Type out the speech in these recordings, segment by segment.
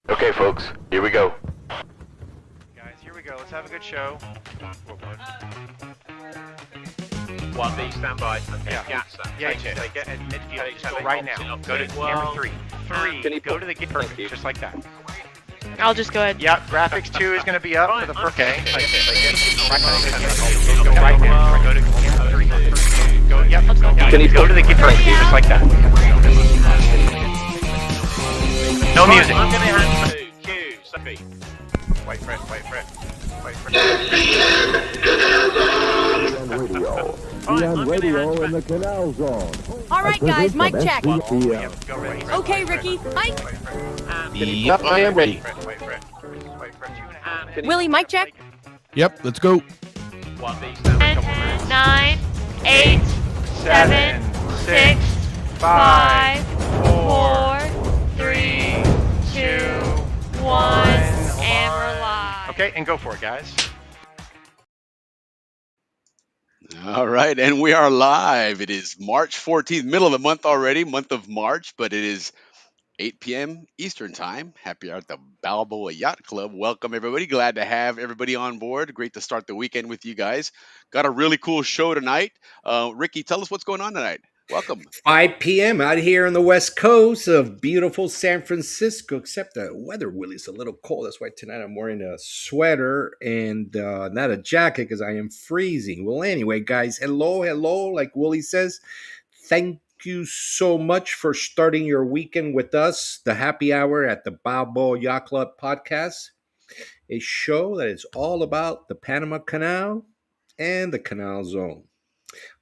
Okay, folks, here we go. Guys, here we go. Let's have a good show. One B, stand by. Yeah. Yacht, sir. Yeah, Take it. like at midfield. Take Just go it. right Opposite, now. opposite. Go to camera 3. 3. Go to the gate. Perfect. Just like that. I'll just go ahead. Yeah, graphics 2 is going to be up for the first. Okay. Go Go right now. Go to camera 3. Go. Yep. Can you Go to the gate. Perfect. Just like that. No music. I'm going to hand to Q, Sophie. Wait for it. Wait for it. Wait for it. On radio in the Canal Zone. All right, guys, mic check. Yep. Go ready. Okay, Ricky, mic. Yep, I am ready. Wait for it. Wait for it. Willie, mic check. Yep, let's go. 1B, stand by. 10, 9, 8, 7, 6, 5, 4, 3, 2, 1, and we're live. Okay, and go for it, guys. All right, and we are live. It is March 14th, middle of the month already, month of March, but it is 8 p.m. Eastern Time. Happy hour at the Balboa Yacht Club. Welcome, everybody. Glad to have everybody on board. Great to start the weekend with you guys. Got a really cool show tonight. Ricky, tell us what's going on tonight. Welcome. 5 p.m. out here on the west coast of beautiful San Francisco, except the weather, Willie's a little cold. That's why tonight I'm wearing a sweater and not a jacket because I am freezing. Well, anyway, guys, hello, like Willie says. Thank you so much for starting your weekend with us, the happy hour at the Balboa Yacht Club podcast, a show that is all about the Panama Canal and the Canal Zone.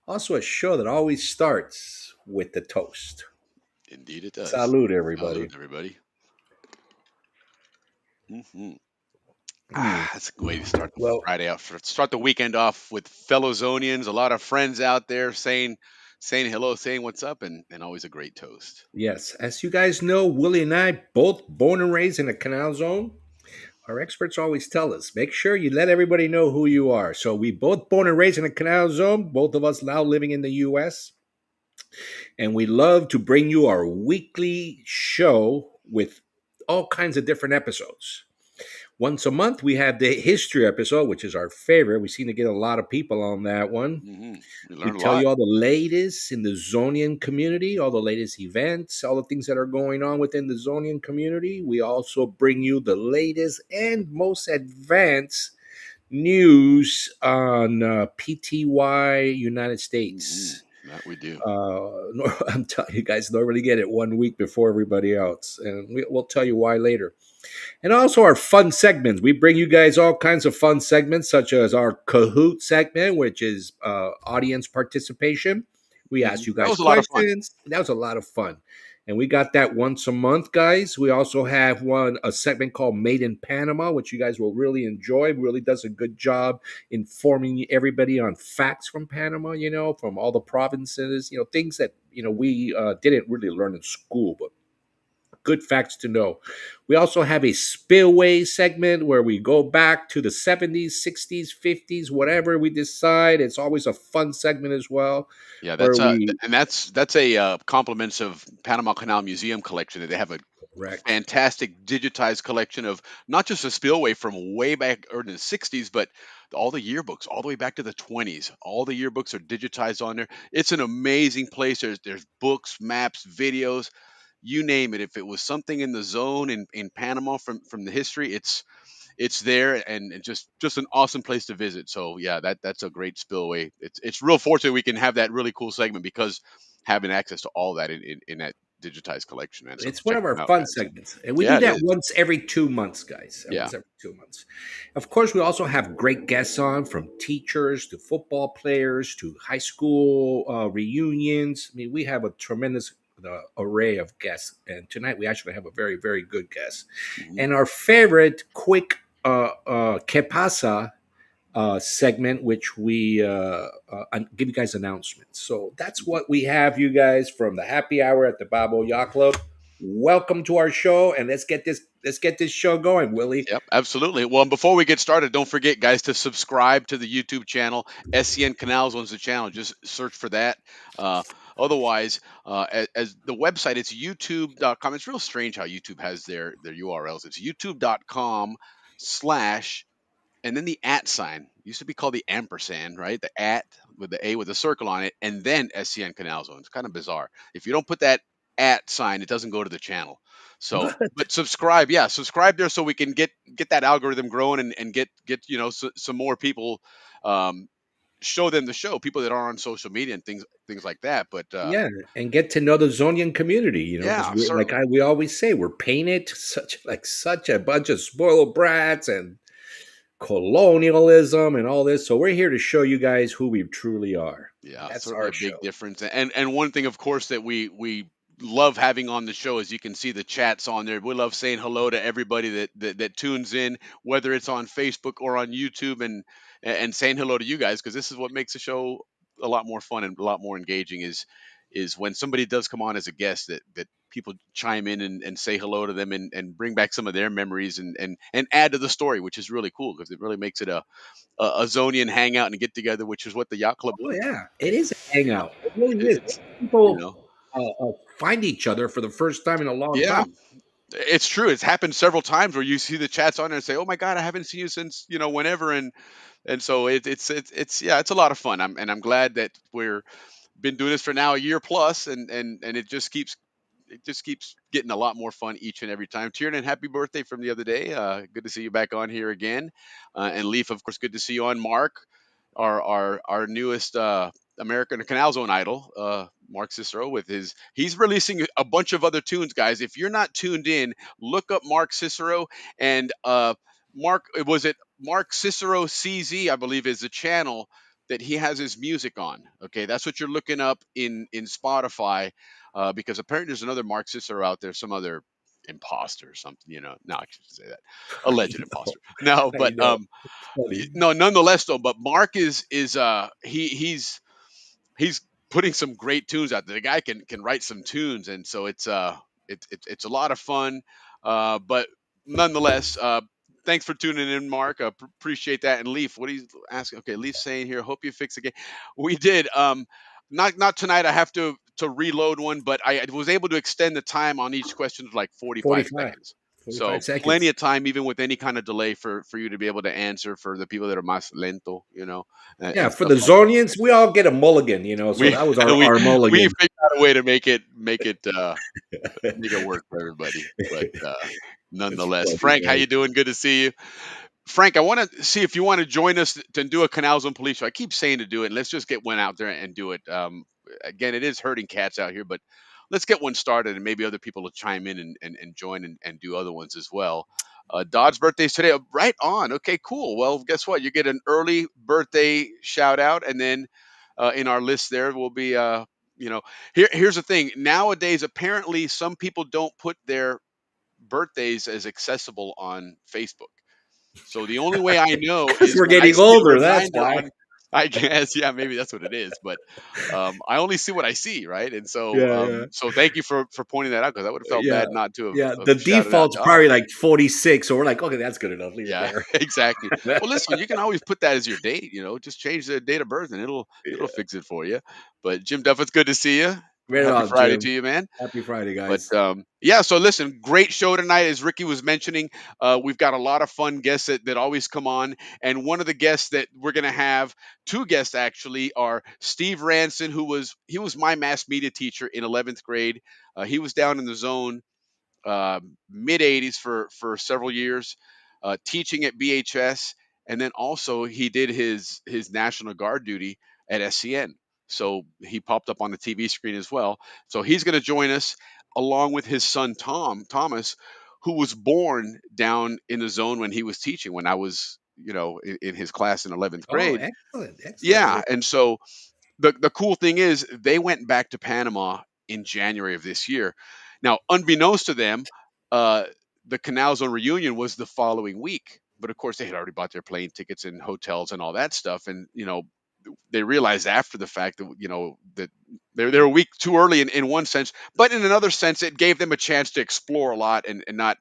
Also, a show that always starts with the toast. Indeed, it does. Salute, everybody. Salute, everybody. That's a good way to start the Well- Friday off. Start the weekend off with fellow Zonians. A lot of friends out there saying hello, saying what's up, and always a great toast. Yes, as you guys know, Willie and I, both born and raised in the Canal Zone. Our experts always tell us, make sure you let everybody know who you are. So we both born and raised in the Canal Zone, both of us now living in the U.S. And we love to bring you our weekly show with all kinds of different episodes. Once a month, we have the history episode, which is our favorite. We seem to get a lot of people on that one. Mm-hmm. We We learned a tell lot. you all the latest in the Zonian community, all the latest events, all the things that are going on within the Zonian community. We also bring you the latest and most advanced news on PTY United States. That we do. I'm telling you guys, normally get it 1 week before everybody else, and we'll tell you why later. And also our fun segments. We bring you guys all kinds of fun segments, such as our Kahoot segment, which is audience participation. We ask you That guys was a lot of fun. questions. That was a lot of fun. And we got that once a month, guys. We also have a segment called Made in Panama, which you guys will really enjoy. Really does a good job informing everybody on facts from Panama, from all the provinces, things that, we didn't really learn in school, but good facts to know. We also have a spillway segment where we go back to the 70s, 60s, 50s, whatever we decide. It's always a fun segment as well. Yeah, where that's a compliments of Panama Canal Museum collection. That they have a Correct. fantastic digitized collection of not just a spillway from way back in the 60s, but all the yearbooks all the way back to the 20s. All the yearbooks are digitized on there. It's an amazing place. There's books, maps, videos, you name it. If it was something in the zone in Panama from the history, it's there, and just an awesome place to visit. So yeah, that's a great spillway. It's real fortunate we can have that really cool segment because having access to all that in that digitized collection, man. So It's one check of our them out, fun guys. segments. And we Yeah, do it that is. once every 2 months, guys. Yeah. Once every 2 months. Of course, we also have great guests on, from teachers to football players to high school reunions. I mean, we have a tremendous array of guests. And tonight we actually have a very, very good guest. Mhm. And our favorite quick Que Pasa segment, which we give you guys announcements. So that's what we have, you guys, from the happy hour at the Balboa Yacht Club. Welcome to our show, and let's get this show going, Willie. Yep, absolutely. Well, and before we get started, don't forget, guys, to subscribe to the YouTube channel. SCN Canals owns the channel. Just search for that. Otherwise, as the website, it's youtube.com. It's real strange how YouTube has their URLs. It's youtube.com/, and then the at sign used to be called the ampersand, right? The at with the A with a circle on it, and then SCN Canal Zone. It's kind of bizarre. If you don't put that at sign, it doesn't go to the channel. So, What? but subscribe, yeah, subscribe there so we can get that algorithm growing and get some more people, um, show them the show, people that are on social media and things like that. But Yeah, and get to know the Zonian community, because yeah, we like certainly. we always say, we're painted such a bunch of spoiled brats and colonialism and all this. So we're here to show you guys who we truly are. Yeah, That's certainly our a big show. difference. And one thing, of course, that we love having on the show is you can see the chats on there. We love saying hello to everybody that tunes in, whether it's on Facebook or on YouTube, and saying hello to you guys, because this is what makes the show a lot more fun and a lot more engaging. Is when somebody does come on as a guest, that people chime in and say hello to them, and bring back some of their memories, and add to the story, which is really cool because it really makes it a Zonian hangout and get together, which is what the yacht club Oh was. yeah, it is a You know, hangout. It really is. it's you People know, find each other for the first time in a long time. yeah, it's true. It's happened several times where you see the chats on there and say, "Oh my God, I haven't seen you since whenever," and so it's yeah, it's a lot of fun. I'm glad that we're been doing this for now a year plus, and it just keeps getting a lot more fun each and every time. Tiernan, happy birthday from the other day. Good to see you back on here again. And Leaf, of course, good to see you on. Mark, our newest American Canal Zone idol, Mark Cicero, with he's releasing a bunch of other tunes, guys. If you're not tuned in, look up Mark Cicero and Mark. Was it Mark Cicero CZ? I believe is the channel that he has his music on. Okay, that's what you're looking up in Spotify, because apparently there's another Mark Cicero out there, some other imposter or something. No, I shouldn't say that, alleged imposter. No, I but know. It's funny. no, nonetheless though. But Mark he's putting some great tunes out there. The guy can write some tunes, and so it's a lot of fun. But nonetheless, thanks for tuning in, Mark. Appreciate that. And Leaf, what he's asking? Okay, Leaf saying here, hope you fix the game. We did. Not tonight. I have to reload one, but I was able to extend the time on each question to like 45 45, seconds. So 45 seconds. plenty of time, even with any kind of delay, for you to be able to answer for the people that are más lento, Yeah, and for stuff the like that. Zonians, we all get a mulligan, so We that was we our we mulligan. figured out a way to make it work for everybody. But It's nonetheless, funny, Frank, how guys. you doing? Good to see you. Frank, I want to see if you want to join us to do a Canal Zone Police show. I keep saying to do it. Let's just get one out there and do it. Again, it is hurting cats out here, but let's get one started, and maybe other people will chime in and join and do other ones as well. Dodd's birthday's today. Right on. Okay, cool. Well, guess what? You get an early birthday shout out, and then in our list there will be you know here's the thing. Nowadays, apparently, some people don't put their birthdays as accessible on Facebook. So the only way I know Because is we're when I getting see a older, that's reminder why. on. I guess, yeah, maybe that's what it is. But I only see what I see, right? And so, Yeah, yeah. so thank you for pointing that out, because I would have felt Yeah. bad not to Yeah. have The shouted out default's Dodd. probably like 46. So we're like, okay, that's good enough. Leave it Yeah, there. exactly. Well, listen, you can always put that as your date. Just change the date of birth, and it'll Yeah. fix it for you. But Jim Duff, it's good to see you. Right Happy on, Friday Jim. to you, man. Happy Friday, But guys. yeah, so listen, great show tonight. As Ricky was mentioning, we've got a lot of fun guests that always come on. And one of the guests that we're going to have, two guests actually, are Steve Ranson, he was my mass media teacher in 11th grade. He was down in the zone, mid 80s for several years, teaching at BHS, and then also he did his National Guard duty at SCN. So he popped up on the TV screen as well. So he's going to join us along with his son Thomas, who was born down in the zone when he was teaching, when I was in his class in 11th Oh, grade. excellent. Excellent. Yeah, and so the cool thing is they went back to Panama in January of this year. Now, unbeknownst to them, uh, the Canal Zone reunion was the following week. But of course, they had already bought their plane tickets and hotels and all that stuff. And they realized after the fact that that they're a week too early in one sense, but in another sense, it gave them a chance to explore a lot and not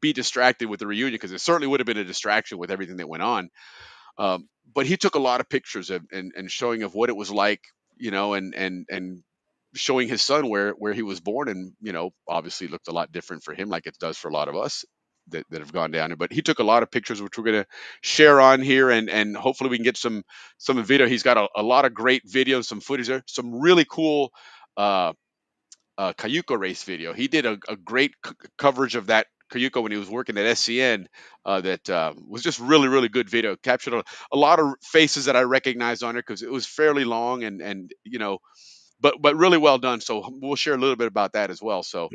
be distracted with the reunion, because it certainly would have been a distraction with everything that went on. But he took a lot of pictures and showing of what it was like, and showing his son where he was born, and obviously looked a lot different for him, like it does for a lot of us that have gone down there. But he took a lot of pictures, which we're gonna share on here, and hopefully we can get some video. He's got a lot of great videos, some footage there, some really cool uh, Cayuco race video. He did a great coverage of that Cayuco when he was working at SCN. That was just really, really good video. Captured a lot of faces that I recognized on it because it was fairly long and but really well done. So we'll share a little bit about that as well. So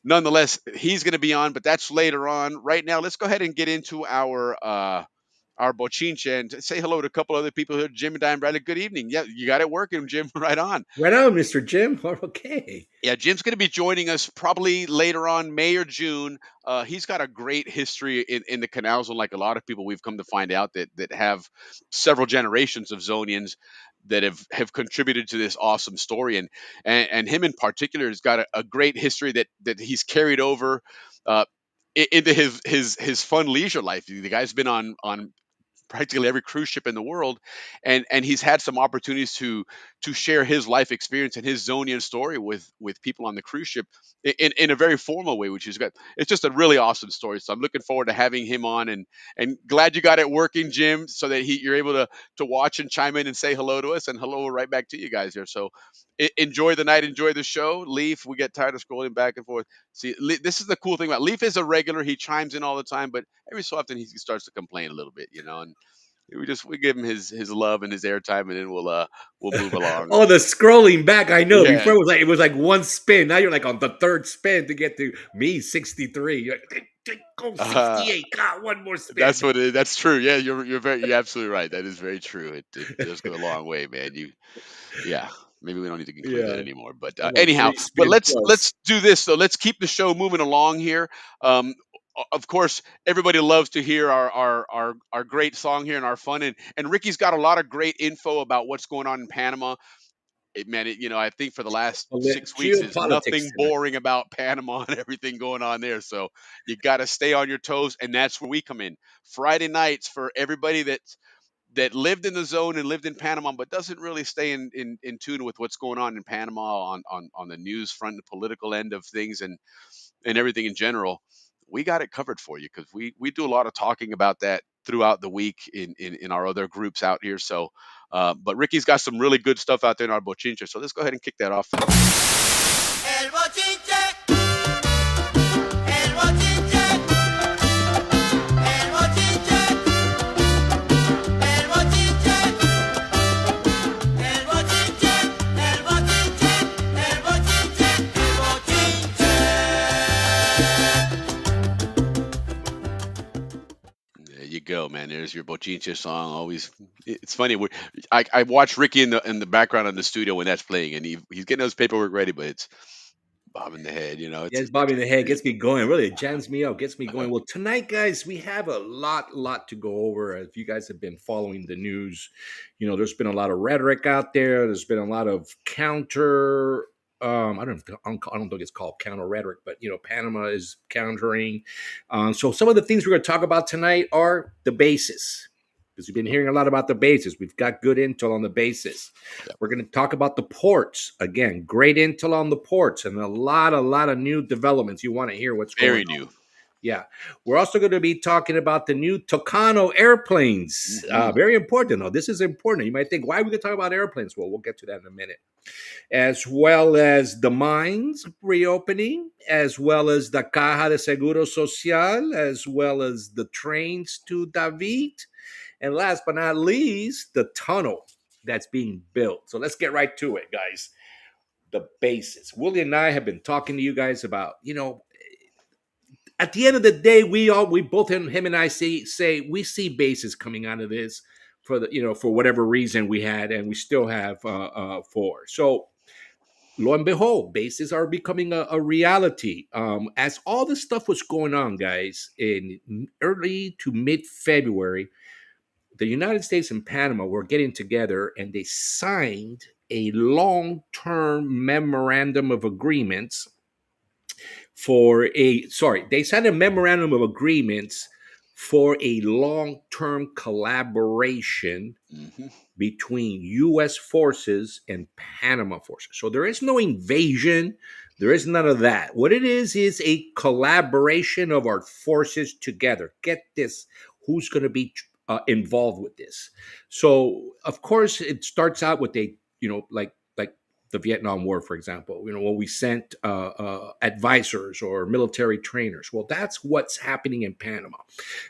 nonetheless, he's going to be on, but that's later on. Right now, let's go ahead and get into our bochinche and say hello to a couple other people here. Jim and Diane Bradley, good evening. Yeah, you got it working, Jim. Right on. Right on, Mr. Jim. Okay. Yeah, Jim's going to be joining us probably later on, May or June. He's got a great history in the Canal Zone, like a lot of people we've come to find out that have several generations of Zonians that have contributed to this awesome story. And him in particular has got a great history that he's carried over uh, into his fun leisure life. The guy's been on practically every cruise ship in the world, and he's had some opportunities to share his life experience and his Zonian story with people on the cruise ship in a very formal way, which is good. It's just a really awesome story. So I'm looking forward to having him on, and glad you got it working, Jim, so that you're able to watch and chime in and say hello to us, and hello right back to you guys here. So enjoy the night, enjoy the show. Leaf, we get tired of scrolling back and forth. See, this is the cool thing about Leaf is a regular. He chimes in all the time, but every so often he starts to complain a little bit, and we give him his love and his airtime, and then we'll move along. Oh, the scrolling back. I know. Yeah. Before it was like one spin. Now you're like on the third spin to get to me 63. You're like, go 68. God, one more spin. That's true. Yeah, you're absolutely right. That is very true. It does go a long way, man. Yeah. Maybe we don't need to conclude that anymore. But anyhow, but let's do this. So let's keep the show moving along here. Of course, everybody loves to hear our great song here and our fun. And Ricky's got a lot of great info about what's going on in Panama. I think for the last 6 weeks is nothing boring about Panama and everything going on there. So you got to stay on your toes, and that's where we come in. Friday nights for everybody that lived in the zone and lived in Panama, but doesn't really stay in tune with what's going on in Panama on the news front, the political end of things, and everything in general. We got it covered for you because we do a lot of talking about that throughout the week in our other groups out here. So, but Ricky's got some really good stuff out there in our bochincha. So let's go ahead and kick that off. El bochinche, el bochinche, el bochinche, el bochinche, el bochinche, el bochinche, el bochinche, el bochinche. There you go, man. There's your bochincha song. Always, it's funny. I watch Ricky in the background in the studio when that's playing, and he's getting his paperwork ready, but it's bobbing the head. It's bobbing the head, gets me going. Really, it jams me up, gets me going. Well, tonight, guys, we have a lot to go over. If you guys have been following the news, there's been a lot of rhetoric out there. There's been a lot of counter. I don't think it's called counter rhetoric, but Panama is countering. So some of the things we're going to talk about tonight are the bases, because we've been hearing a lot about the bases. We've got good intel on the bases. Yep. We're going to talk about the ports again. Great intel on the ports, and a lot of new developments. You want to hear what's very going on. New. Yeah. We're also going to be talking about the new Tucano airplanes. Mm-hmm. Very important, though. This is important. You might think, why are we going to talk about airplanes? Well, we'll get to that in a minute. As well as the mines reopening, as well as the Caja de Seguro Social, as well as the trains to David, and last but not least, the tunnel that's being built. So let's get right to it, guys. The bases. Willie and I have been talking to you guys about, at the end of the day, we both him and I say we see bases coming out of this for for whatever reason we had and we still have for. So lo and behold, bases are becoming a reality. As all this stuff was going on, guys, in early to mid-February, the United States and Panama were getting together and they signed a long-term memorandum of agreements they signed a memorandum of agreements for a long-term collaboration Hmm. between U.S. forces and Panama forces. So there is no invasion. There is none of that. What it is a collaboration of our forces together. Get this: who's going to be involved with this? So of course it starts out with a like the Vietnam War, for example. When we sent advisors or military trainers. Well, that's what's happening in Panama.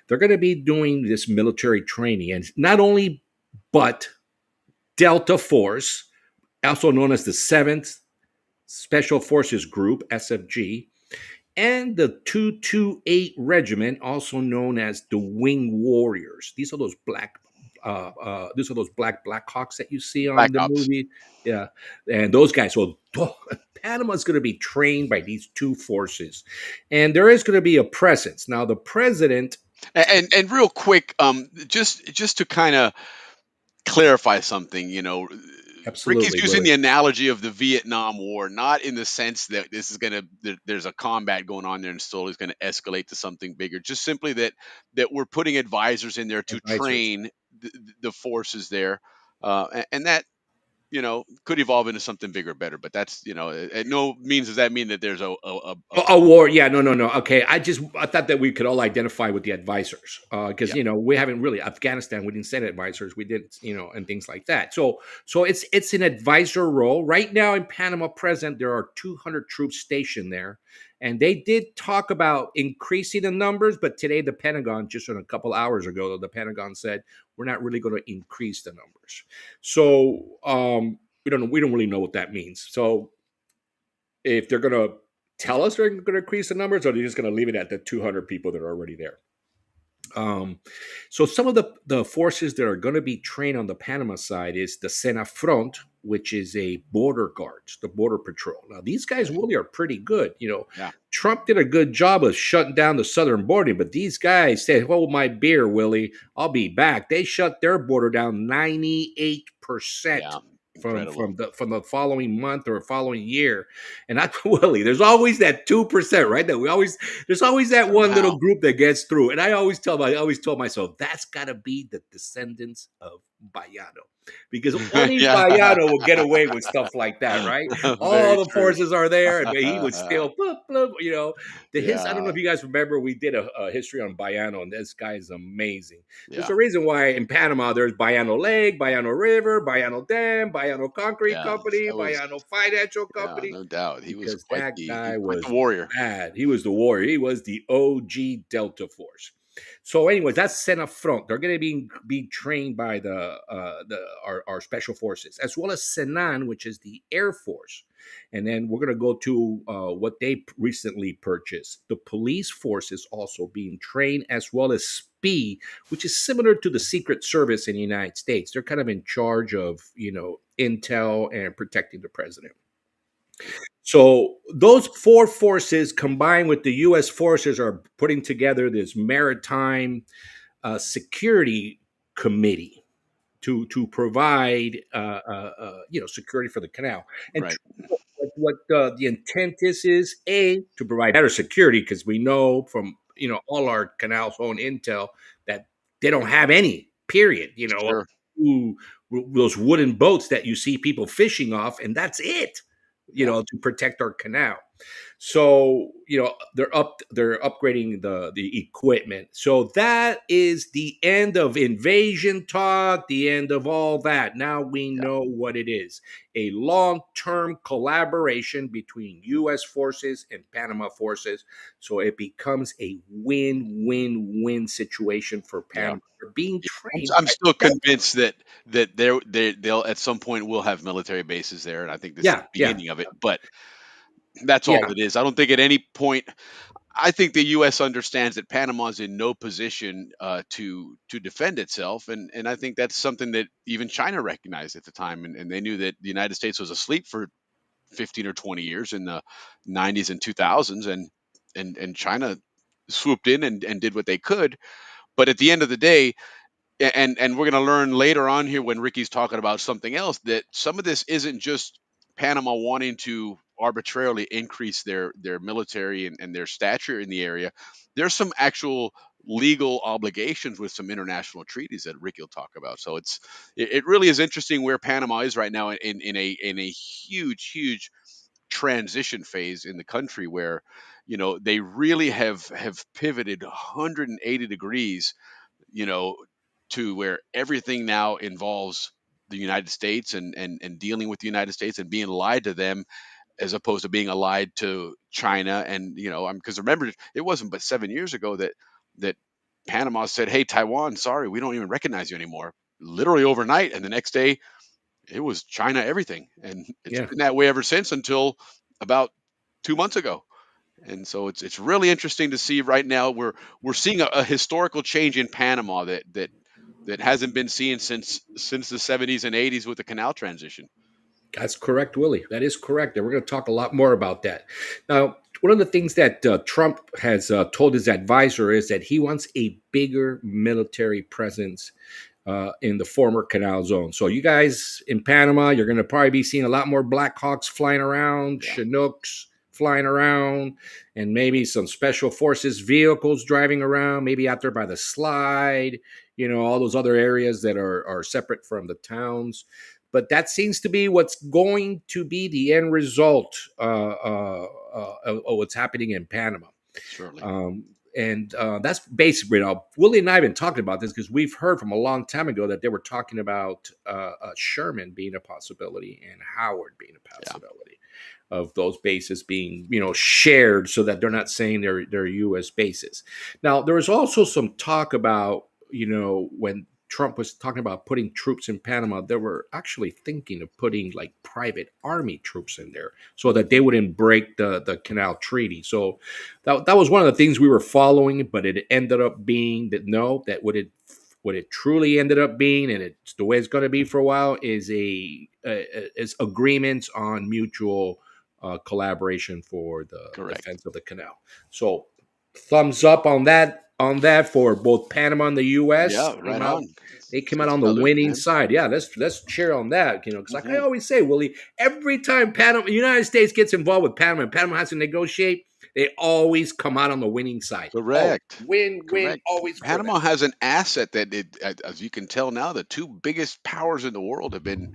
They're going to be doing this military training, and not only but Delta Force, also known as the 7th Special Forces Group, SFG, and the 228 Regiment, also known as the Wing Warriors. These are those Black Hawks that you see Black on the Ops. movie. Yeah. And those guys. So Panama's going to be trained by these two forces. And there is going to be a presence. Now, the president. And real quick, just to kind of clarify something, Ricky's Absolutely, using Willie. the analogy of the Vietnam War, not in the sense that this is there's a combat going on there and slowly is gonna escalate to something bigger. Just simply that we're putting advisors in there to Advisors. train the forces there, and that could evolve into something bigger, better. But that's at no means does that mean that there's A war, yeah, no. Okay, I thought that we could all identify with the advisors because yeah, we haven't really Afghanistan. We didn't send advisors. We didn't, and things like that. So it's an advisor role right now in Panama. Present, there are 200 troops stationed there, and they did talk about increasing the numbers. But today, the Pentagon, just a couple hours ago, the Pentagon said we're not really going to increase the numbers. So we don't really know what that means. So if they're going to tell us they're going to increase the numbers, or they're just going to leave it at the 200 people that are already there. Um, so some of the forces that are going to be trained on the Panama side is the Sena Front, which is a border guards, the border patrol. Now these guys okay, really are pretty good. yeah, Trump did a good job of shutting down the southern border, but these guys said, "Hold my beer, Willie. I'll be back." They shut their border down 98% yeah, from incredible. from the following month or following year. And I Willie, there's always that 2%, right? There's always that one Somehow, little group that gets through. And I always told myself that's gotta be the descendants of Bayano. Because only yeah, Bayano will get away with stuff like that, right? very All the true. forces are there, and he would still, bloop, bloop, I don't know Yeah, if you guys remember, we did a history on Bayano, and this guy is amazing. There's yeah, a reason why in Panama there's Bayano Lake, Bayano River, Bayano Dam, Bayano Concrete yeah. Company, That was Bayano Financial Yeah, Company, no doubt. He was because that guy quite was the warrior. bad. He was the warrior. He was the OG Delta Force. So, anyways, that's Sena Front. They're going to be trained by our special forces, as well as Senan, which is the Air Force. And then we're going to go to what they recently purchased. The police force is also being trained, as well as SPI, which is similar to the Secret Service in the United States. They're kind of in charge of, intel and protecting the president. So those four forces combined with the U.S. forces are putting together this maritime security committee to provide security for the canal. And Right. what the intent is a to provide better security, because we know from all our canal's own intel that they don't have any. Period. Sure. Ooh, those wooden boats that you see people fishing off, and that's it. Yeah. To protect our canal. So they're upgrading the equipment. So that is the end of invasion talk, the end of all that. Now we Yeah. know what it is: a long-term collaboration between U.S. forces and Panama forces. So it becomes a win-win-win situation for Yeah. Panama. They're being Yeah. trained I'm by still Delta. convinced that they'll at some point will have military bases there, and I think this is Yeah, the yeah, beginning of it. But that's all yeah, it is. I don't think at any point. I think the U.S. understands that Panama is in no position to defend itself, and I think that's something that even China recognized at the time, and they knew that the United States was asleep for 15 or 20 years in the 90s and 2000s, and China swooped in and did what they could. But at the end of the day, and we're going to learn later on here when Ricky's talking about something else, that some of this isn't just Panama wanting to arbitrarily increase their military and their stature in the area. There's some actual legal obligations with some international treaties that Ricky will talk about. So it really is interesting where Panama is right now in a huge transition phase in the country where they really have pivoted 180 degrees, you know, to where everything now involves the United States and dealing with the United States and being lied to them as opposed to being allied to China. And because remember, it wasn't but 7 years ago that Panama said, "Hey, Taiwan, sorry, we don't even recognize you anymore." Literally overnight, and the next day it was China everything, and it's Yeah, been that way ever since until about 2 months ago. And so it's really interesting to see right now we're seeing a historical change in Panama that hasn't been seen since the 70s and 80s with the canal transition. that's correct, Willie. That is correct. And we're going to talk a lot more about that. Now, one of the things that Trump has told his advisor is that he wants a bigger military presence in the former Canal Zone. So, you guys in Panama, you're going to probably be seeing a lot more Black Hawks flying around, Yeah. Chinooks flying around, and maybe some special forces vehicles driving around, maybe out there by the slide, all those other areas that are separate from the towns. But that seems to be what's going to be the end result of what's happening in Panama. Certainly. And that's basically, Willie and I have been talking about this because we've heard from a long time ago that they were talking about Sherman being a possibility and Howard being a possibility of those bases being, shared so that they're not saying they're U.S. bases. Now, there was also some talk about, when Trump was talking about putting troops in Panama, they were actually thinking of putting like private army troops in there so that they wouldn't break the Canal Treaty. So that was one of the things we were following, but it ended up being that no, that what it truly ended up being, and it's the way it's going to be for a while, is is agreements on mutual collaboration for the Correct. defense of the canal. So thumbs up on that for both Panama and the U.S. Yeah, right on. They came out Good on the feathers, winning man. side. Yeah, let's cheer on that. Because like I Mhm. always say, Willie, every time United States gets involved with Panama and Panama has to negotiate, they always come out on the winning side. Correct. Win, Correct. always for Panama them. has an asset that as you can tell now, the two biggest powers in the world have been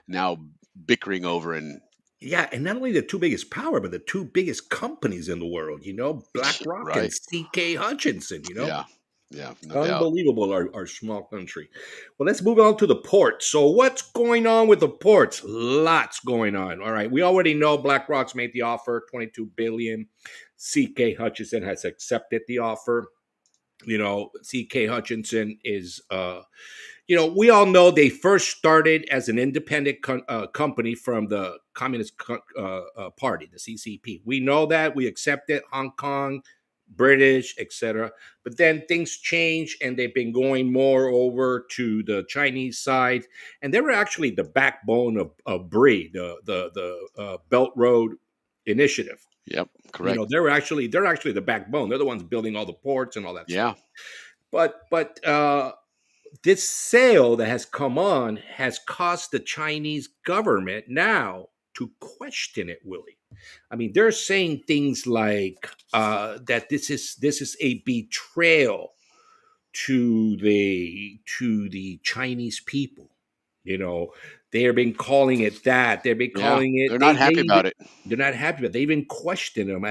now bickering over, and Yeah, and not only the two biggest power, but the two biggest companies in the world. BlackRock and right. C.K. Hutchinson. Yeah, no doubt. Unbelievable, our small country. Well, let's move on to the ports. So, what's going on with the ports? Lots going on. All right, we already know BlackRock's made the offer, $22 billion. C.K. Hutchinson has accepted the offer. C.K. Hutchinson is, we all know they first started as an independent company from the Communist Party, the CCP. We know that. We accept it. Hong Kong, British, etc. But then things change, and they've been going more over to the Chinese side, and they were actually the backbone of BRI, the Belt Road Initiative. Yep, correct. They're actually the backbone. They're the ones building all the ports and all that Yeah. stuff. But this sale that has come on has caused the Chinese government now to question it, Willie. I mean, they're saying things like that this is a betrayal to the Chinese people. They have been calling it that. They've been Yeah. calling it. They're not happy about it. They're not happy about it. They even question them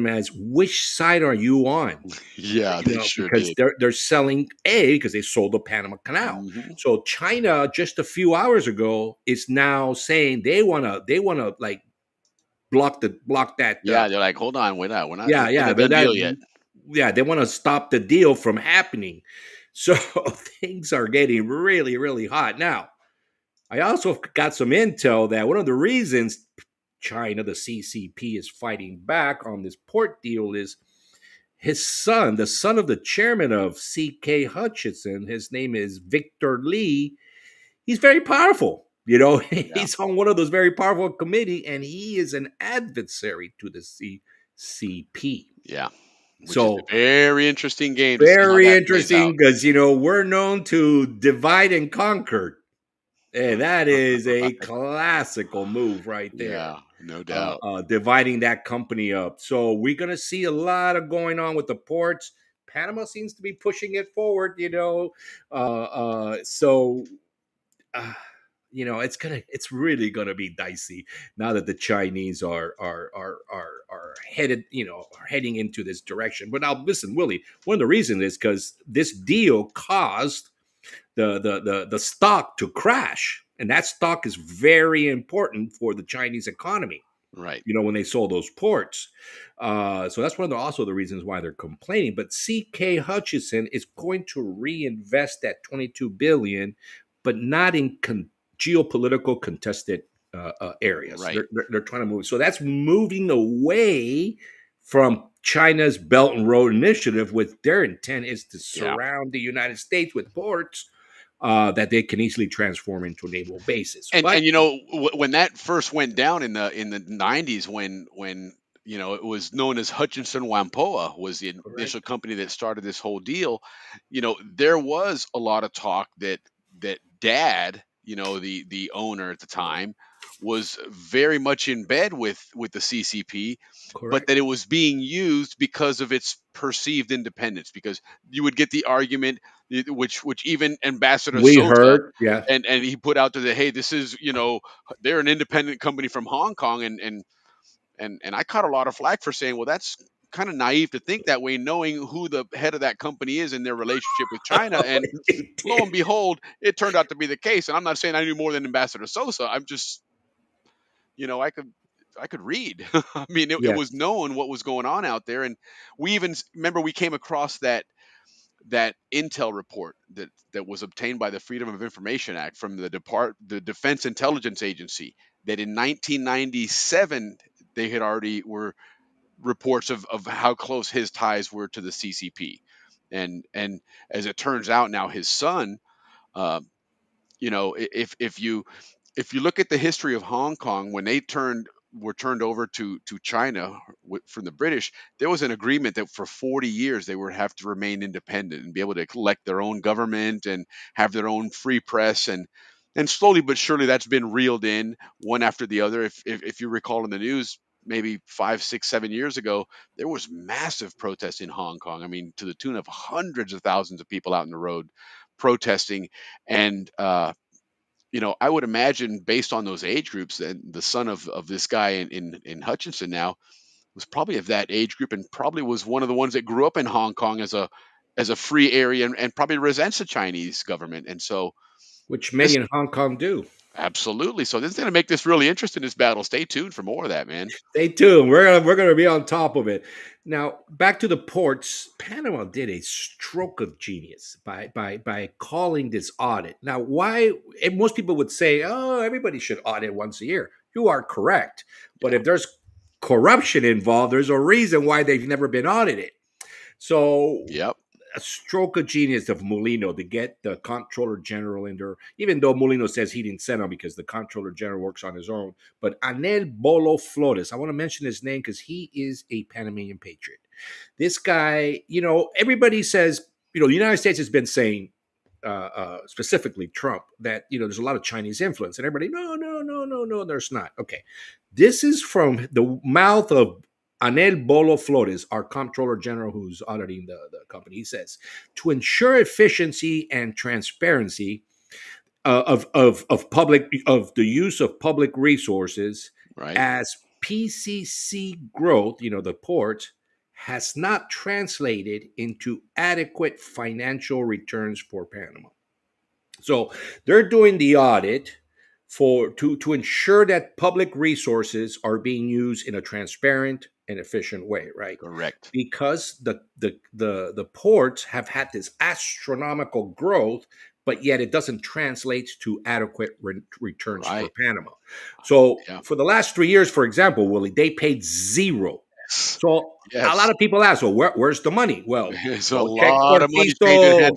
as which side are you on? Yeah, they sure Because did. they're selling because they sold the Panama Canal. Mhm. So China just a few hours ago is now saying they wanna like block that. Yeah, they're like, hold on, we're not Yeah, in a done deal yet. they want to stop the deal from happening. So things are getting really, really hot now. I also got some intel that one of the reasons China, the CCP, is fighting back on this port deal is his son, the son of the chairman of C.K. Hutchinson. His name is Victor Lee. He's very powerful. He's on one of those very powerful committee, and he is an adversary to the CCP. Yeah. Which So is a very interesting game to see how very that plays out. interesting because we're known to divide and conquer. And that is a classical move right there. Yeah. No doubt. dividing that company up. So we're going to see a lot of going on with the ports. Panama seems to be pushing it forward, so uh, it's really gonna be dicey now that the Chinese are heading into this direction. But now listen, Willie, one of the reasons is because this deal caused the stock to crash, and that stock is very important for the Chinese economy. Right. When they sold those ports. So that's also the reasons why they're complaining. But C.K. Hutchison is going to reinvest that $22 billion, but not in geopolitical contested areas. Right. They're trying to move. So that's moving away from China's Belt and Road Initiative, which their intent is to surround the United States with ports that they can easily transform into naval bases. And when that first went down in the 90s, when it was known as Hutchinson Whampoa was the initial company that started this whole deal, there was a lot of talk that Dad, the owner at the time, was very much in bed with the CCP, but that it was being used because of its perceived independence. Because you would get the argument, which even Ambassador we Sosa heard, yeah, and he put out there that, hey, this is they're an independent company from Hong Kong, and I caught a lot of flack for saying, well, that's kind of naive to think that way, knowing who the head of that company is and their relationship with China. And lo and behold, it turned out to be the case. And I'm not saying I knew more than Ambassador Sosa. I'm just, I could read. I mean, it was known what was going on out there. And we even remember we came across that intel report that was obtained by the Freedom of Information Act from the Defense Intelligence Agency, that in 1997 they had already were reports of how close his ties were to the CCP, and as it turns out now, his son, if you look at the history of Hong Kong, when they were turned over to China from the British, there was an agreement that for 40 years they would have to remain independent and be able to elect their own government and have their own free press, and slowly but surely that's been reeled in one after the other. If you recall in the news, maybe 5, 6, 7 years ago, there was massive protests in Hong Kong. I mean, to the tune of hundreds of thousands of people out in the road protesting. And I would imagine, based on those age groups, that the son of this guy in Hutchinson now was probably of that age group, and probably was one of the ones that grew up in Hong Kong as a free area, and probably resents the Chinese government. And so, which many in Hong Kong do. Absolutely. So this is going to make this really interesting, this battle. Stay tuned for more of that, man. Stay tuned. We're going to be on top of it. Now, back to the ports. Panama did a stroke of genius by calling this audit. Now, why? And most people would say, oh, everybody should audit once a year. You are correct. But if there's corruption involved, there's a reason why they've never been audited. So, a stroke of genius of Molino to get the Comptroller General in there, even though Molino says he didn't send him because the Comptroller General works on his own. But Anel Bolo Flores, I want to mention his name because he is a Panamanian patriot. This guy, everybody says, the United States has been saying, specifically Trump, that, there's a lot of Chinese influence. And everybody, no, there's not. Okay. This is from the mouth of Anel Bolo Flores, our Comptroller General who's auditing the company. He says, to ensure efficiency and transparency of the use of public resources, as PCC growth, the port, has not translated into adequate financial returns for Panama. So they're doing the audit to ensure that public resources are being used in a transparent and efficient way, right? Correct. Because the ports have had this astronomical growth, but yet it doesn't translate to adequate returns for Panama. So for the last 3 years, for example, Willie, they paid zero. So a lot of people ask, well, where's the money? Well, there's a lot of money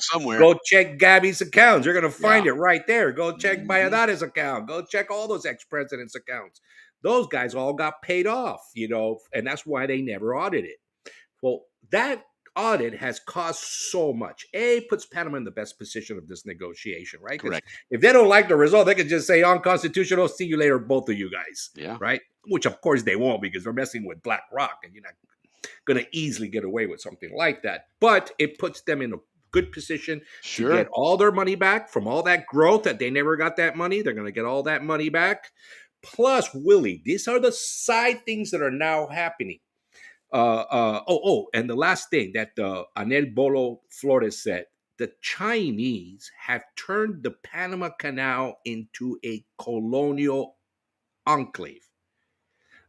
somewhere. Go check Gabby's accounts. You're going to find it right there. Go check Valladares' account. Go check all those ex-presidents' accounts. Those guys all got paid off, and that's why they never audited. Well, that audit has cost so much. A puts Panama in the best position of this negotiation, right? Because Correct. if they don't like the result, they could just say unconstitutional. See you later, both of you guys. Yeah. Right? Which of course they won't because they're messing with BlackRock, and you're not going to easily get away with something like that. But it puts them in a good position to Sure. get all their money back from all that growth that they never got that money. They're going to get all that money back. Plus, Willie, these are the side things that are now happening. And the last thing that Anel Bolo Flores said, the Chinese have turned the Panama Canal into a colonial enclave.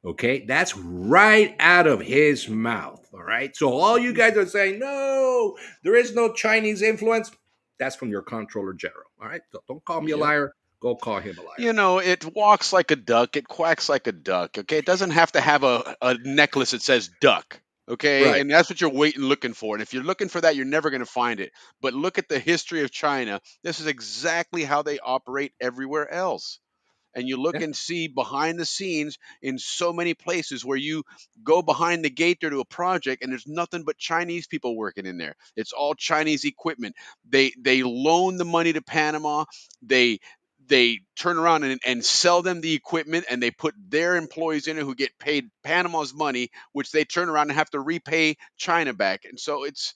Okay, that's right out of his mouth. All right, so all you guys are saying, no, there is no Chinese influence. That's from your comptroller general. All right, so don't call me a Yep. liar. Go call him a liar. You know, it walks like a duck, it quacks like a duck. Okay, it doesn't have to have a necklace that says duck. Okay, Right. and that's what you're waiting looking for. And if you're looking for that, you're never going to find it. But look at the history of China. This is exactly how they operate everywhere else. And you look Yeah. and see behind the scenes in so many places where you go behind the gate there to a project and there's nothing but Chinese people working in there. It's all Chinese equipment. They loan the money to Panama. They turn around and sell them the equipment, and they put their employees in it who get paid Panama's money, which they turn around and have to repay China back. And so it's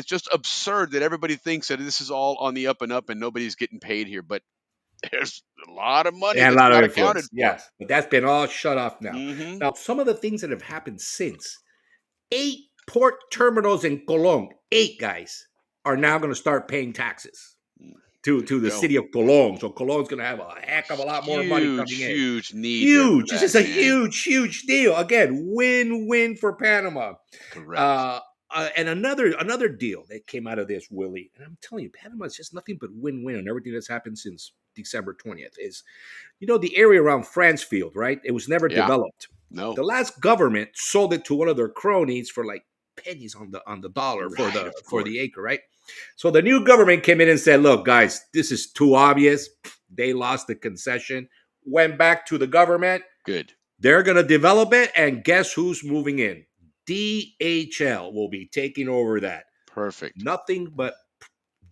just absurd that everybody thinks that this is all on the up and up and nobody's getting paid here. But there's a lot of money And a that's lot of not accounted influence. for. Yes, but that's been all shut off now. Hmm. Now, some of the things that have happened since 8 port terminals in Colón, 8 guys, are now going to start paying taxes to There you the go. city of Colón. So Colón's going to have a heck of a lot more money coming in. Huge need there for Huge. This that, is a man. huge deal. Again, win-win for Panama. Correct. And another deal that came out of this, Willie, and I'm telling you, Panama is just nothing but win-win on everything that's happened since December 20th. Is the area around Francfield, right? It was never Yeah. developed. No. The last government sold it to one of their cronies for like pennies on the dollar for Right, of for course. the acre, right? So the new government came in and said, "Look, guys, this is too obvious." They lost the concession, went back to the government. Good. They're going to develop it, and guess who's moving in? DHL will be taking over that. Perfect. Nothing but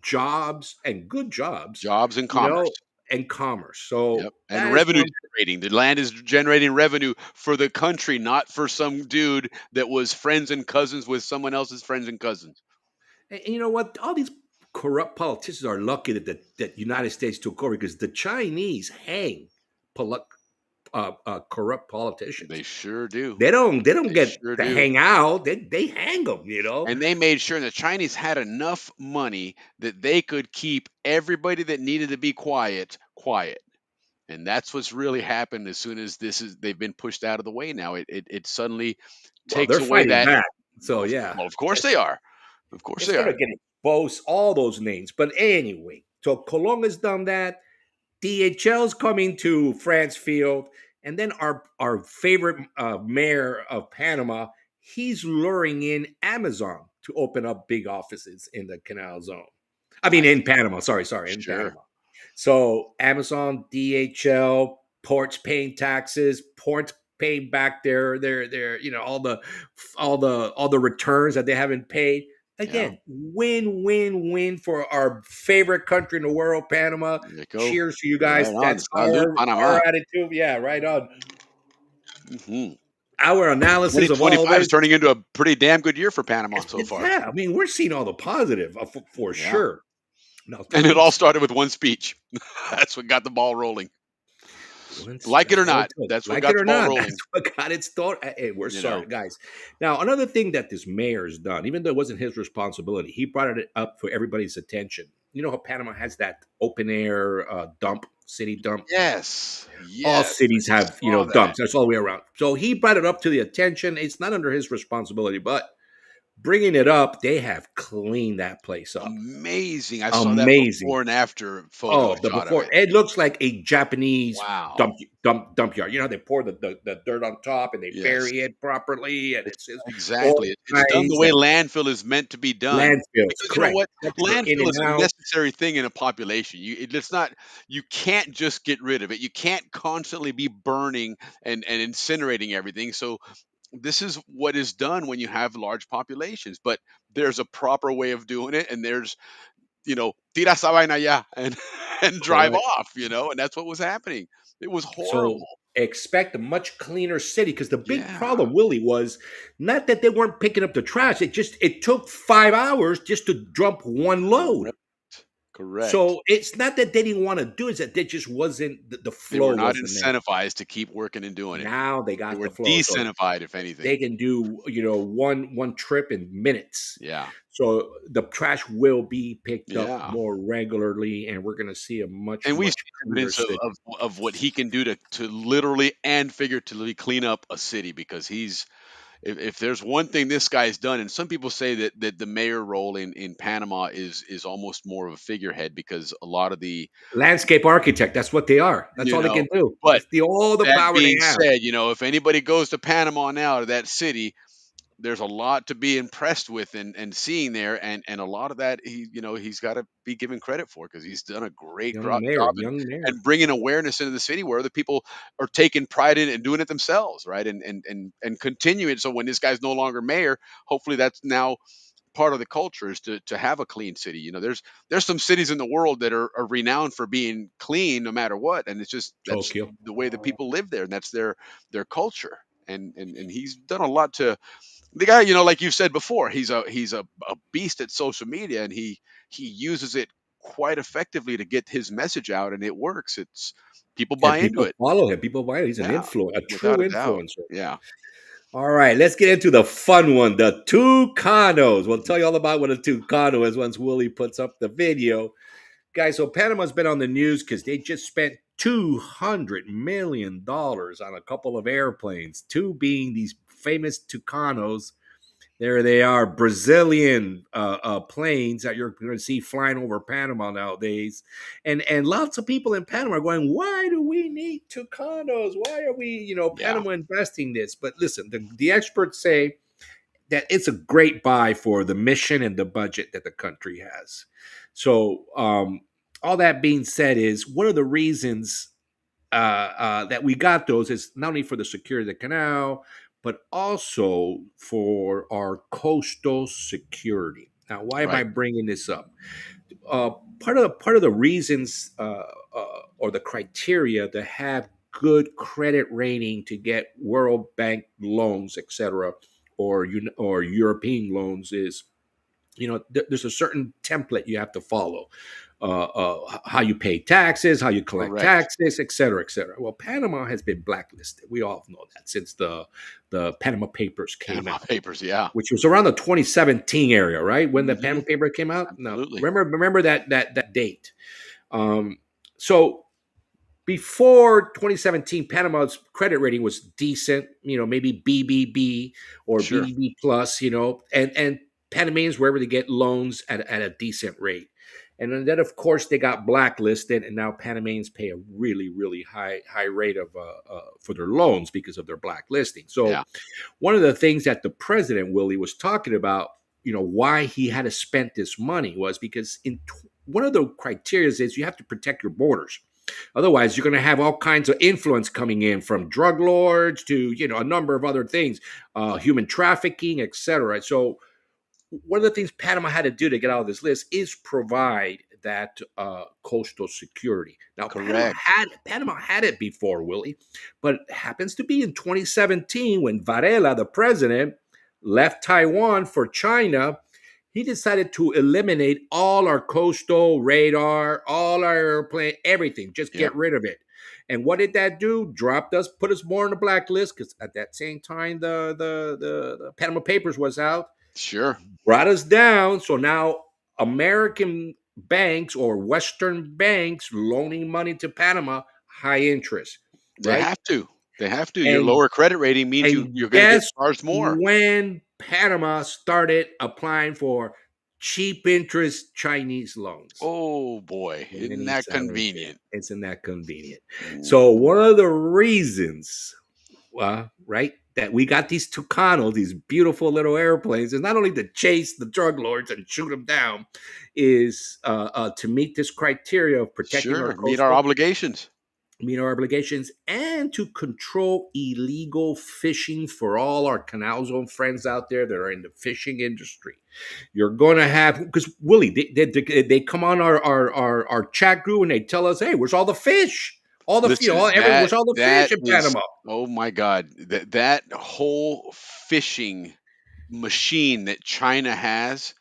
jobs and good jobs, Jobs and you know, commerce. and commerce. So Yep. that And is revenue one. generating. The land is generating revenue for the country, not for some dude that was friends and cousins with someone else's friends and cousins. And you know what? All these corrupt politicians are lucky that United States took over because the Chinese hang corrupt politicians. They sure do. They don't They get sure to do. hang out. They hang them. And they made sure the Chinese had enough money that they could keep everybody that needed to be quiet. And that's what's really happened as soon as they've been pushed out of the way now. It suddenly Well, takes they're away fighting that. back. So yeah, Well, of course they are. Of course it's they gonna are. get exposed. All those names. But anyway, so Cologne has done that. DHL's coming to Francfield, and then our favorite mayor of Panama, he's luring in Amazon to open up big offices in the Canal Zone. I mean, in Panama. Sorry, in Sure. Panama. So Amazon, DHL, ports paying taxes, ports paying back their all the returns that they haven't paid. Again, win for our favorite country in the world, Panama. There you go. Cheers to you guys. Right on. That's Salud, Panama. our attitude. Yeah, right on. Mm-hmm. Our analysis of all 2025 this. is turning into a pretty damn good year for Panama so far. Yeah, I mean, we're seeing all the positive for Yeah. sure. No, And it all started with one speech. That's what got the ball rolling. Like it or not, that's what got the ball rolling. That's what got it started. Hey, we're You sorry, know. guys. Now, another thing that this mayor's done, even though it wasn't his responsibility, he brought it up for everybody's attention. You know how Panama has that open air city dump? Yes. All cities have, saw that. dumps. That's all the way around. So he brought it up to the attention. It's not under his responsibility, but bringing it up, they have cleaned that place up. Amazing. I saw that Amazing. before and after photo The shot before of it. it looks like a Japanese Wow. dump yard. You know how they pour the dirt on top and they Yes. bury it properly, and it's Exactly. It's done the way landfill is meant to be done. landfills. Because you know Correct. what? That's for in Landfill and is a out. necessary thing in a population. You can't just get rid of it. You can't constantly be burning and incinerating everything. So this is what is done when you have large populations, but there's a proper way of doing it, and there's, tira esa vaina ya, and and drive Correct. off, and that's what was happening. It was So horrible. expect a much cleaner city because the big Yeah. problem, Willie, was not that they weren't picking up the trash. It took 5 hours just to dump one load. Correct. Correct. So it's not that they didn't want to do it; it's that they just wasn't the They were flow not wasn't there. incentivized to keep working and doing it. Now they They got were the flow, so decentivized, if anything. they can do one trip in minutes. Yeah. So the trash will be picked up Yeah. more regularly, and we're going to see a much And we see cleaner evidence of, city. of what he can do to literally and figuratively clean up a city, because if there's one thing this guy's done, and some people say that the mayor role in Panama is almost more of a figurehead, because a lot of the, Landscape architect. That's what they are. That's you all they know can do. but That's all the that power they being have. said, if anybody goes to Panama now, to that city, there's a lot to be impressed with and seeing there, and a lot of that he's got to be given credit for, because he's done a great job Young mayor. and bringing awareness into the city where other people are taking pride in it and doing it themselves, right? And continue it, so when this guy's no longer mayor, hopefully that's now part of the culture, is to have a clean city. There's some cities in the world that are renowned for being clean no matter what, and it's just that's Tokyo. the way that people live there, and that's their culture. And he's done a lot to the guy, like you said before, he's a beast at social media, and he uses it quite effectively to get his message out, and it works. It's People And buy into people it. follow him. People buy it. He's an Yeah, influencer, a true without a doubt. influencer. Yeah. All right, let's get into the fun one, the Tucanos. We'll tell you all about what a Tucano is once Willie puts up the video. Guys, so Panama's been on the news because they just spent $200 million on a couple of airplanes, two being these famous Tucanos. There they are, Brazilian planes that you're going to see flying over Panama nowadays, and lots of people in Panama are going, "Why do we need Tucanos? Why are we, Yeah. Panama investing this?" But listen, the experts say that it's a great buy for the mission and the budget that the country has. So, all that being said, is one of the reasons that we got those is not only for the security of the canal, but also for our coastal security. Now, why am I Right. bringing this up? Uh, part of the reasons or the criteria to have good credit rating to get World Bank loans, etc., or European loans is, there's a certain template you have to follow. How you pay taxes, how you collect Correct. taxes, et cetera, et cetera. Well, Panama has been blacklisted. We all know that since the Panama Papers came Panama out, Papers. Yeah. which was around the 2017 area, right? When the Hmm. Panama Paper came out. Now, Absolutely. remember that date. So before 2017, Panama's credit rating was decent, maybe BBB or Sure. BBB plus, and Panamanians were able to get loans at a decent rate. And then, of course, they got blacklisted, and now Panamanians pay a really, really high rate of for their loans because of their blacklisting. So, Yeah. one of the things that the president Willie was talking about, why he had to spend this money was because one of the criteria is you have to protect your borders. Otherwise, you're going to have all kinds of influence coming in from drug lords to a number of other things, human trafficking, etc. So one of the things Panama had to do to get out of this list is provide that coastal security. Now, Correct. Panama had it before, Willie, but it happens to be in 2017 when Varela, the president, left Taiwan for China. He decided to eliminate all our coastal radar, all our airplane, everything. Just Yep. get rid of it. And what did that do? Dropped us, put us more on the blacklist because at that same time the Panama Papers was out, Sure. brought us down. So now American banks or Western banks loaning money to Panama, high interest, They right? have to. They have to. Your And lower credit rating means and you're going to get guess charged more. when Panama started applying for cheap interest Chinese loans? Oh boy, isn't that 2017. convenient? Isn't that convenient? So one of the reasons, right, that we got these Tucano, these beautiful little airplanes, is not only to chase the drug lords and shoot them down, is to meet this criteria of protecting our Sure, meet our coastal. obligations. meet our obligations, and to control illegal fishing for all our Canal Zone friends out there that are in the fishing industry. You're going to have, because Willie, they come on our chat group and they tell us, hey, where's all the fish? All the, Listen, where's all the fish that in is, Panama? oh my God, that whole fishing machine that China has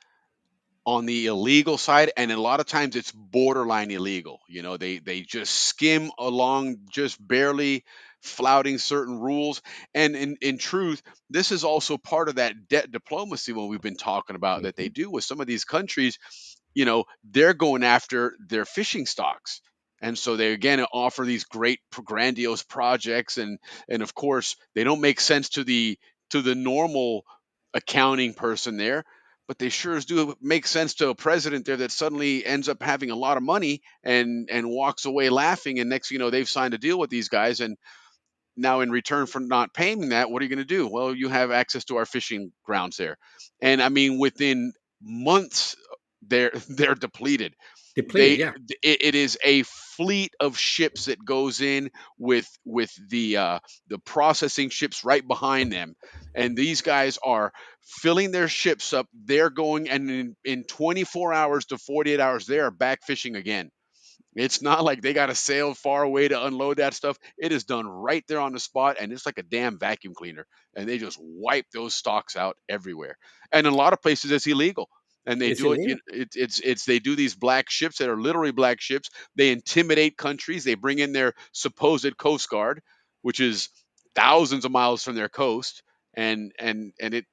on the illegal side, and a lot of times it's borderline illegal. They just skim along, just barely flouting certain rules. And in truth, this is also part of that debt diplomacy when we've been talking about that they Mhm. do with some of these countries. They're going after their fishing stocks. And so they again offer these great grandiose projects, and of course they don't make sense to the normal accounting person there, but they sure as do make sense to a president there that suddenly ends up having a lot of money and walks away laughing. And next, they've signed a deal with these guys, and now in return for not paying that, what are you going to do? Well, you have access to our fishing grounds there, and I mean within months, they're depleted. Depleted, They yeah. it is a fleet of ships that goes in with the processing ships right behind them, and these guys are filling their ships up. They're going, and in 24 hours to 48 hours they are back fishing again. It's not like they got to sail far away to unload that stuff. It is done right there on the spot, and it's like a damn vacuum cleaner. And they just wipe those stocks out everywhere. And in a lot of places, it's illegal. And they It's do it. illegal. It's they do these black ships that are literally black ships. They intimidate countries. They bring in their supposed coast guard, which is thousands of miles from their coast, and it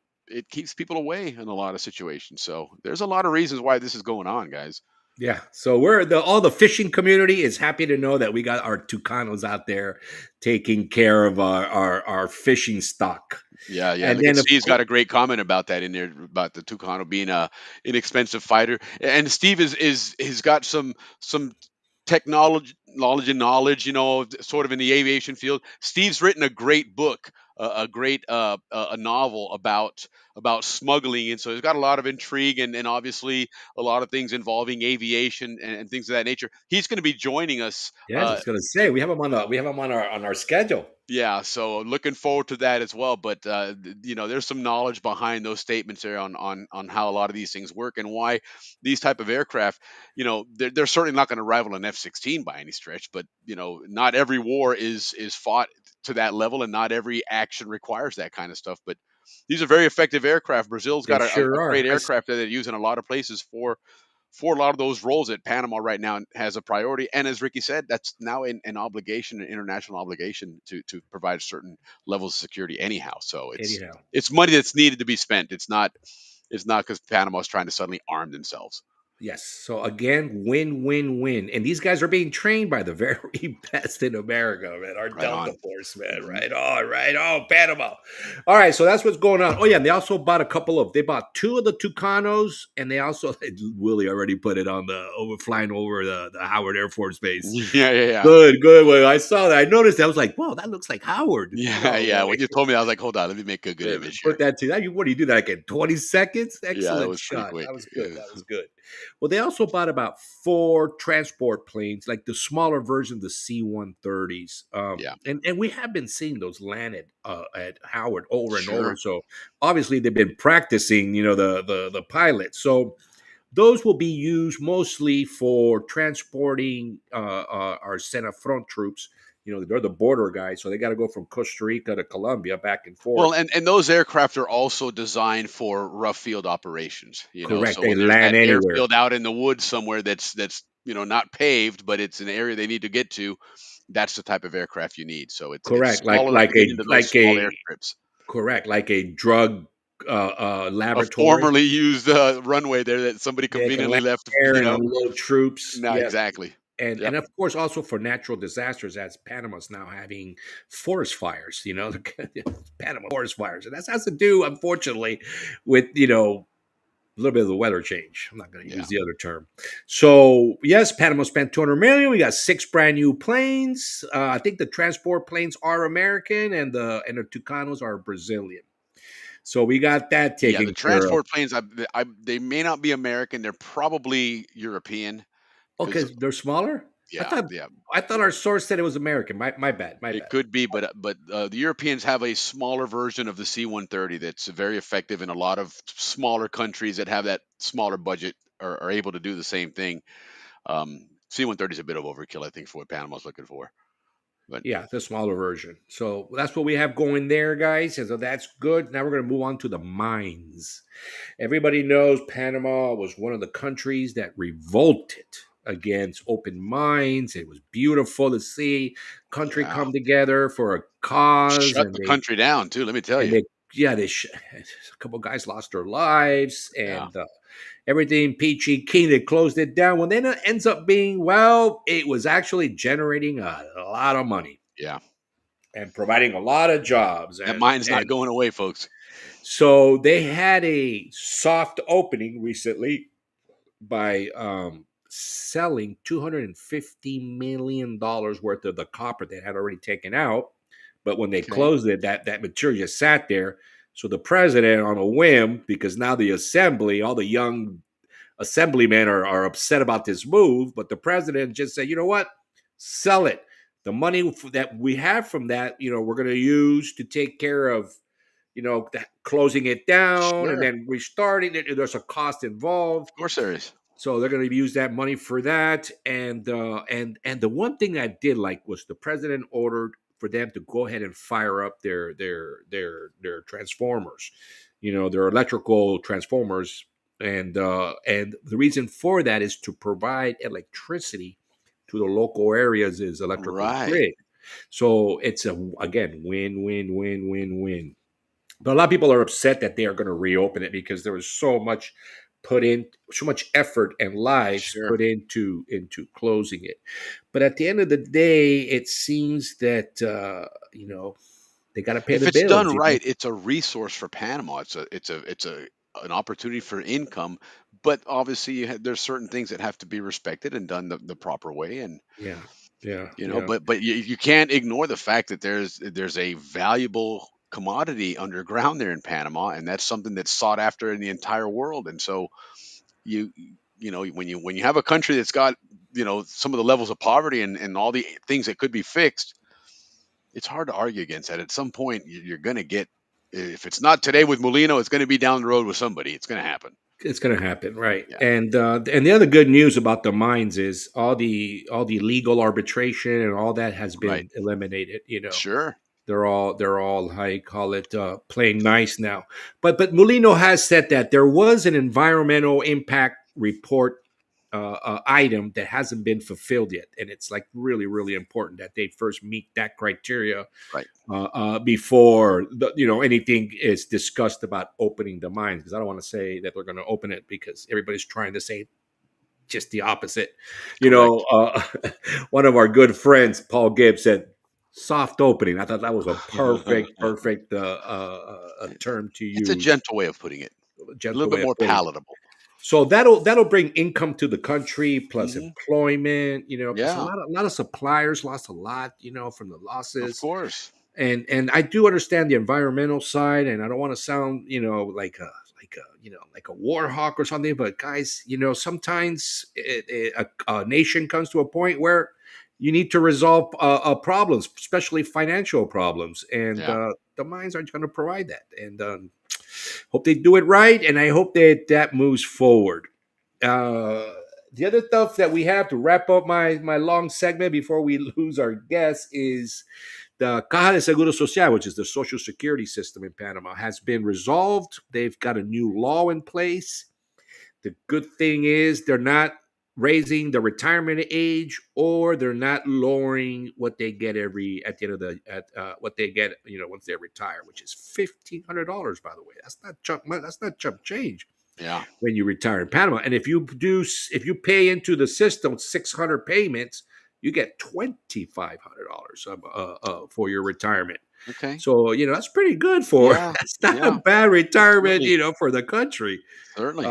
keeps people away in a lot of situations. So there's a lot of reasons why this is going on, guys. Yeah. So all the fishing community is happy to know that we got our Tucanos out there taking care of our fishing stock. Yeah, yeah. And Look at then of Steve's course, got a great comment about that in there about the Tucano being a inexpensive fighter. And Steve is he's got some knowledge, sort of in the aviation field. Steve's written a great book, a great a novel about smuggling, and so he's got a lot of intrigue and obviously a lot of things involving aviation and things of that nature. He's going to be joining us. yes, I was gonna say we have them on our schedule. Yeah, so looking forward to that as well. But there's some knowledge behind those statements there on how a lot of these things work and why these type of aircraft, they're certainly not going to rival an F-16 by any stretch. But not every war is fought to that level, and not every action requires that kind of stuff. But these are very effective aircraft. Brazil's They got a sure great are. aircraft that they use in a lot of places for a lot of those roles that Panama right now has a priority. And as Ricky said, that's now an obligation, an international obligation to provide certain levels of security anyhow. So it's Anyhow. it's money that's needed to be spent. It's not because Panama's trying to suddenly arm themselves. Yes. So again, win, win, win. And these guys are being trained by the very best in America, man. Our Right Delta on. Force, man. Hmm. Right on, right on. Panama. All right. So that's what's going on. Oh, yeah. And they also bought they bought two of the Tucanos, and they also, Willie already put it on flying over the Howard Air Force Base. Yeah, yeah, yeah. Good, good. When I saw that, I noticed that. I was like, whoa, that looks like Howard. Yeah, yeah. When you told me, I was like, hold on, let me make a good image here. Put that to that. What do you do that like in 20 seconds? Yeah, that Excellent was pretty shot. quick. That was good. Yeah. That was good. Well, they also bought about 4 transport planes, like the smaller version of the C-130s. Yeah, And we have been seeing those landed at Howard over and over. sure. So obviously they've been practicing, the pilots. So those will be used mostly for transporting our Sena Front troops. They're the border guys, so they got to go from Costa Rica to Colombia back and forth. Well, and those aircraft are also designed for rough field operations, Correct. so They when there's land that anywhere. airfield out in the woods somewhere that's not paved, but it's an area they need to get to, that's the type of aircraft you need. So it's Correct. Like smaller enough like to get a into those like small a airstrips. correct like a drug A laboratory. formerly used runway there that somebody They can conveniently land left, there and unload troops. No, Yes. exactly. And Yep. of course also for natural disasters, as Panama's now having forest fires, Panama forest fires. And that has to do, unfortunately, with a little bit of the weather change. I'm not going to Yeah. use the other term. So yes, Panama spent 200 million. We got 6 brand new planes. I think the transport planes are American, and the Tucanos are Brazilian. So we got that Yeah, taken the care of. transport planes, they may not be American. They're probably European Okay, because they're smaller. I Yeah, thought yeah. I thought our source said it was American. My bad. My It bad. could be, but the Europeans have a smaller version of the C-130 that's very effective in a lot of smaller countries that have that smaller budget are able to do the same thing. C-130 is a bit of overkill, I think, for what Panama's looking for. But Yeah, the smaller version. So that's what we have going there, guys. And so that's good. Now we're going to move on to the mines. Everybody knows Panama was one of the countries that revolted against open mines. It was beautiful to see country yeah, come together for a cause, shut the country down too. Let me tell and you. they yeah a couple guys lost their lives, Yeah, and everything peachy keen. They closed it down. Well, then it ends up being, well, it was actually generating a lot of money yeah. and providing a lot of jobs, That mine's not and going away, folks. so they had a soft opening recently by selling $250 million worth of the copper they had already taken out. But when they Okay. closed it, that material just sat there. So the president, on a whim, because now the assembly, all the young assemblymen are upset about this move, but the president just said, you know what, sell it. The money that we have from that, we're going to use to take care of, closing it down and Sure. then restarting it. There's a cost involved, Of course there is. so they're going to use that money for that. And the one thing I did like was the president ordered for them to go ahead and fire up their transformers, their electrical transformers. And the reason for that is to provide electricity to the local areas is electrical Right. grid. So it's again win win win win win. But a lot of people are upset that they are going to reopen it because there was so much effort and lives Sure. put into closing it. But at the end of the day, it seems that they got to pay If the it's done bills. right, it's a resource for Panama. It's a an opportunity for income, but obviously there's certain things that have to be respected and done the proper way. And Yeah, yeah, yeah. but you can't ignore the fact that there's a valuable commodity underground there in Panama, and that's something that's sought after in the entire world. And so you when you have a country that's got some of the levels of poverty and all the things that could be fixed, it's hard to argue against that. At some point, you're going to get, if it's not today with Molino, it's going to be down the road with somebody. It's going to happen. It's going to happen, right? Yeah. And the other good news about the mines is all the legal arbitration and all that has Right. been eliminated. Sure. They're all how you call it, playing nice now. But Molino has said that there was an environmental impact report item that hasn't been fulfilled yet, and it's like really really important that they first meet that criteria Right. before anything is discussed about opening the mines. Because I don't want to say that they're going to open it because everybody's trying to say just the opposite. Correct. One of our good friends, Paul Gibbs, said soft opening. I thought that was a perfect term to It's a use, gentle way of putting it, a a little gentle bit way of more putting it. palatable. So that'll bring income to the country plus Hmm. employment. Because a Yeah, lot of suppliers lost a lot, from the of losses. course. And I do understand the environmental side, and I don't want to sound like a war hawk or something, but guys, sometimes a nation comes to a point where you need to resolve problems, especially financial problems, and Yeah. the mines are going to provide that. And hope they do it right, and I hope that moves forward. uh the other stuff that we have to wrap up my long segment before we lose our guest is the Caja de Seguro Social, which is the social security system in Panama, has been resolved. They've got a new law in place. The good thing is they're not raising the retirement age, or they're not lowering what they get at the end of what they get once they retire, which is $1,500. By the way, that's not chump change Yeah. when you retire in Panama. And if you pay into the system 600 payments, you get $2,500 for your retirement. Okay. So that's pretty good for Yeah. that's not a Yeah. bad retirement, Certainly. for the country. Certainly.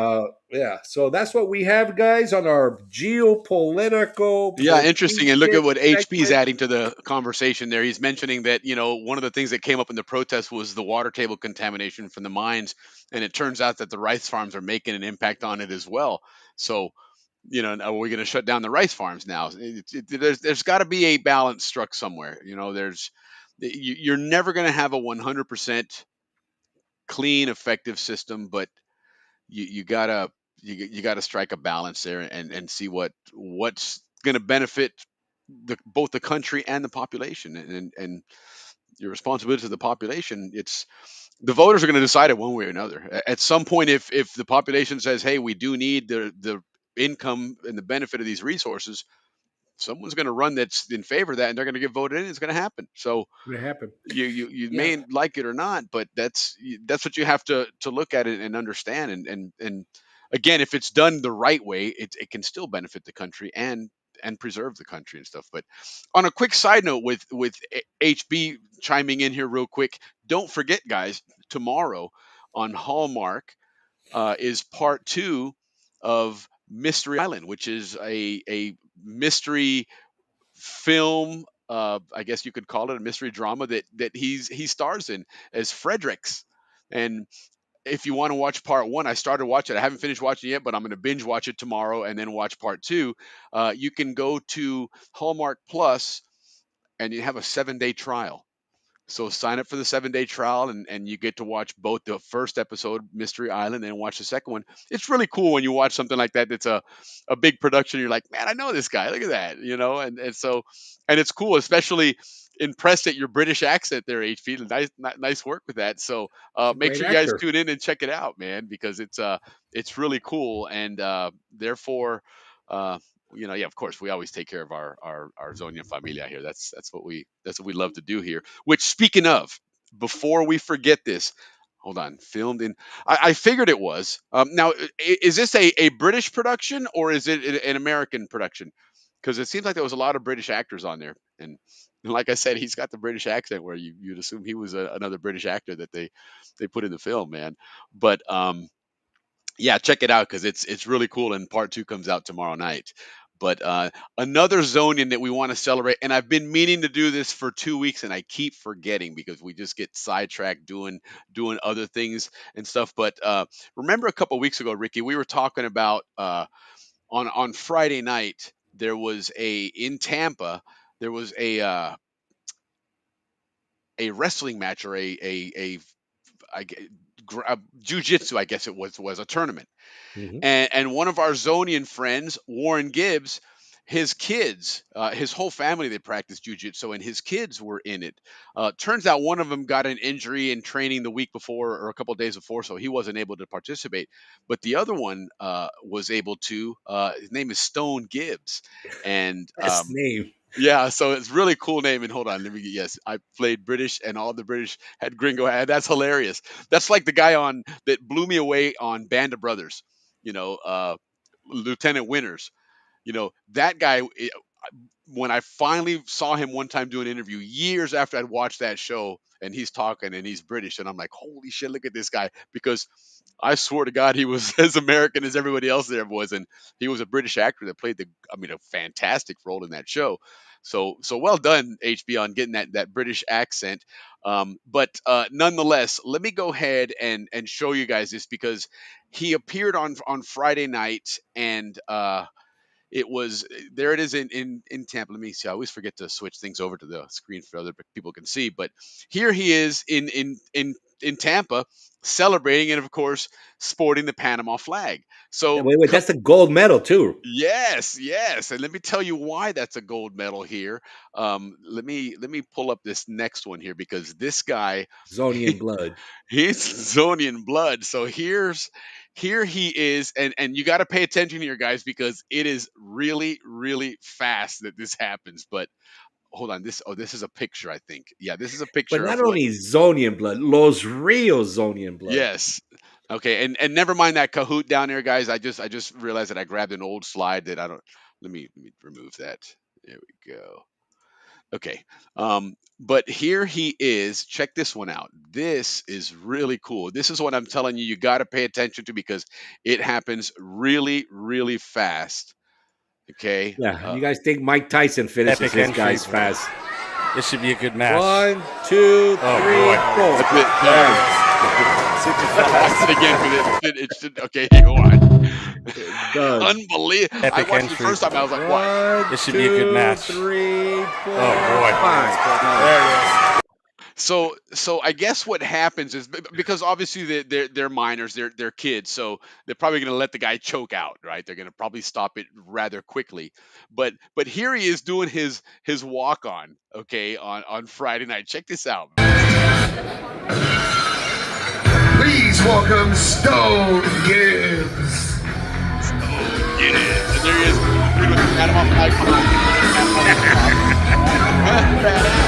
Yeah. So that's what we have, guys, on our geopolitical Yeah, interesting. And look at strategic what HP's segment. adding to the conversation there. He's mentioning that, one of the things that came up in the protest was the water table contamination from the mines. And it turns out that the rice farms are making an impact on it as well. So, are we going to shut down the rice farms now? There's got to be a balance struck somewhere. You're never going to have a 100% clean, effective system, but you gotta you gotta strike a balance there and see what's going to benefit both the country and the population, and your responsibility to the population. It's the voters are going to decide it one way or another. At some point, if the population says, "Hey, we do need the income and the benefit of these resources," someone's going to run that's in favor of that, and they're going to get voted in. It's going to happen. So What happened? you Yeah. may like it or not, but that's what you have to look at it and understand. And again, if it's done the right way, it can still benefit the country and preserve the country and stuff. But on a quick side note, with HB chiming in here real quick, don't forget, guys, tomorrow on Hallmark is part 2 of Mystery Island, which is a mystery film. I guess you could call it a mystery drama that he stars in as Fredericks. And if you want to watch part 1, I started watching it. I haven't finished watching it yet, but I'm going to binge watch it tomorrow and then watch part 2. You can go to Hallmark Plus and you have a 7-day trial. So sign up for the 7-day trial, and you get to watch both the first episode, Mystery Island, and watch the second one. It's really cool when you watch something like that. That's a big production. You're like, man, I know this guy. Look at that, and it's cool, especially impressed at your British accent there, HP. Nice work with that. So He's a make great sure you guys actor. tune in and check it out, man, because it's really cool, and therefore. Of course, we always take care of our Zonian familia here. That's what we love to do here. Which, speaking of, before we forget this, hold on, filmed in. I figured it was. Now, is this a British production or is it an American production? Because it seems like there was a lot of British actors on there, and like I said, he's got the British accent where you'd assume he was another British actor that they put in the film, man. But yeah, check it out because it's really cool. And part 2 comes out tomorrow night. But another Zonian that we want to celebrate, and I've been meaning to do this for 2 weeks, and I keep forgetting because we just get sidetracked doing other things and stuff. But remember a couple weeks ago, Ricky, we were talking about on Friday night there was in Tampa there was a wrestling match or a jiu-jitsu, I guess it was a tournament. Mhm. And one of our Zonian friends, Warren Gibbs, his kids, his whole family, they practice jujitsu, and his kids were in it. Turns out one of them got an injury in training the week before or a couple of days before, so he wasn't able to participate. But the other one was able to. His name is Stone Gibbs, and Best name. yeah, so it's really cool name. And hold on, yes, I played British, and all the British had gringo. That's hilarious. That's like the guy that blew me away on Band of Brothers. Lieutenant Winters. That guy. When I finally saw him one time do an interview years after I'd watched that show, and he's talking and he's British, and I'm like, holy shit, look at this guy, because I swear to God he was as American as everybody else there was, and he was a British actor that played a fantastic role in that show. So well done, HB, on getting that British accent. But nonetheless, let me go ahead and show you guys this because he appeared on Friday night, and it was there. It is in Tampa. Let me see. I always forget to switch things over to the screen for other people can see. But here he is in Tampa celebrating, and of course sporting the Panama flag. So Wait, that's a gold medal too. yes, and let me tell you why that's a gold medal here. Let me pull up this next one here because this guy, Zonian blood. he's Zonian blood. So here he is, and you got to pay attention here, guys, because it is really, really fast that this happens. But hold on, this is a picture, I think. Yeah, this is a But picture not of what. only Zonian blood, Los Rios Zonian blood. Yes. Okay, and never mind that Kahoot down there, guys. I just realized that I grabbed an old slide that I don't. Let me remove that. There we go. Okay. But here he is. Check this one out. This is really cool. This is what I'm telling you. You got to pay attention to because it happens really, really fast. Okay. Yeah, you guys think Mike Tyson finishes Epic his entry. guys fast? This should be a good match. 1, 2, 3, 4. That's it. Bam. That's it again. It should, okay, go on. It does. Unbelievable. I Epic watched it the entry. first time. I was like, what? 1, This should be a good 2, match. 3, 4, Oh boy. 5. There it is. So I guess what happens is because obviously they're minors, they're kids, so they're probably going to let the guy choke out, right? They're going to probably stop it rather quickly. But here he is doing his walk on, okay, on Friday night. Check this out. Please welcome Stone Gibbs. And there he is. With the Panama flag behind him.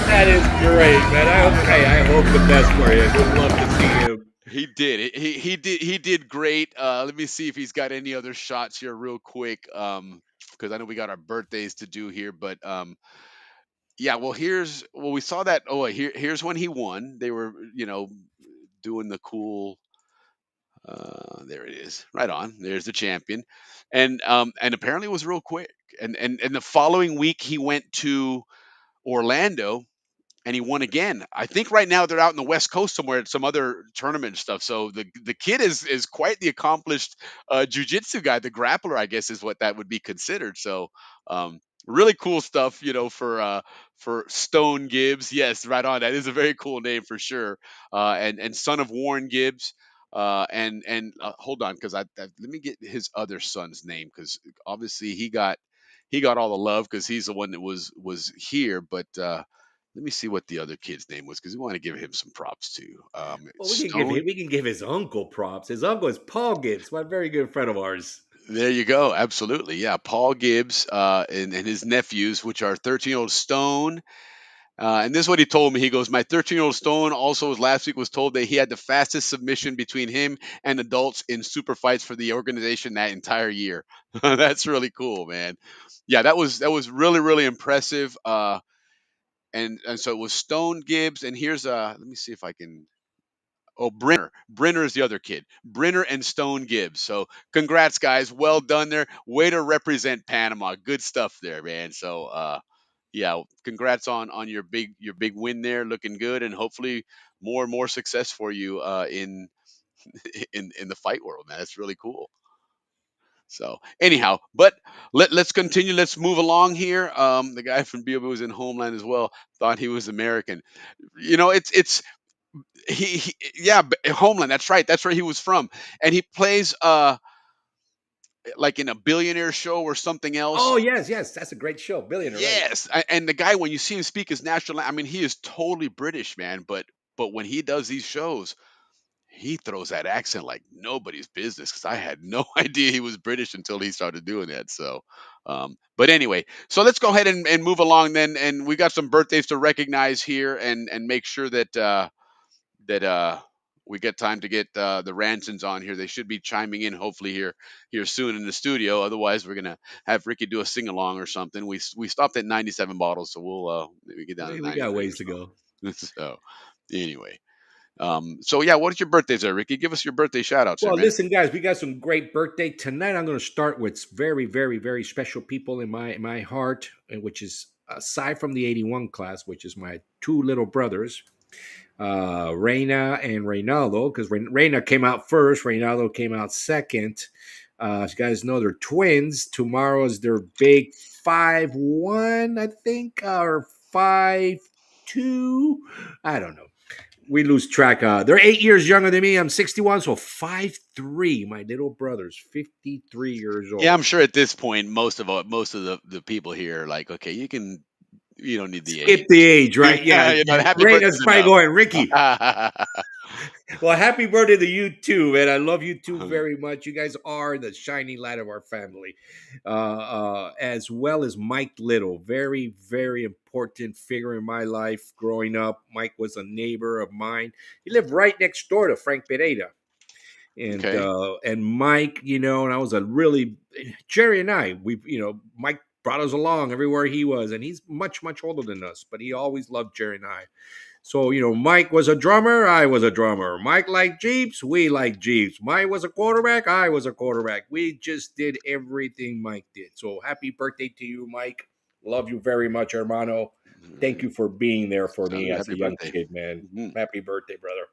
That is great, man. I hope the best for you. Would love to see him. He did. He did great. Let me see if he's got any other shots here real quick. Because I know we got our birthdays to do here, but yeah. Well, we saw that. Oh, here's when he won. They were doing the cool. There it is. Right on. There's the champion, and apparently it was real quick. And the following week he went to Orlando and he won again. I think right now they're out in the West Coast somewhere at some other tournament and stuff. So the kid is quite the accomplished jujitsu guy. The grappler, I guess, is what that would be considered. So really cool stuff, for Stone Gibbs. Yes, right on. That is a very cool name for sure. And son of Warren Gibbs. And hold on, because let me get his other son's name, because obviously he got all the love because he's the one that was here, but. Let me see what the other kid's name was because we want to give him some props too. Well, Stone. we can give his uncle props. His uncle is Paul Gibbs, my very good friend of ours. There you go. Absolutely. Yeah. Paul Gibbs and his nephews, which are 13-year-old Stone. And this is what he told me. He goes, my 13-year-old Stone also last week was told that he had the fastest submission between him and adults in super fights for the organization that entire year. That's really cool, man. Yeah, that was really, really impressive. And so it was Stone Gibbs, and here's let me see if I can. Oh, Brenner. Brenner is the other kid. Brenner and Stone Gibbs. So congrats, guys. Well done there. Way to represent Panama. Good stuff there, man. So yeah, congrats on your big win there. Looking good, and hopefully more and more success for you in in the fight world, man. That's really cool. So anyhow, but let's continue. Let's move along here. The guy from BOB was in Homeland as well. Thought he was American. It's yeah, Homeland. That's right. That's where he was from, and he plays like in a billionaire show or something else. Oh yes, that's a great show, Billionaire. Right? Yes, and the guy, when you see him speak his national, I mean, he is totally British, man. But when he does these shows, he throws that accent like nobody's business. Because I had no idea he was British until he started doing that. So, but anyway, so let's go ahead and move along then. And we got some birthdays to recognize here and make sure that we get time to get the Ransons on here. They should be chiming in hopefully here soon in the studio. Otherwise, we're gonna have Ricky do a sing along or something. We stopped at 97 bottles, so we'll maybe get down to We got 93 ways or to go. so. So anyway, so yeah, what is your birthdays there, Ricky? Give us your birthday shout outs there, Well, man. listen, guys, we got some great birthday tonight. I'm going to start with very, very, very special people in my heart, which is aside from the '81 class, which is my two little brothers, Reina and Reynaldo, because Reina came out first, Reynaldo came out second. As you guys know, they're twins. Tomorrow is their big 5-1, I think, or 5-2. I don't know. We lose track. They're 8 years younger than me. I'm 61, so 5'3". My little brother's 53 years old. Yeah, I'm sure at this point most of the people here are like, okay, you don't need the Skip age. the age, right? Yeah. Happy Reina's birthday probably enough. going, Ricky. Well, happy birthday to you too, man. I love you two very much. You guys are the shining light of our family, as well as Mike Little. Very, very important figure in my life growing up. Mike was a neighbor of mine. He lived right next door to Frank Pereira. And Okay. and Mike, and I was a really Jerry and I, Mike brought us along everywhere he was, and he's much, much older than us, but he always loved Jerry and I. So, Mike was a drummer, I was a drummer. Mike liked Jeeps, we liked Jeeps. Mike was a quarterback, I was a quarterback. We just did everything Mike did. So happy birthday to you, Mike. Love you very much, hermano. Thank you for being there for me as Happy a young birthday. kid, man. Mhm. Happy birthday, brother.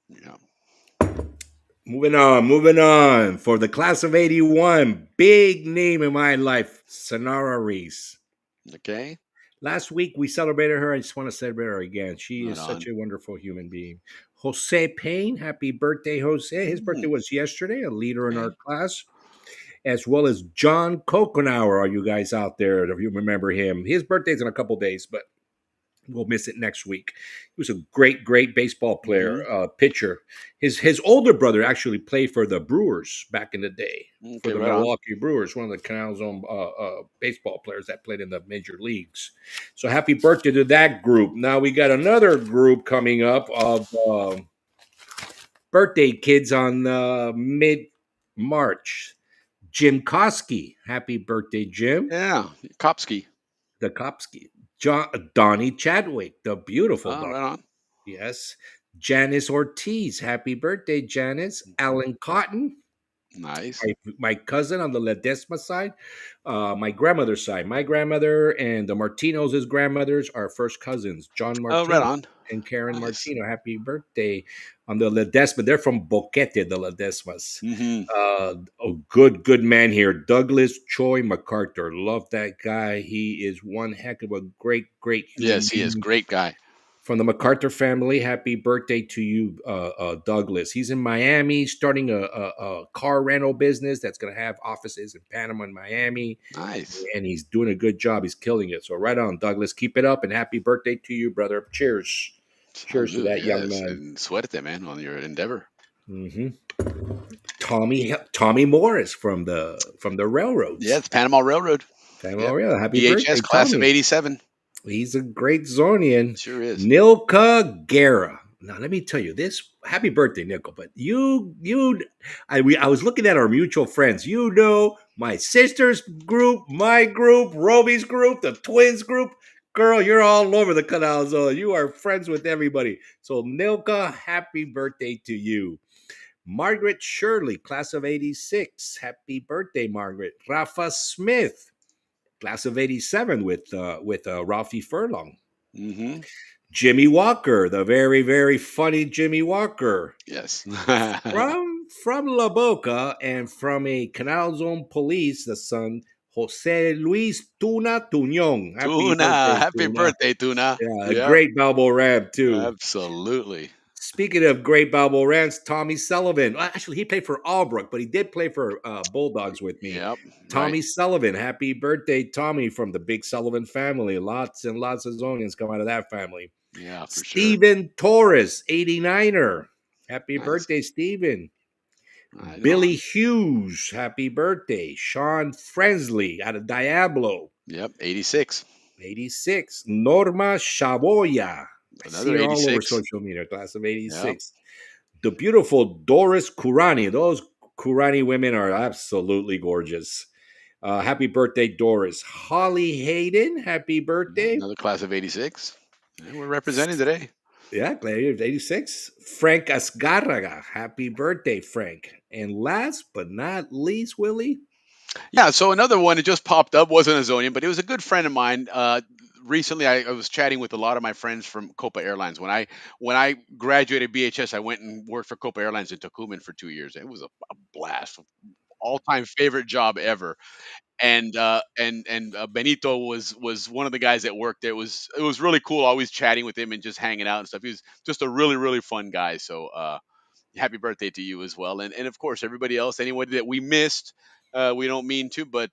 Yeah. Moving on. For the class of 81, big name in my life, Sonara Reese. Okay. Last week we celebrated her. I just want to celebrate her again. She Right is such on. a wonderful human being. Jose Payne, happy birthday, Jose. His birthday was yesterday, a leader in our Okay. class, as well as John Kokenauer. Are you guys out there? If you remember him, his birthday's in a couple days, but we'll miss it next week. He was a great baseball player, Mhm. pitcher. His older brother actually played for the Brewers back in the day, for Okay, the right on. Milwaukee Brewers, one of the Canal's own baseball players that played in the major leagues. So happy birthday to that group. Now we got another group coming up of birthday kids on mid March. Jim Koski, happy birthday, Jim. Yeah, Kopsky. The Kopski. Donnie Chadwick, the beautiful Oh, Donnie. right on. Yes. Janice Ortiz. Happy birthday, Janice. Alan Cotton. Nice. My cousin on the Ledesma side. My grandmother's side. My grandmother and the Martinos' grandmothers are first cousins. John Oh, right Martino on. and Karen Nice. Martino. Happy birthday on the Ledesma. They're from Boquete, the Ledesmas. Hmm. A good man here. Douglas Choi MacArthur. Love that guy. He is one heck of a great human Yes, he is. being Great guy. from the MacArthur family. Happy birthday to you, Douglas. He's in Miami, starting a car rental business that's going to have offices in Panama and Miami, Nice. and he's doing a good job. He's killing it. So right on, Douglas. Keep it up, and happy birthday to you, brother. Cheers. Cheers to Salute. that young Yes, man. and sweat at that man on your endeavor. hmm Tommy Morris from the railroads. Yeah, it's Panama Railroad. Panama Yep. Railroad. Happy birthday, VHS class of Tommy. '87. He's a great Zonian. Sure is. Nilka Guerra. Now let me tell you this. Happy birthday, Nickel. But I was looking at our mutual friends. You know, my sister's group, my group, Roby's group, the twins group. Girl, you're all over the Canal Zone. You are friends with everybody. So Nilka, happy birthday to you. Margaret Shirley, class of 86. Happy birthday, Margaret. Rafa Smith, class of 87 with Ralphie Furlong. Mm-hmm. Jimmy Walker, the very funny Jimmy Walker. Yes. From La Boca and from a Canal Zone police, the son, Jose Luis Tuna Tuñon. Happy Tuna. birthday, Happy Tuna. birthday, Tuna. Yeah, a Yep. great Balboa Ram, too. Absolutely. Speaking of great Balboa Rams, Tommy Sullivan. Well, actually, he played for Albrook, but he did play for Bulldogs with me. Yep. Tommy Right. Sullivan. Happy birthday, Tommy, from the big Sullivan family. Lots and lots of Zonians come out of that family. Yeah, for sure. Steven Torres, 89er. Happy Nice. birthday, Steven. Right Billy on. Hughes, happy birthday. Sean Frensley out of Diablo, Yep. 86. 86. Norma Chaboya. I see Another her all over 86. social media, class of Yep. 86. The beautiful Doris Kurani. Those Kurani women are absolutely gorgeous. Happy birthday, Doris. Holly Hayden, happy birthday. Another class of '86. Yeah, we're representing today. Yeah, Gladiator 86. Frank Asgarraga. Happy birthday, Frank. And last but not least, Willie. Yeah, so another one that just popped up wasn't a Zonian, but it was a good friend of mine. Recently, I was chatting with a lot of my friends from Copa Airlines. When I graduated BHS, I went and worked for Copa Airlines in Tucumán for 2 years. It was a blast, all time favorite job ever. And Benito was one of the guys that worked there. It was really cool, always chatting with him and just hanging out and stuff. He was just a really fun guy. So happy birthday to you as well, and of course everybody else, anybody that we missed. We don't mean to, but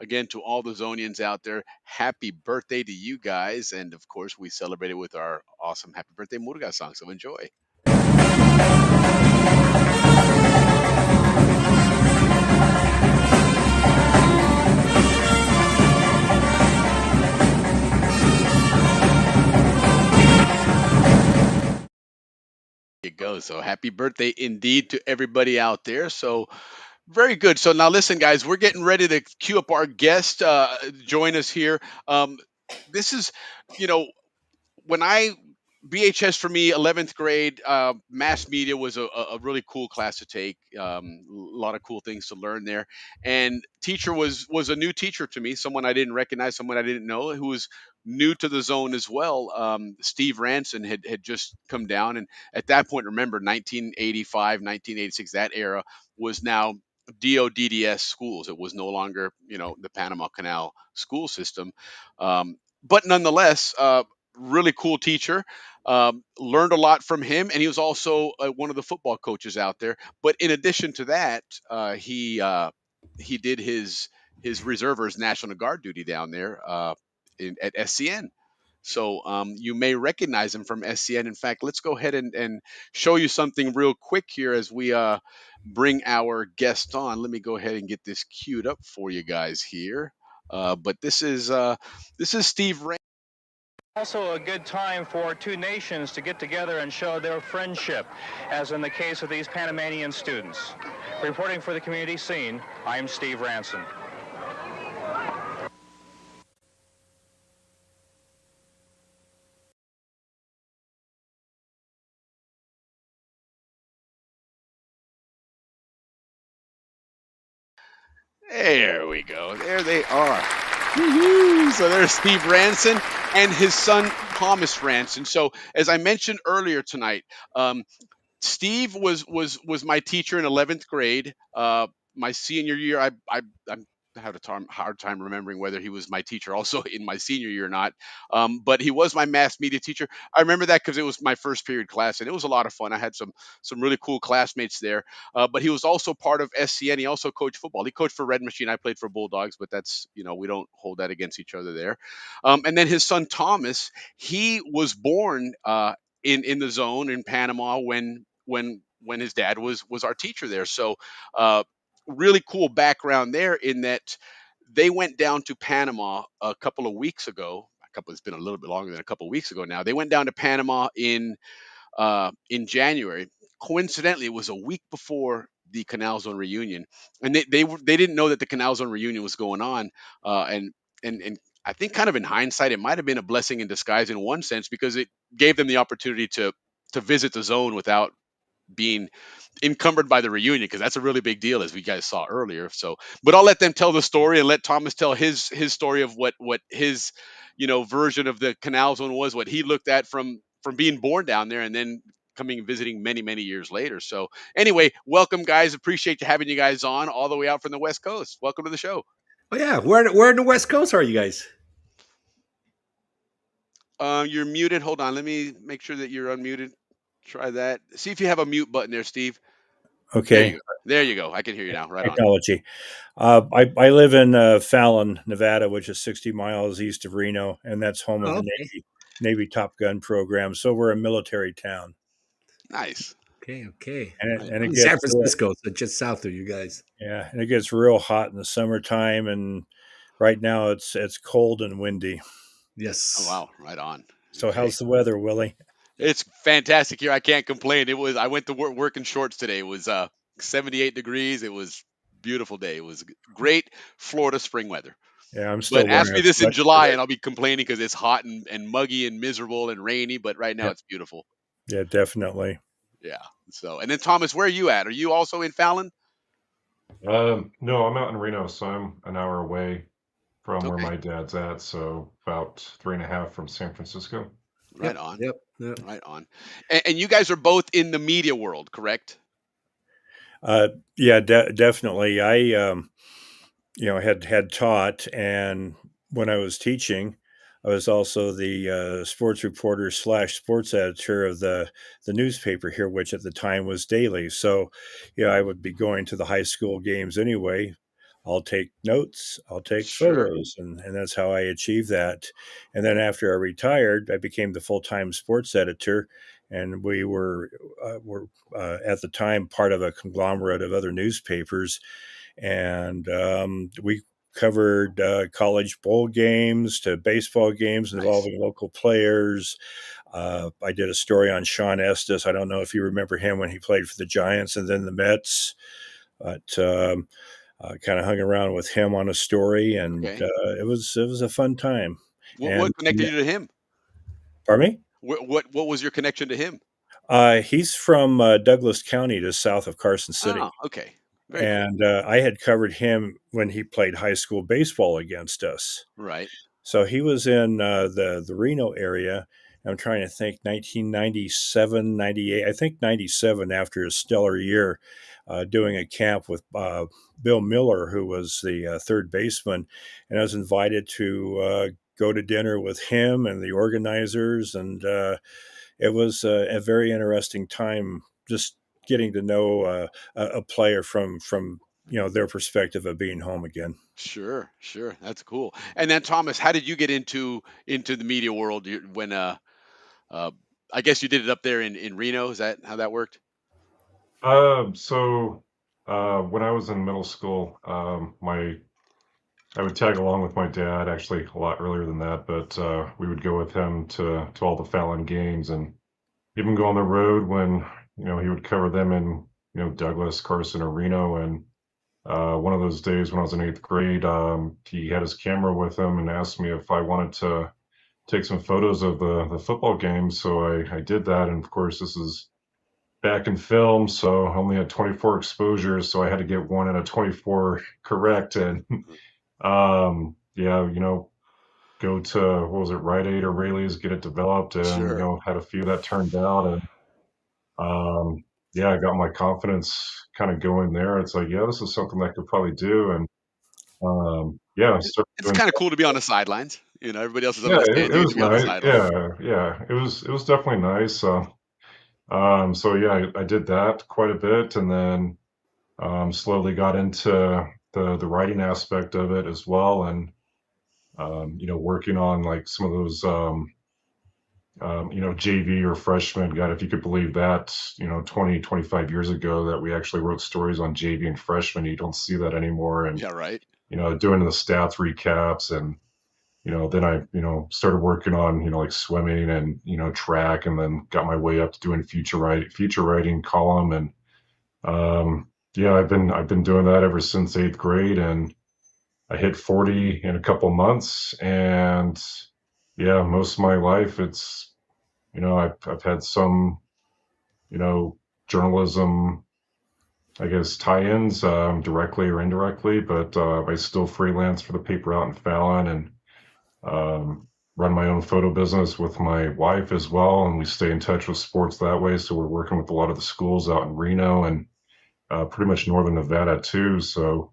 again, to all the Zonians out there, happy birthday to you guys, and of course we celebrated with our awesome happy birthday Murga song. So enjoy. You go. So happy birthday indeed to everybody out there. So very good. So now listen, guys, we're getting ready to queue up our guest. Join us here. This is, you know, when I BHS for me, 11th grade, mass media was a really cool class to take. A lot of cool things to learn there. And teacher was a new teacher to me, someone I didn't recognize, someone I didn't know, who was new to the zone as well. Steve Ranson had just come down. And at that point, remember, 1985, 1986, that era was now DODDS schools. It was no longer, the Panama Canal school system. But nonetheless, really cool teacher. Learned a lot from him, and he was also one of the football coaches out there. But in addition to that, he did his reservers National Guard duty down there at SCN. So you may recognize him from SCN. In fact, let's go ahead and show you something real quick here as we bring our guest on. Let me go ahead and get this queued up for you guys here. But this is Steve Ray. Also a good time for two nations to get together and show their friendship, as in the case of these Panamanian students. Reporting for the community scene, I'm Steve Ranson. There we go. There they are. Woo-hoo. So there's Steve Ranson and his son Thomas Ranson. So as I mentioned earlier tonight, Steve was my teacher in 11th grade. My senior year, I had a hard time remembering whether he was my teacher also in my senior year or not. But he was my mass media teacher. I remember that because it was my first period class, and it was a lot of fun. I had some really cool classmates there. But he was also part of SCN. He also coached football. He coached for Red Machine. I played for Bulldogs, but that's we don't hold that against each other there. And then his son Thomas, he was born in the zone in Panama when his dad was our teacher there. So really cool background there in that they went down to Panama a couple of weeks ago. It's been a little bit longer than a couple of weeks ago now. They went down to Panama in January. Coincidentally, it was a week before the Canal Zone reunion, and they didn't know that the Canal Zone reunion was going on. And I think, kind of in hindsight, it might have been a blessing in disguise in one sense, because it gave them the opportunity to visit the zone without being encumbered by the reunion, because that's a really big deal, as we guys saw earlier. So, but I'll let them tell the story and let Thomas tell his story of what his version of the Canal Zone was, what he looked at from being born down there and then coming and visiting many years later. So anyway, welcome guys. Appreciate having you guys on all the way out from the West Coast. Welcome to the show. Oh yeah, where in the West Coast are you guys? You're muted. Hold on. Let me make sure that you're unmuted. Try that. See if you have a mute button there, Steve. Okay. There you go. I can hear you now. Right on. Technology. I live in Fallon, Nevada, which is 60 miles east of Reno, and that's home of the Navy Top Gun program. So we're a military town. Nice. Okay. And it I'm gets San Francisco, so just south of you guys. Yeah, and it gets real hot in the summertime, and right now it's cold and windy. Yes. Oh wow, right on. So how's the weather, Willie? It's fantastic here. I can't complain. I went to work in shorts today. It was 78 degrees. It was a beautiful day. It was great Florida spring weather. Yeah, I'm still. But ask me this in July, and I'll be complaining because it's hot and muggy and miserable and rainy. But right now it's beautiful. Yeah, definitely. Yeah. So, and then Thomas, where are you at? Are you also in Fallon? No, I'm out in Reno, so I'm an hour away from where my dad's at. So about 3.5 from San Francisco. Right on. Yep. Right on. And you guys are both in the media world, correct? Yeah, definitely. I had taught, and when I was teaching, I was also the sports reporter / sports editor of the newspaper here, which at the time was daily. So, I would be going to the high school games anyway. I'll take notes, I'll take photos, and that's how I achieved that. And then after I retired, I became the full-time sports editor, and we were at the time part of a conglomerate of other newspapers, and we covered college bowl games to baseball games involving local players. I did a story on Sean Estes. I don't know if you remember him when he played for the Giants and then the Mets, but kind of hung around with him on a story, and it was a fun time. What connected you to him? Pardon me? What was your connection to him? He's from Douglas County, just south of Carson Oh, City. okay. Very cool. And I had covered him when he played high school baseball against us. Right. So he was in the Reno area. I'm trying to think 1997, 98. I think 97 after his stellar year doing a camp with Bill Miller, who was the third baseman. And I was invited to go to dinner with him and the organizers. And it was a very interesting time just getting to know a player from their perspective of being home again. Sure, sure. That's cool. And then Thomas, how did you get into the media world when uh I guess you did it up there in Reno? Is that how that worked? So when I was in middle school, my I would tag along with my dad actually a lot earlier than that, but we would go with him to all the Fallon games and even go on the road when he would cover them in Douglas, Carson, or Reno. And one of those days when I was in eighth grade, he had his camera with him and asked me if I wanted to take some photos of the football games. So I did that, and of course this is back in film, so I only had 24 exposures, so I had to get one out of 24 correct. And yeah, go to what was it, Rite Aid or Rayleigh's, get it developed, and Sure. had a few that turned out. And yeah, I got my confidence kind of going there. It's like, yeah, this is something I could probably do. And yeah, I started It's doing. kind of cool to be on the sidelines. Everybody else is under Yeah, the stands. it You get to was be on the nice. sidelines. Yeah, it was definitely nice. So yeah, I did that quite a bit, and then slowly got into the writing aspect of it as well. And working on like some of those JV or freshman. God, if you could believe that, 20, 25 years ago, that we actually wrote stories on JV and freshmen. You don't see that anymore. And Yeah, right. doing the stats recaps. And then I started working on like swimming and track, and then got my way up to doing feature writing column. And yeah, I've been doing that ever since eighth grade. And I hit 40 in a couple months. And yeah, most of my life it's I've had some journalism, I guess, tie-ins, directly or indirectly, but I still freelance for the paper out in Fallon, and um, run my own photo business with my wife as well, and we stay in touch with sports that way. So we're working with a lot of the schools out in Reno and pretty much northern Nevada too. So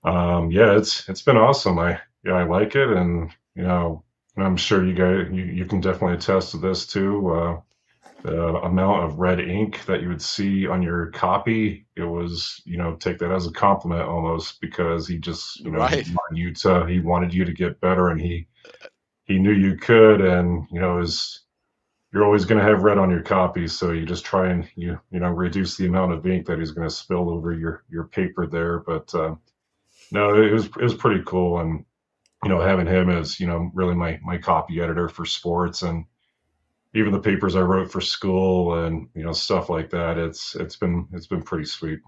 yeah, it's been awesome. I like it. And I'm sure you can definitely attest to this too. The amount of red ink that you would see on your copy, it was, take that as a compliment almost, because he just, Right. he wanted you to get better, and he knew you could. And you're always going to have red on your copy, so you just try and reduce the amount of ink that he's going to spill over your paper there. But no, it was pretty cool. And having him as really my copy editor for sports, and even the papers I wrote for school, and stuff like that. It's been pretty sweet.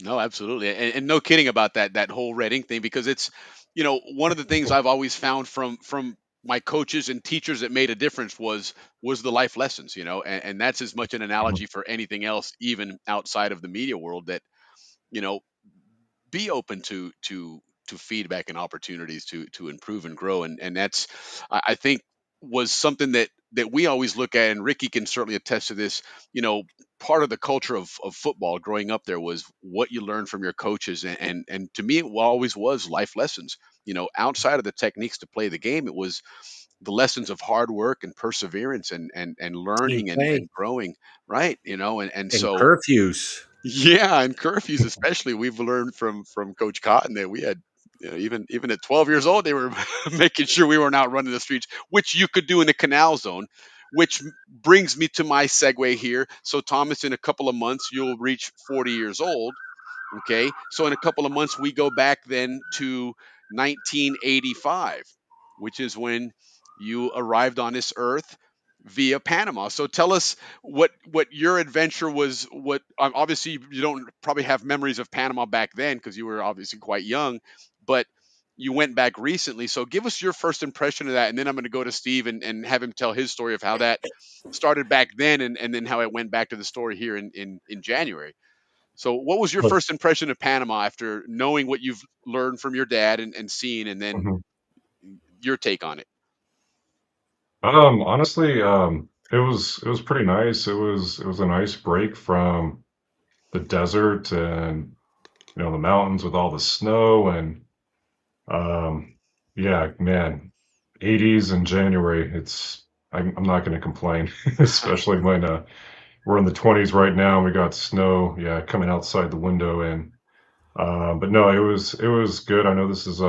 No, absolutely, and no kidding about that whole red ink thing, because it's one of the things I've always found from my coaches and teachers that made a difference was the life lessons, and that's as much an Mhm. analogy for anything else, even outside of the media world, that you know be open to feedback and opportunities to improve and grow. And that's, I think, was something that we always look at, and Ricky can certainly attest to this. Part of the culture of football growing up there was what you learned from your coaches, and to me it always was life lessons. Outside of the techniques to play the game, it was the lessons of hard work and perseverance, and Team learning and play growing, right? And and so, curfews. yeah, and curfews especially. We've learned from Coach Cotton that we had, even at 12 years old, they were making sure we weren't out running the streets, which you could do in the Canal Zone. Which brings me to my segue here. So Thomas, in a couple of months, you'll reach 40 years old. Okay, so in a couple of months, we go back then to 1985, which is when you arrived on this earth via Panama. So tell us what your adventure was. What, obviously you don't probably have memories of Panama back then because you were obviously quite young, but you went back recently. So give us your first impression of that, and then I'm going to go to Steve and have him tell his story of how that started back then, and then how it went back to the story here in January. So what was your But, first impression of Panama after knowing what you've learned from your dad and seeing, and then mhm. your take on it? Honestly, it was pretty nice. It was a nice break from the desert and the mountains with all the snow and um, yeah, man, 80s in January. I'm not going to complain, especially when we're in the 20s right now and we got snow, yeah, coming outside the window and but no, it was good. I know this is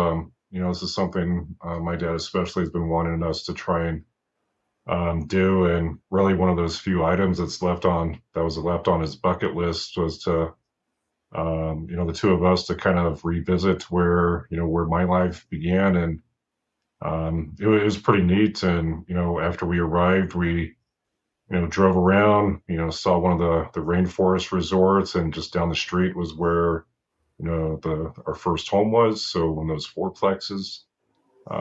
something my dad especially has been wanting us to try and do, and really one of those few items that was left on his bucket list was to the two of us to kind of revisit where my life began, and it was pretty neat. And after we arrived, we drove around, saw one of the rainforest resorts, and just down the street was where the our first home was. So one of those fourplexes.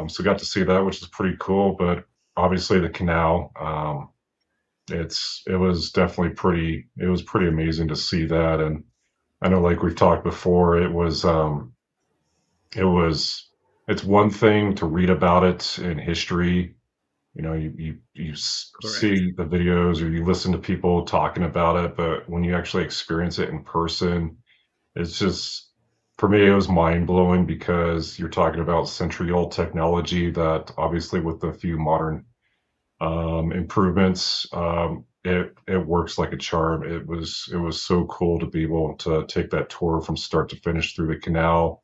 So got to see that, which is pretty cool. But obviously the canal, it was pretty amazing to see that. And I know, like we've talked before, it was it's one thing to read about it in history. Correct. See the videos or you listen to people talking about it, but when you actually experience it in person, it's just, for me, it was mind blowing because you're talking about century old technology that obviously with a few modern improvements, it works like a charm. It was so cool to be able to take that tour from start to finish through the canal,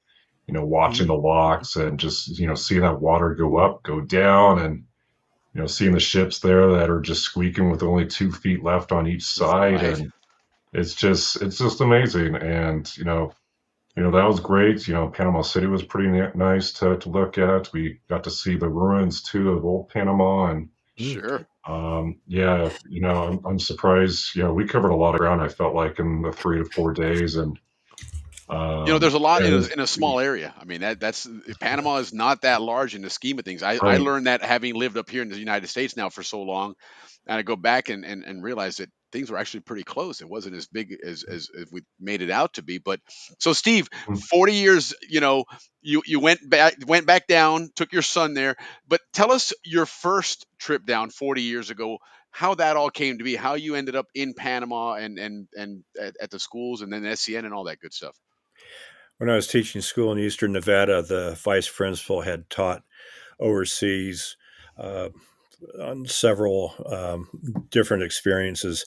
watching the locks and just see that water go up, go down, and seeing the ships there that are just squeaking with only 2 feet left on each side, Right. and it's just amazing. And that was great. Panama City was pretty nice to look at. We got to see the ruins too of old Panama, and Sure. yeah, I'm surprised. We covered a lot of ground. I felt like in the 3 to 4 days, and There's a lot yeah, in it a was in a small area. I mean, that's Panama is not that large in the scheme of things. I right. learned that having lived up here in the United States now for so long, and I go back and realize that things were actually pretty close. It wasn't as big as we made it out to be. But so Steve, Mm. 40 years, you went back down, took your son there. But tell us your first trip down 40 years ago, how that all came to be, how you ended up in Panama and at the schools and then SCN and all that good stuff. When I was teaching school in Eastern Nevada, the vice principal had taught overseas uh, on several different experiences.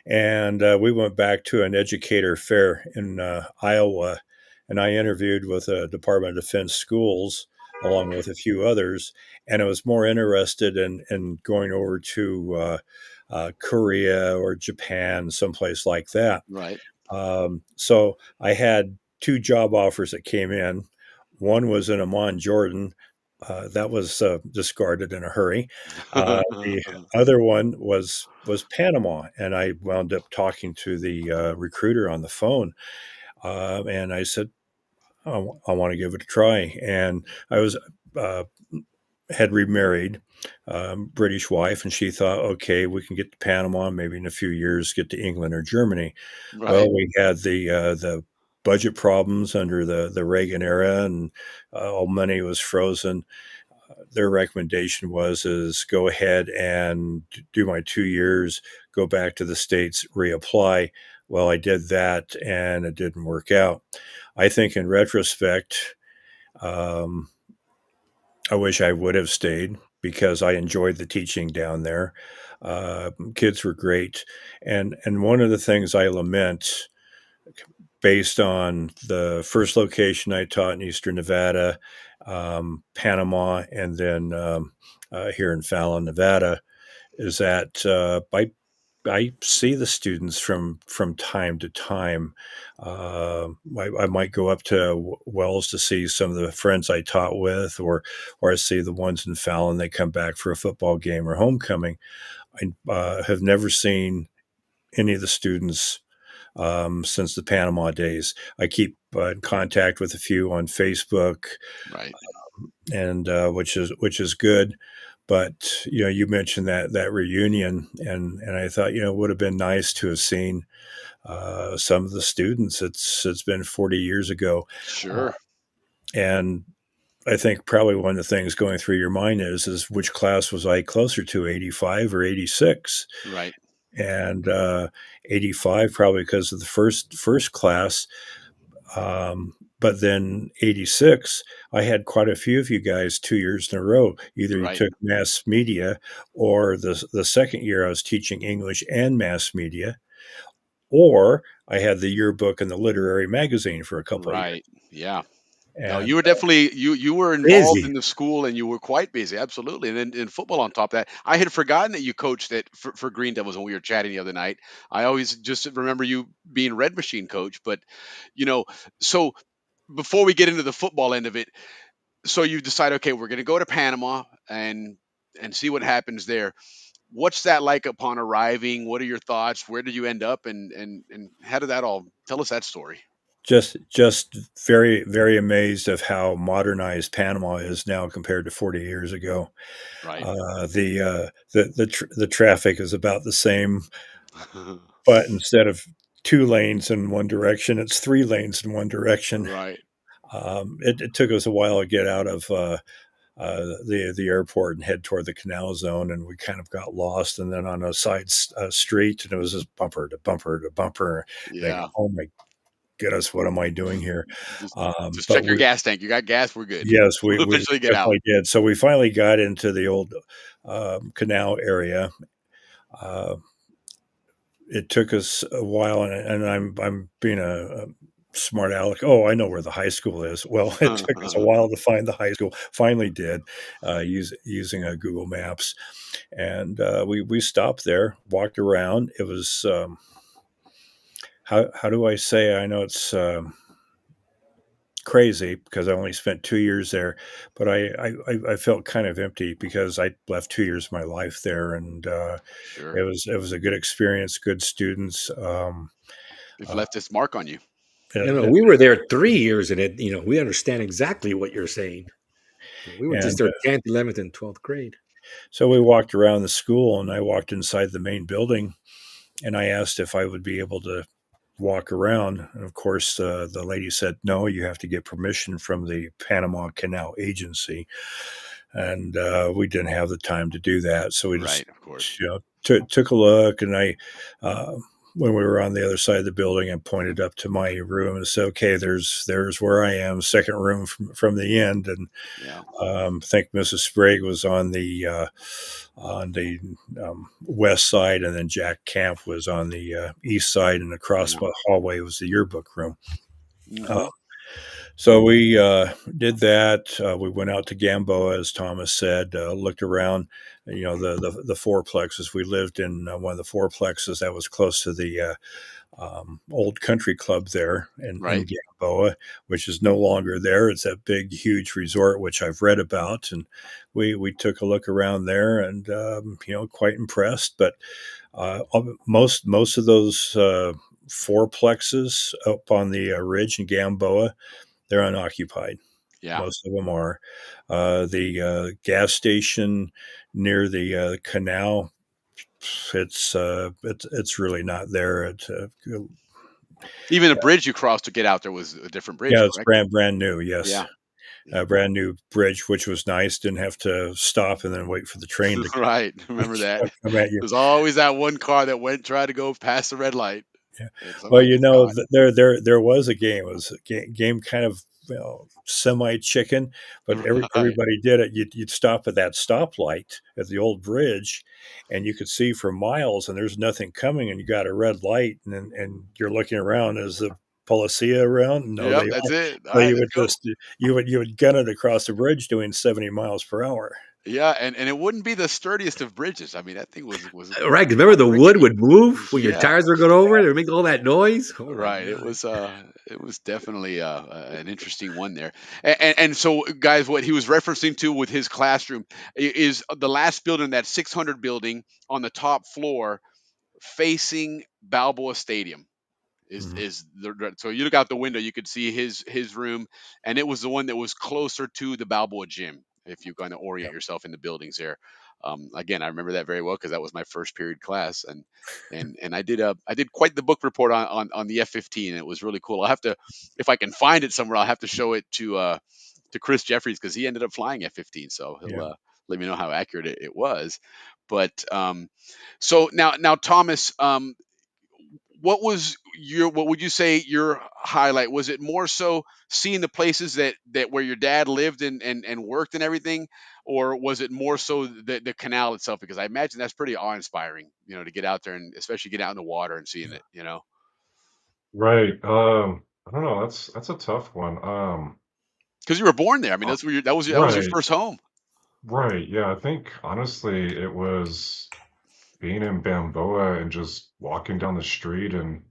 And we went back to an educator fair in Iowa, and I interviewed with the Department of Defense schools along with a few others. And I was more interested in going over to Korea or Japan, someplace like that. Right. So I had two job offers that came in. One was in Amman, Jordan. That was discarded in a hurry. The other one was Panama, and I wound up talking to the recruiter on the phone, and I said, I want to give it a try. And I was uh, had remarried, British wife, and she thought, okay, we can get to Panama, maybe in a few years get to England or Germany. Right. Well, we had the budget problems under the Reagan era, and all money was frozen. Their recommendation is go ahead and do my 2 years, go back to the States, reapply. Well, I did that, and it didn't work out. I think in retrospect, um, I wish I would have stayed because I enjoyed the teaching down there. Kids were great, and one of the things I lament, based on the first location I taught in Eastern Nevada, Panama, and then here in Fallon, Nevada, is that I see the students from time to time. I might go up to Wells to see some of the friends I taught with, or I see the ones in Fallon. They come back for a football game or homecoming. I have never seen any of the students since the Panama days. I keep in contact with a few on Facebook, Right. and which is good. But you mentioned that reunion, and I thought it would have been nice to have seen some of the students. It's been 40 years ago, uh, Sure. and I think probably one of the things going through your mind is which class was I closer to, 85 or 86? Right. And 85 probably because of the first class. But then 86, I had quite a few of you guys 2 years in a row. Either you Right. took mass media, or the second year I was teaching English and mass media, or I had the yearbook and the literary magazine for a couple of years. Right. Yeah. No, And you were definitely you were involved Busy. in the school, and you were quite busy. Absolutely. And then in football on top of that, I had forgotten that you coached it for Green Devils when we were chatting the other night. I always just remember you being Red Machine coach, but you know, so before we get into the football end of it, so you decide, okay, we're going to go to Panama and see what happens there. What's that like upon arriving? What are your thoughts? Where did you end up, and how did that all? Tell us that story. just very, very amazed of how modernized Panama is now compared to 40 years ago. Right. The traffic is about the same, but instead of 2 lanes in one direction, it's 3 lanes in one direction. Right. It took us a while to get out of the airport and head toward the Canal Zone, and we kind of got lost. And then on a side street, and it was just bumper to bumper to bumper. Thinking, Yeah. oh my goodness, what am I doing here? Just just But check your we, gas tank. You got gas. We're good. yes, we, We'll we eventually get out. definitely did. So we finally got into the old canal area. Uh, it took us a while, and I'm being a smart aleck. Oh, I know where the high school is. Well, it took us a while to find the high school. Finally, did using Google Maps, and we stopped there, walked around. It was how do I say? I know it's crazy because I only spent 2 years there, but I felt kind of empty because I left 2 years of my life there, and Sure. it was a good experience, good students. They've Uh, left its mark on you. it- We were there 3 years, and we understand exactly what you're saying. We were just and there 10th, 11th, and 12th grade. so we walked around the school, and I walked inside the main building, and I asked if I would be able to walk around. And of course, the lady said, no, you have to get permission from the Panama Canal Agency. And we didn't have the time to do that. So we just, Right. Of course. took a look. And uh, when we were on the other side of the building, I pointed up to my room and said, okay, there's where I am, second room from the end. And Yeah. I think Mrs. Sprague was on the west side, and then Jack Camp was on the east side, and across Yeah. the hallway was the yearbook room. Uh, Hmm. so we did that. We went out to Gamboa, as Thomas said, looked around, the fourplexes. We lived in one of the fourplexes that was close to the old country club there in Right. Gamboa, which is no longer there. It's that big, huge resort, which I've read about. And we took a look around there, and, quite impressed. But most of those fourplexes up on the ridge in Gamboa, they're unoccupied. Yeah. Most of them are. The gas station near the canal, it's really not there. Even the bridge you crossed to get out there was a different bridge, Yeah, it's correct? brand new. Yes, Yeah. Yeah. a brand new bridge, which was nice. Didn't have to stop and then wait for the train to Right. Remember that. come at you. There's always that one car that tried to go past the red light, Yeah. and Well, somebody gets caught. there was a game. It was a game kind of, semi chicken, but Right. everybody did it. You'd stop at that stoplight at the old bridge, and you could see for miles, and there's nothing coming, and you got a red light, and you're looking around. Is the policia around? No, Yep. they That's are. it. All So right. you Let's would go. just you would gun it across the bridge doing 70 miles per hour. Yeah, and it wouldn't be the sturdiest of bridges. I mean, that thing was Right, 'cause remember quite the wood rickety. would move when your Yeah. tires were going over it? It would make all that noise? Oh my Right. god. It was definitely an interesting one there. And so, guys, what he was referencing to with his classroom is the last building, that 600 building on the top floor, facing Balboa Stadium. Mhm. So you look out the window, you could see his room, and it was the one that was closer to the Balboa gym. If you kind of orient Yep. yourself in the buildings there, again, I remember that very well because that was my first period class, and I did quite the book report on the F-15. It was really cool. I'll have to, if I can find it somewhere, I'll have to show it to Chris Jeffries because he ended up flying F-15, so he'll Yeah. let me know how accurate it was. But so now Thomas, what would you say your highlight was? It more so seeing the places that where your dad lived and worked and everything, or was it more so the canal itself? Because I imagine that's pretty awe inspiring, to get out there and especially get out in the water and seeing it. Right. I don't know. That's a tough one. Because you were born there. I mean, Uh, that was your right. first home. Right. Yeah. I think honestly, it was being in Balboa and just walking down the street and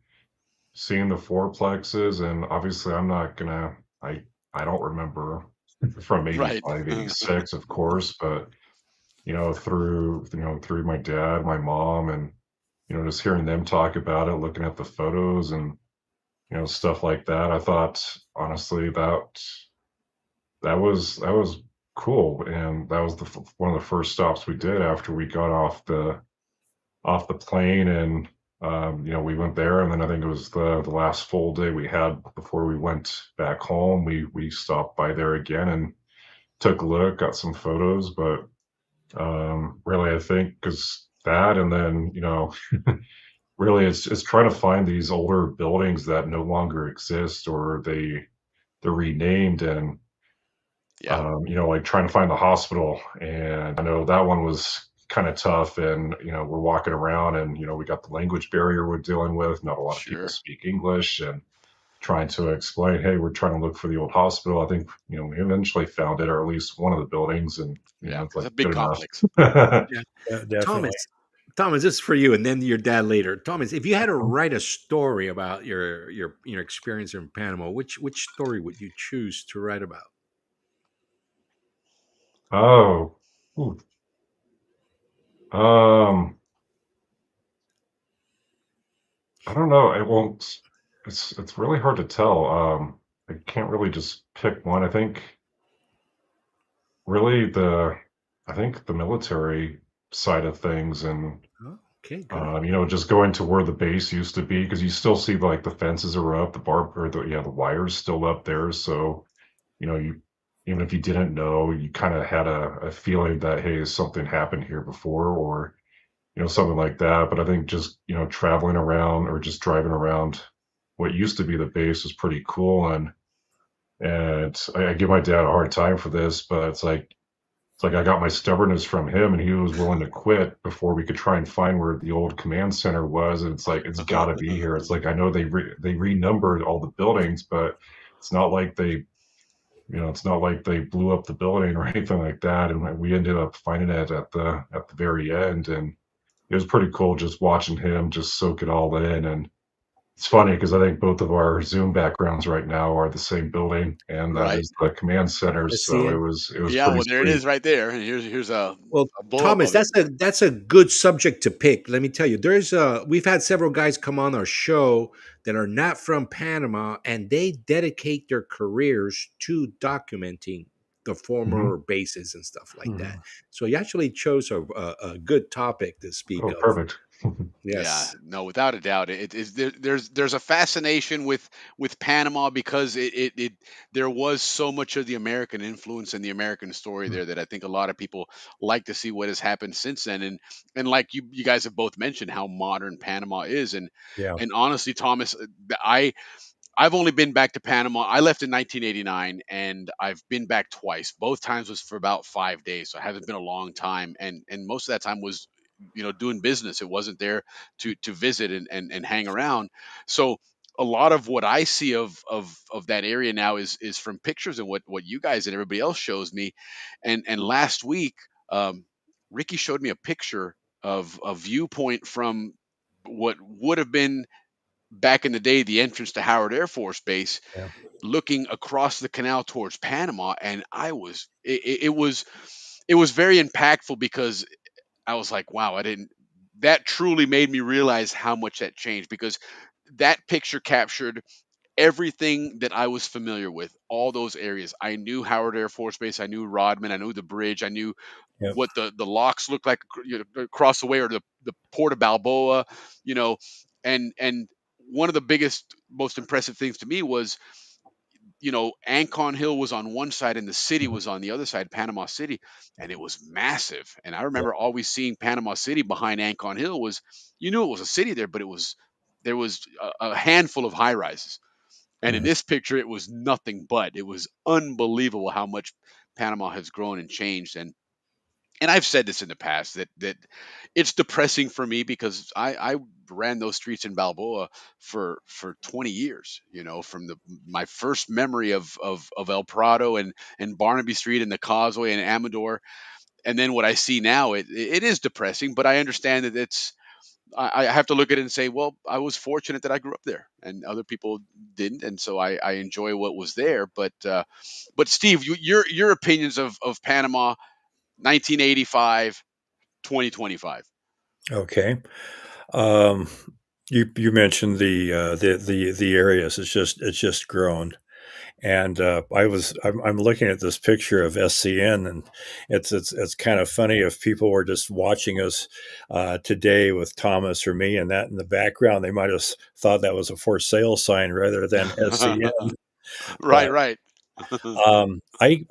seeing the fourplexes. And obviously, I'm not gonna. I don't remember from Right. 85, 86, of course, but through my dad, my mom, and just hearing them talk about it, looking at the photos and stuff like that. I thought honestly that was cool, and that was one of the first stops we did after we got off the plane, and we went there, and then I think it was the last full day we had before we went back home. We stopped by there again and took a look, got some photos, but really I think because that, and then really it's trying to find these older buildings that no longer exist or they're renamed, and Yeah. like trying to find the hospital. And I know that one was kind of tough. And, we're walking around and, we got the language barrier we're dealing with. Not a lot of people Sure. speak English, and trying to explain, hey, we're trying to look for the old hospital. I think, we eventually found it, or at least one of the buildings. And, Yeah. it's It's like a big good complex. enough. Yeah. Yeah, definitely. Thomas, this is for you, and then your dad later. Thomas, if you had to write a story about your experience in Panama, which story would you choose to write about? Oh, ooh. Um, I don't know. It won't. It's really hard to tell. I can't really just pick one. Really I think the military side of things, and Oh, okay, good. just going to where the base used to be, because you still see like the fences are up, the barb or the wires still up there. So you even if you didn't know, you kind of had a feeling that, hey, has something happened here before, or something like that. But I think just traveling around or just driving around what used to be the base was pretty cool. And I give my dad a hard time for this, but it's like I got my stubbornness from him, and he was willing to quit before we could try and find where the old command center was. And it's like it's got to be here. It's like I know they renumbered all the buildings, but it's not like they blew up the building or anything like that. And we ended up finding it at the very end, and it was pretty cool just watching him just soak it all in. And it's funny because I think both of our Zoom backgrounds right now are the same building, and that Right. is the command center. I see So it it. was Yeah. pretty Well, there it sweet. is right there. And here's Well, a blow up Thomas, of it. that's a good subject to pick. Let me tell you, we've had several guys come on our show that are not from Panama, and they dedicate their careers to documenting the Mhm. former bases and stuff like that. Mhm. So you actually chose a good topic to speak Oh, of. perfect. Yeah, Yes. no, without a doubt, it is there's a fascination with Panama because it there was so much of the American influence and the American story there that I think a lot of people like to see what has happened since then, and like you guys have both mentioned how modern Panama is, Yeah. and honestly, Thomas, I've only been back to Panama. I left in 1989, and I've been back twice. Both times was for about 5 days, so it hasn't been a long time. And most of that time was, doing business. It wasn't there to visit and hang around. So a lot of what I see of that area now is from pictures and what you guys and everybody else shows me. And last week, Ricky showed me a picture of a viewpoint from what would have been back in the day the entrance to Howard Air Force Base, Yeah. looking across the canal towards Panama, and it was very impactful because I was like, wow, I didn't that truly made me realize how much that changed because that picture captured everything that I was familiar with, all those areas. I knew Howard Air Force Base, I knew Rodman, I knew the bridge, I knew Yep. what the locks looked like, across the way, or the port of Balboa, you know, and one of the biggest, most impressive things to me was, Ancon Hill was on one side and the city Mhm. was on the other side, Panama City, and it was massive. And I Yep. remember always seeing Panama City behind Ancon Hill. Was You knew it was a city there, but there was a handful of high rises. And in Mhm. this picture, it was nothing but. It was unbelievable how much Panama has grown and changed. And I've said this in the past, that it's depressing for me, because I ran those streets in Balboa for 20 years, from my first memory of El Prado and Barnaby Street and the Causeway and Amador. And then what I see now, it is depressing, but I understand that I have to look at it and say, well, I was fortunate that I grew up there and other people didn't. And so I enjoy what was there. But Steve, your opinions of Panama, 1985, 2025. Okay. Um, you mentioned the areas. It's just grown. And I'm looking at this picture of SCN, and it's kind of funny if people were just watching us today with Thomas or me, and that in the background, they might have thought that was a for sale sign rather than SCN. Right, But right.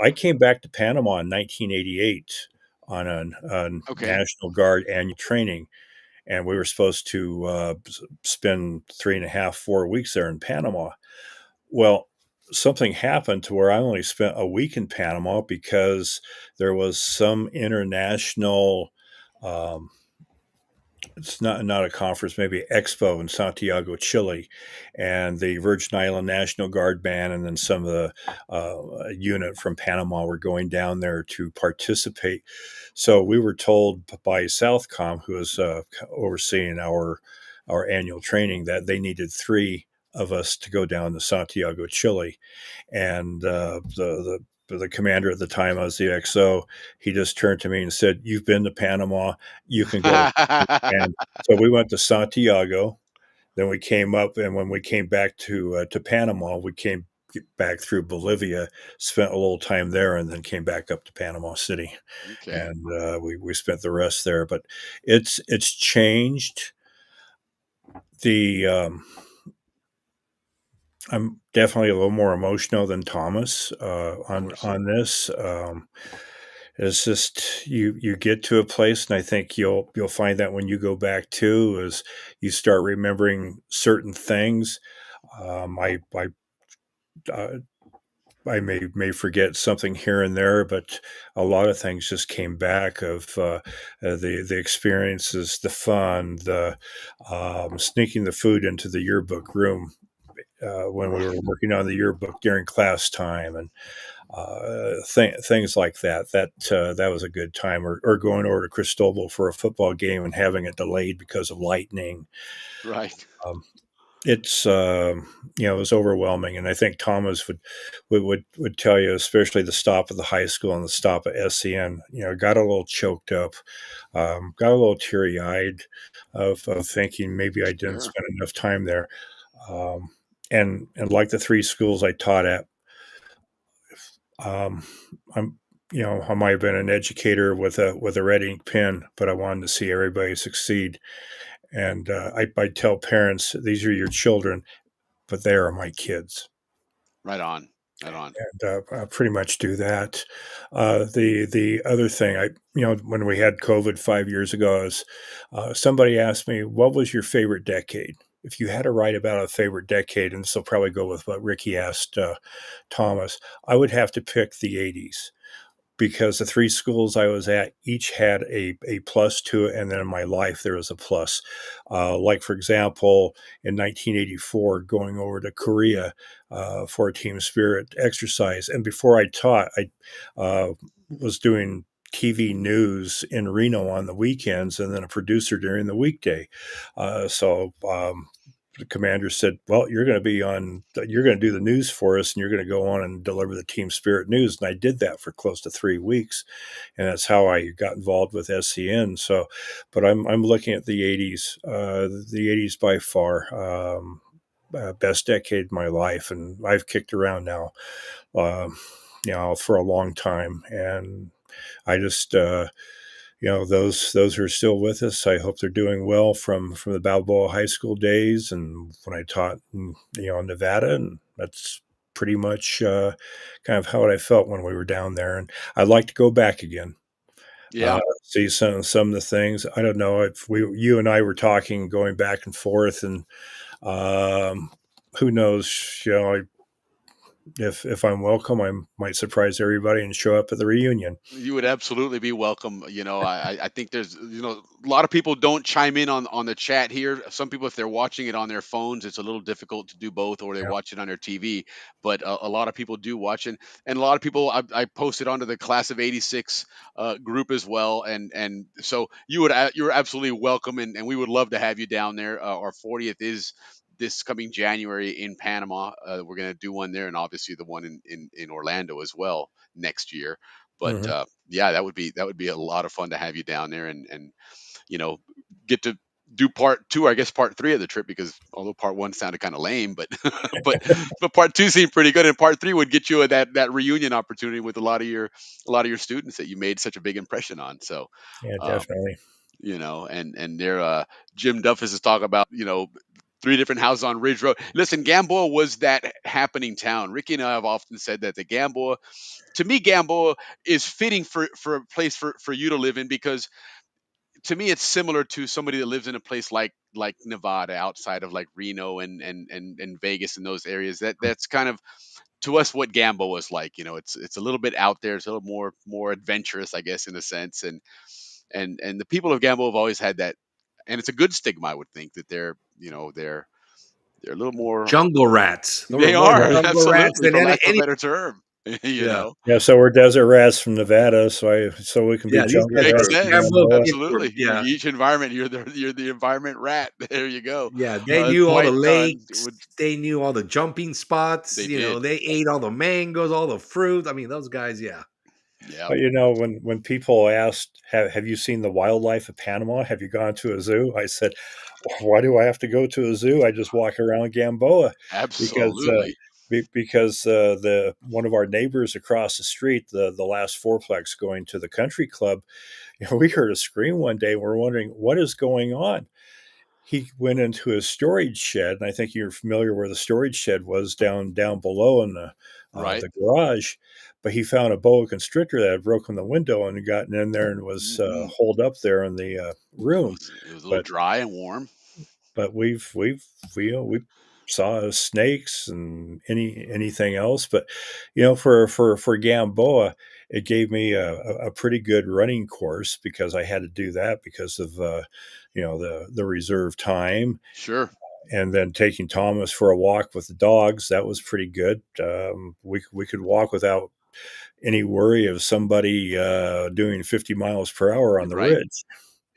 I came back to Panama in 1988 on a Okay. National Guard annual training, and we were supposed to spend 3.5, 4 weeks there in Panama. Well, something happened to where I only spent a week in Panama because there was some international, um, it's not a conference, maybe expo in Santiago, Chile, and the Virgin Island National Guard band, and then some of the unit from Panama were going down there to participate. So we were told by Southcom, who was overseeing our annual training, that they needed three of us to go down to Santiago, Chile, and the commander at the time, I was the XO. He just turned to me and said, "You've been to Panama. You can go." And so we went to Santiago. Then we came up, and when we came back to Panama, we came back through Bolivia, spent a little time there, and then came back up to Panama City, Okay. and we spent the rest there. But it's changed. The I'm definitely a little more emotional than Thomas Of on course. on this. It's just you get to a place, and I think you'll find that when you go back too, is you start remembering certain things. Uh, I may forget something here and there, but a lot of things just came back of the experiences, the fun, the sneaking the food into the yearbook room when we were Right. working on the yearbook during class time, and things like that. That was a good time. Or going over to Cristobal for a football game and having it delayed because of lightning. Right. Um, it's it was overwhelming, and I think Thomas would tell you, especially the stop at the high school and the stop at SCN. Got a little choked up, got a little teary eyed of thinking maybe I didn't Sure. spend enough time there. Um, and like the three schools I taught at, um, I'm I might have been an educator with a red ink pen, but I wanted to see everybody succeed. And I tell parents, these are your children, but they are my kids. Right on. Right on. And I pretty much do that. The other thing, when we had COVID 5 years ago, is somebody asked me, "What was your favorite decade?" If you had to write about a favorite decade, and this will probably go with what Ricky asked Thomas, I would have to pick the '80s, because the three schools I was at each had a plus to it, and then in my life there was a plus. Like, for example, in 1984, going over to Korea for a team spirit exercise, and before I taught, I was doing TV news in Reno on the weekends, and then a producer during the weekday. So the commander said, "Well, you're going to do the news for us, and you're going to go on and deliver the team spirit news." And I did that for close to 3 weeks, and that's how I got involved with SCN. So, but I'm looking at the '80s by far. best decade of my life, and I've kicked around now, um, for a long time, and I just those who are still with us, I hope they're doing well from the Balboa High School days and when I taught in Nevada, and that's pretty much kind of how I felt when we were down there, and I'd like to go back again. Yeah. See some of the things. I don't know if you and I were talking, going back and forth, and um, who knows? If I'm welcome, I might surprise everybody and show up at the reunion. You would absolutely be welcome. I think there's, a lot of people don't chime in on the chat here. Some people, if they're watching it on their phones, it's a little difficult to do both, or they Yeah. watch it on their TV. But a lot of people do watch it, and a lot of people I posted onto the Class of '86 group as well, and so you're absolutely welcome, and we would love to have you down there. Our 40th is this coming January in Panama. We're going to do one there, and obviously the one in Orlando as well next year. But Mhm. yeah, that would be a lot of fun to have you down there, and you know get to do part two, I guess part three of the trip, because although part one sounded kind of lame, but but but part two seemed pretty good, and part three would get you that reunion opportunity with a lot of your students that you made such a big impression on. So Yeah, um, definitely. and there Jim Duffus is talking about three different houses on Ridge Road. Listen, Gamboa was that happening town. Ricky and I have often said that the Gamboa, to me, Gamboa is fitting for a place for you to live in, because to me it's similar to somebody that lives in a place like Nevada, outside of like Reno and Vegas and those areas. That's kind of, to us, what Gamboa is like. It's a little bit out there. It's a little more adventurous, I guess, in a sense. And the people of Gamboa have always had that, and it's a good stigma, I would think, that they're a little more. Jungle rats. There were They more are jungle rats absolutely, than for lack of a any. better term. you Yeah, know Yeah, so we're desert rats from Nevada, so we can be yeah. These jungle guys Makes were rats from sense. Gamboa Balboa. kids were. Absolutely. Yeah, Each environment, you're the environment rat. There you go. yeah. They knew all the Dwight lakes. would. They knew all the jumping spots. They did. They ate all the mangoes, all the fruit. I mean, those guys. Yeah, Yeah. But when people asked, have you seen the wildlife of Panama? Have you gone to a zoo? I said, why do I have to go to a zoo? I just walk around Gamboa, because Absolutely. the one of our neighbors across the street, the last fourplex going to the country club, we heard a scream one day. And we're wondering what is going on. He went into his storage shed, and I think you're familiar where the storage shed was, down below in Right. the garage. But he found a boa constrictor that had broken the window and gotten in there and was Hmm. holed up there in the It room. was, it was a little But dry and warm. we saw snakes and anything else. But for Gamboa, it gave me a pretty good running course, because I had to do that because of the reserve time, Sure. and then taking Thomas for a walk with the dogs. That was pretty good. We could walk without any worry of somebody doing 50 miles per hour on the Right. ridge.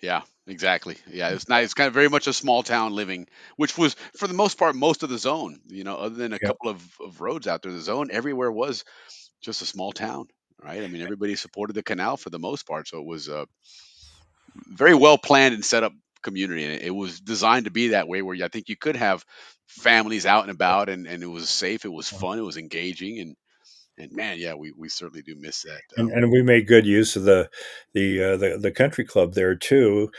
Yeah, exactly. Yeah, it's nice. It's kind of very much a small town living, which was for the most part most of the zone. Other than a Yeah. couple of roads out there, the zone everywhere was just a small town, right? I mean, everybody supported the canal for the most part, so it was a very well planned and set up community, and it was designed to be that way, where I think you could have families out and about, and it was safe, it was fun, it was engaging, and man, yeah, we certainly do miss that. And we made good use of the country club there too.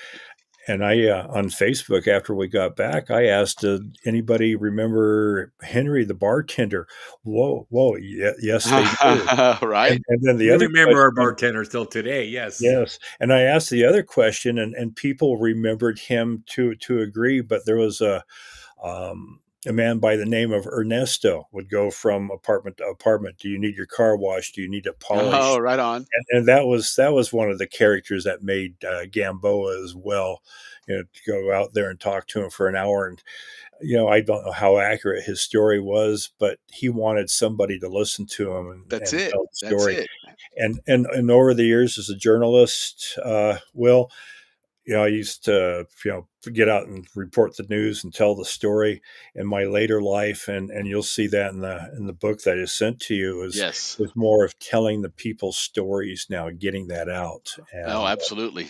And I on Facebook, after we got back, I asked, did anybody remember Henry the bartender? Whoa, yes, they do. Right? And then the we other remember our question, bartender still today. Yes. yes, and I asked the other question, and people remembered him to agree, but there was a man by the name of Ernesto would go from apartment to apartment. Do you need your car washed? Do you need it Oh, polished? right on. And that was one of the characters that made Gamboa as well. To go out there and talk to him for an hour, and I don't know how accurate his story was, but he wanted somebody to listen to him That's and it. tell the That's story. it. And over the years as a journalist, Will, I used to, get out and report the news and tell the story. In my later life, and you'll see that in the book that is sent to you, is Yes. more of telling the people's stories now, getting that out, Oh, and absolutely.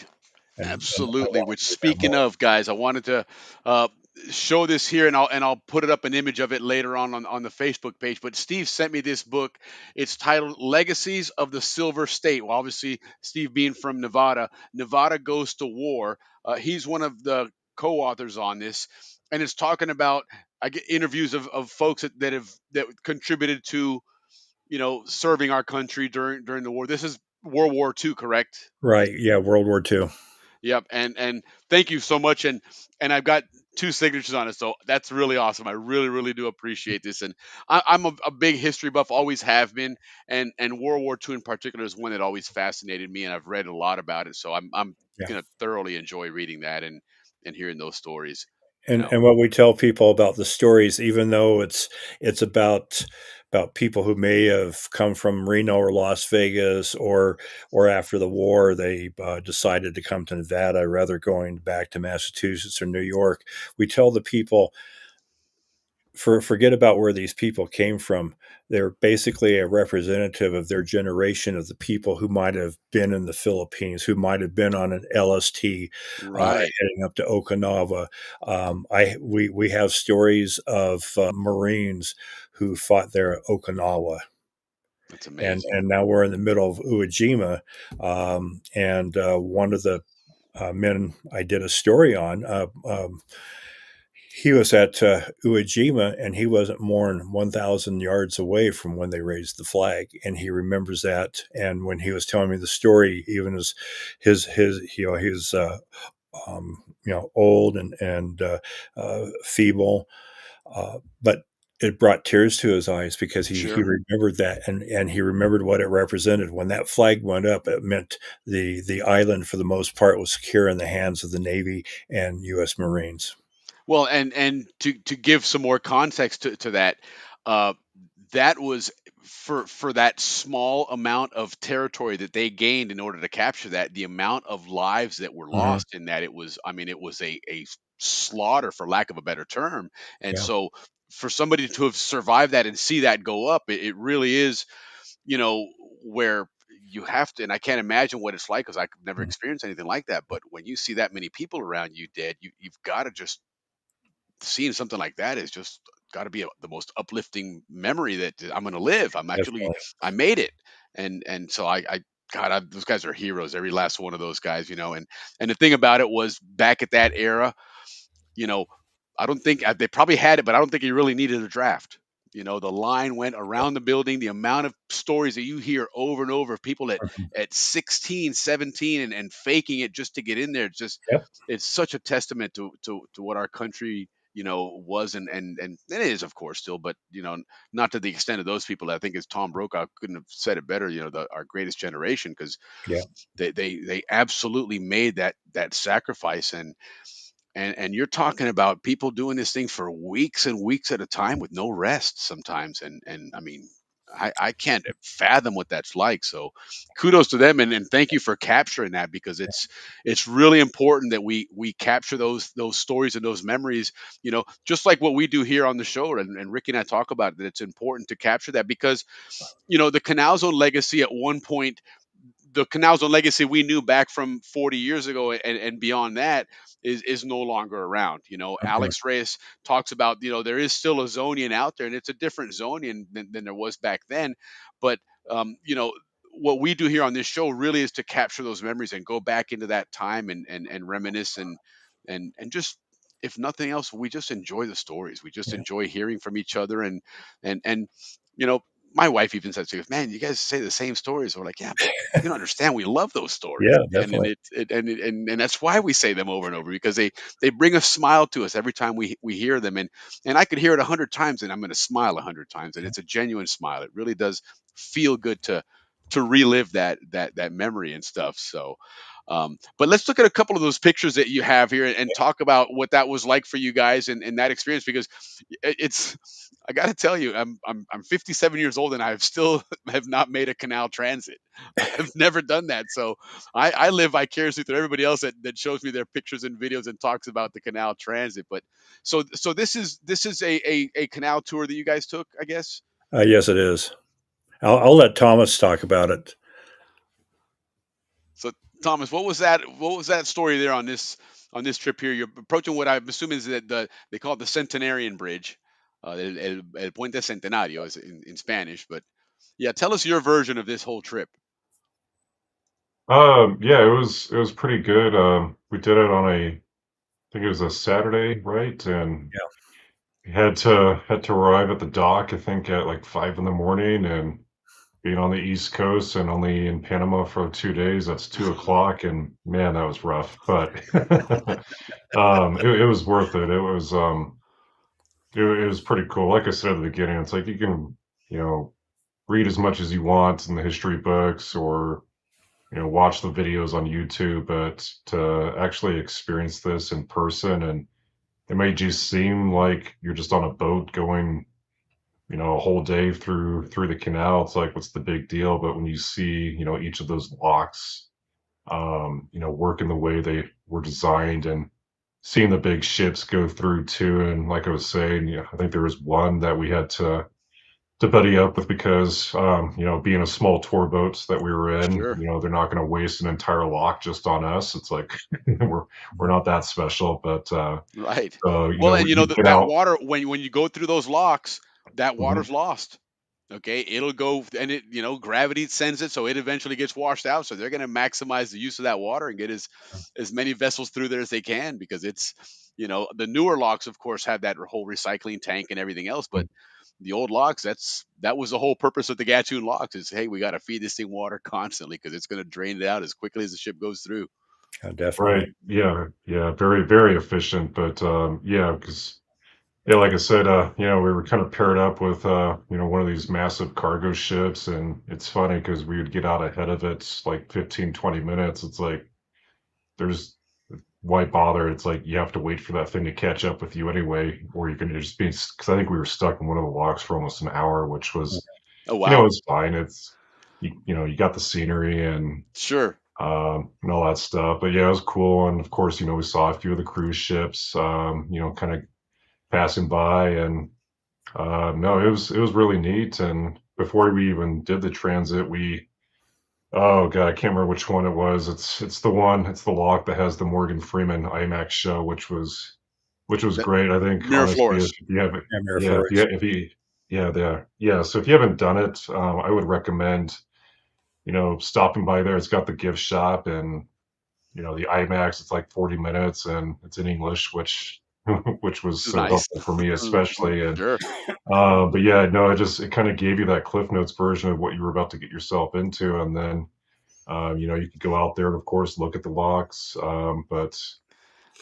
I Absolutely. want Which, to do that speaking more. of, guys, I wanted to uh, show this here, and I'll put it up an image of it later on the Facebook page. But Steve sent me this book. It's titled "Legacies of the Silver State." Well, obviously, Steve being from Nevada, Nevada goes to war. He's one of the co-authors on this, and it's talking about I get interviews of folks that contributed to serving our country during the war. This is World War II, correct? Right. Yeah. World War II. Yep, and thank you so much, and I've got two signatures on it, so that's really awesome. I really do appreciate this, and I'm a big history buff, always have been, and World War II in particular is one that always fascinated me, and I've read a lot about it, so I'm Yeah. gonna thoroughly enjoy reading that and hearing those stories. You And know, and what we tell people about the stories, even though it's about people who may have come from Reno or Las Vegas, or after the war they decided to come to Nevada rather going back to Massachusetts or New York. We tell the people, forget about where these people came from. They're basically a representative of their generation, of the people who might have been in the Philippines, who might have been on an LST right? heading up to Okinawa. We have stories of Marines who fought there at Okinawa, That's and amazing. now we're in the middle of Iwo Jima, and one of the men I did a story on. He was at Iwo Jima, and he wasn't more than 1,000 yards away from when they raised the flag, and he remembers that. And when he was telling me the story, even as his he's old and feeble, but it brought tears to his eyes because he Sure. remembered that, and he remembered what it represented. When that flag went up, it meant the island for the most part was secure in the hands of the Navy and U.S. Marines. Well, and to give some more context to that, uh, that was for that small amount of territory that they gained in order to capture that. The amount of lives that were Mhm. lost in that, it was, I mean, it was a slaughter, for lack of a better term. And Yeah. so, for somebody to have survived that and see that go up, it really is, you know, where you have to. And I can't imagine what it's like because I've never Mm. experienced anything like that. But when you see that many people around you dead, you've got to just seeing something like that is just got to be the most uplifting memory that I'm going to live. Definitely. I made it, and so God, those guys are heroes. Every last one of those guys, and the thing about it was back at that era, you know, I don't think they probably had it, but I don't think he really needed a draft. The line went around the building. The amount of stories that you hear over and over of people Mhm. at 16, 17 and faking it just to get in there, Yep. it's such a testament to what our country, was and it is, of course, still, but not to the extent of those people. I think as Tom Brokaw couldn't have said it better, our greatest generation, because Yeah. they absolutely made that sacrifice. And you're talking about people doing this thing for weeks and weeks at a time with no rest sometimes. And I mean, I can't fathom what that's like. So kudos to them, and thank you for capturing that, because it's really important that we capture those stories and those memories, just like what we do here on the show. And Ricky and I talk about that it's important to capture that, because the Canal Zone legacy at one point, the Canals on Legacy we knew back from 40 years ago and beyond that is no longer around. Mhm. Alex Reyes talks about, there is still a Zonian out there, and it's a different Zonian than there was back then. But, what we do here on this show really is to capture those memories and go back into that time and reminisce and just, if nothing else, we just enjoy the stories. We just Yeah. enjoy hearing from each other, and you know my wife even said, she goes, "Man, you guys say the same stories." We're like, "Yeah, but you don't understand. We love those stories, Yeah, and definitely. and that's why we say them over and over, because they bring a smile to us every time we hear them. And I could hear it 100 times, and I'm going to smile 100 times, and Yeah. it's a genuine smile. It really does feel good to relive that memory and stuff. So, but let's look at a couple of those pictures that you have here and talk about what that was like for you guys and that experience, because it's. I got to tell you, I'm 57 years old, and I've still have not made a canal transit. I've never done that. So I live vicariously through everybody else that shows me their pictures and videos and talks about the canal transit. But so this is a canal tour that you guys took, I guess. Yes, it is. I'll let Thomas talk about it. So Thomas, what was that story there on this on this trip here. You're approaching what I'm assuming is that they call it the Centenarian Bridge, el Puente Centenario is in Spanish. But yeah, tell us your version of this whole trip. Yeah, it was pretty good. We did it on I think it was a Saturday, right? And Yeah. we had to arrive at the dock, I think, at like 5 in the morning, and being on the East Coast and only in Panama for 2 days, that's 2 o'clock, and man, that was rough. But it was worth it. It was pretty cool. Like I said at the beginning, it's like you can, you know, read as much as you want in the history books or watch the videos on YouTube, but to actually experience this in person, and it may just seem like you're just on a boat going, a whole day through the canal. It's like, what's the big deal? But when you see, each of those locks, work in the way they were designed, and seeing the big ships go through too. And like I was saying, I think there was one that we had to buddy up with because, being a small tour boats that we were in, Sure. they're not going to waste an entire lock just on us. It's like we're not that special, but Right. so Well, and we get that out. water when you go through those locks, that water's Mhm. lost. Okay, it'll go and gravity sends it, so it eventually gets washed out. So they're going to maximize the use of that water and get as many vessels through there as they can because it's the newer locks, of course, have that whole recycling tank and everything else, but the old locks, that was the whole purpose of the Gatun locks is hey, we got to feed this thing water constantly because it's going to drain it out as quickly as the ship goes through. Definitely. Right. Yeah. Yeah. Very, very efficient. But yeah, because yeah, like I said, we were kind of paired up with one of these massive cargo ships, and it's funny because we would get out ahead of it like 15, 20 minutes. It's like there's why bother? It's like you have to wait for that thing to catch up with you anyway, or you can just be because I think we were stuck in one of the locks for almost an hour, which was Oh wow. it's fine. It's you got the scenery Sure. and all that stuff. But yeah, it was cool. And of course, we saw a few of the cruise ships, kind of passing by, and no, it was really neat. And before we even did the transit, oh god, I can't remember which one it was. It's the lock that has the Morgan Freeman IMAX show, which was That great. I think honestly, Miraflores. if you haven't, Yeah, yeah, Miraflores. yeah, there, yeah. So if you haven't done it, I would recommend stopping by there. It's got the gift shop, and the IMAX. It's like 40 minutes, and it's in English, which which was This is so nice. helpful for me, especially. And Sure. but yeah, no, it kind of gave you that Cliff Notes version of what you were about to get yourself into, and then you could go out there and of course look at the locks. But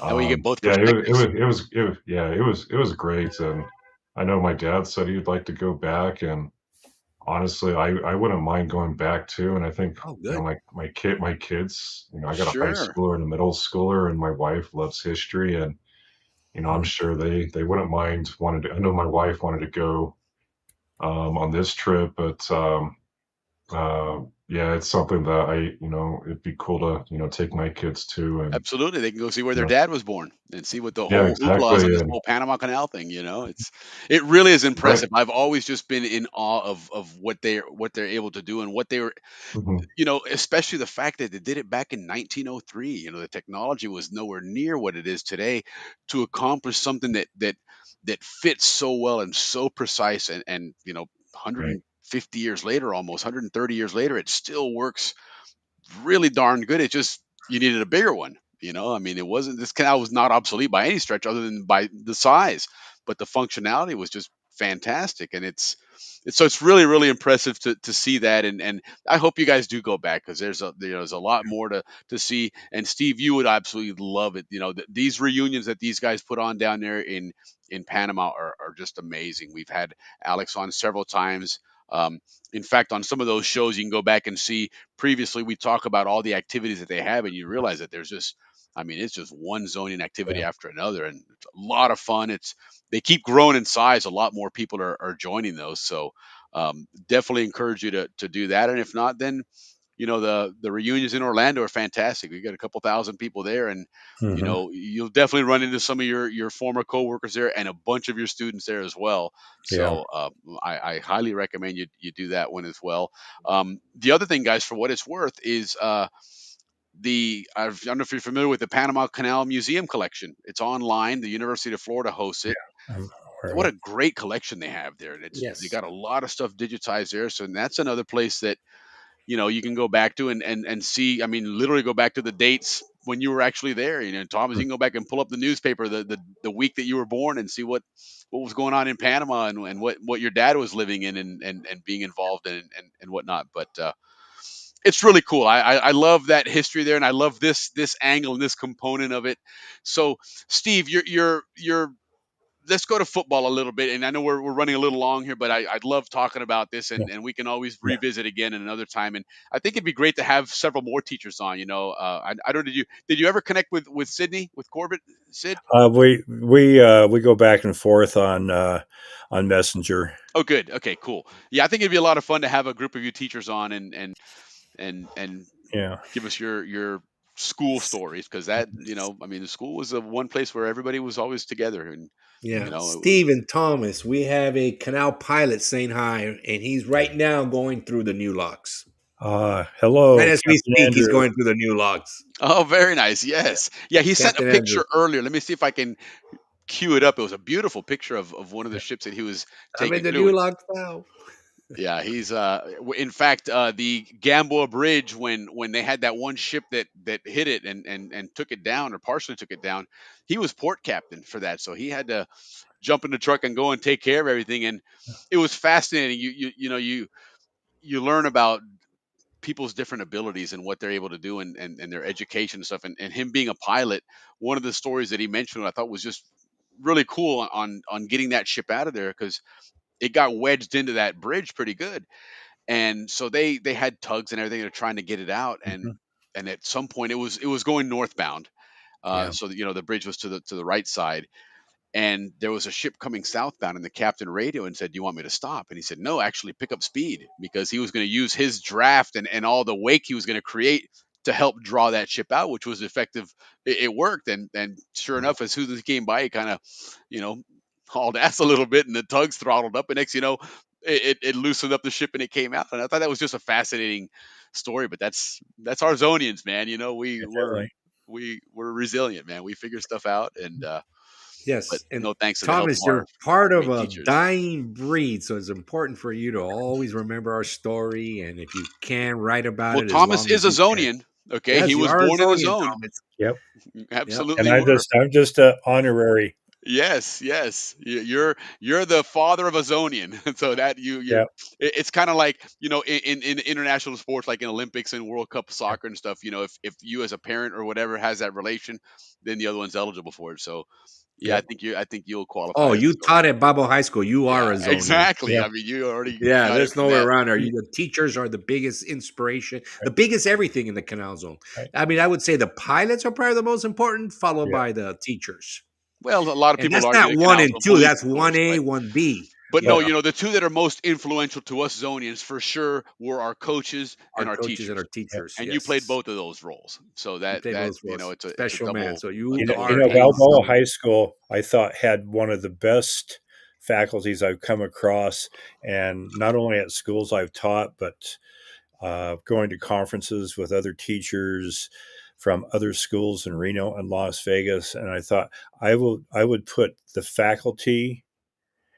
That way you get both yeah, perspectives. it was great, and I know my dad said he'd like to go back, and honestly, I wouldn't mind going back too. And I think Oh, good. my kids, I got a high Sure. schooler and a middle schooler, and my wife loves history, and I'm Mhm. sure they wouldn't mind wanted to. I know my wife wanted to go on this trip, but uh, yeah, it's something that it'd be cool to take my kids to, and Absolutely, they can go see where you their know, dad was born and see what the yeah, whole hoopla is exactly, on this and whole Panama Canal thing. It really is right. impressive. I've always just been in awe of what they're able to do and what they were, Mhm. especially the fact that they did it back in 1903. The technology was nowhere near what it is today to accomplish something that fits so well and so precise and 150 years later, almost 130 years later, it still works really darn good. It just you needed a bigger one. I mean, it wasn't this canal was not obsolete by any stretch, other than by the size, but the functionality was just fantastic, and it's really really impressive to see that, and I hope you guys do go back because there's a lot more to see. And Steve, you would absolutely love it. These reunions that these guys put on down there in Panama are just amazing. We've had Alex on several times. In fact, on some of those shows, you can go back and see previously we talk about all the activities that they have, and you realize that I mean, it's just one Zonian activity Yeah. after another, and it's a lot of fun. They keep growing in size. A lot more people are joining those, so definitely encourage you to do that. And if not, then the reunions in Orlando are fantastic. We got a couple thousand people there, and Mhm. you'll definitely run into some of your former coworkers there and a bunch of your students there as well. Yeah. So I highly recommend you do that one as well. The other thing, guys, for what it's worth, is I don't know if you're familiar with the Panama Canal Museum collection. It's online. The University of Florida hosts it. I'm aware What of a it. great collection they have there. And they Yes. got a lot of stuff digitized there. So that's another place that you can go back to and see. I mean, literally go back to the dates when you were actually there. Thomas, you can go back and pull up the newspaper the week that you were born and see what was going on in Panama and what your dad was living in and being involved in and whatnot. But it's really cool. I love that history there, and I love this angle and this component of it. So, Steve, you're let's go to football a little bit. And I know we're running a little long here, but I'd love talking about this, Yeah. and we can always Yeah. revisit again in another time. And I think it'd be great to have several more teachers on. I don't did you ever connect with Sydney, with Corbett, Sid? We go back and forth on Messenger. Oh, good. Okay, cool. Yeah, I think it'd be a lot of fun to have a group of you teachers on and Yeah. give us your school stories, because I mean, the school was the one place where everybody was always together, and Yeah. it was. Steve and Thomas, we have a Canal pilot saying hi, and he's right now going through the new locks. Right Hello, as we Captain speak, he's Andrew. going through the new locks. Oh, very nice. Yes. Yeah, he sent a Captain Andrew. picture earlier. Let me see if I can cue it up. It was a beautiful picture of one of the ships that he was I'm in taking the through. new locks now. Yeah, he's in fact, the Gamboa Bridge, when they had that one ship that hit it and took it down, or partially took it down, he was port captain for that. So he had to jump in the truck and go and take care of everything. And it was fascinating. You learn about people's different abilities and what they're able to do, and their education and stuff. And him being a pilot, one of the stories that he mentioned I thought was just really cool on getting that ship out of there, because it got wedged into that bridge pretty good. And so they had tugs and everything. They're trying to get it out, and Mhm. at some point it was going northbound. Yeah. So that, the bridge was to the right side, and there was a ship coming southbound, and the captain radioed and said, "Do you want me to stop?" And he said, "No, actually pick up speed," because he was going to use his draft and all the wake he was going to create to help draw that ship out, which was effective. It worked, and sure enough, as soon as he came by, he kind of, you know hauled ass a little bit, and the tugs throttled up, and next, it loosened up the ship, and it came out. And I thought that was just a fascinating story. But that's our Zonians, man. Definitely. We're resilient, man. We figure stuff out, and but Yes. And no thanks to the help Thomas, of you're our part of great a teachers. dying breed, so it's important for you to always remember our story. And if you can, write about Well, it as Thomas long is as a you can. Zonian. Okay, he Yes, you was are a born in the Zonian, zone. Thomas. Yep. Yep. And Absolutely were. I'm just a honorary. Yes, yes. You're the father of a Zonian. So that Yeah. it's kind of like, in international sports, like in Olympics and World Cup Yeah. soccer and stuff, if you as a parent or whatever has that relation, then the other one's eligible for it. So yeah, Yep. I think you'll qualify Oh, as you a Zonian. taught at Balboa High School. You are Yeah, a Zonian. exactly. Yeah. I mean, you already Yeah, got it there's from no way that. around there. The teachers are the biggest inspiration, the Right. biggest everything in the Canal Zone. Right. I mean, I would say the pilots are probably the most important, followed Yeah. by the teachers. Well, a lot of And people that's argue not that one Canal's and a two. bully That's one source, A, but one B. no, But Yeah, the two that are most influential to us Zonians for sure were our coaches our and our coaches and our teachers. yeah. teachers. And you played Yes, both of those roles. So you play both roles. it's a Special man. double So a you double are a impact on Balboa us. Zonian. High School, I thought, had one of the best faculties I've come across, and not only at schools I've taught, but going to conferences with other teachers from other schools in Reno and Las Vegas. And I thought I would put the faculty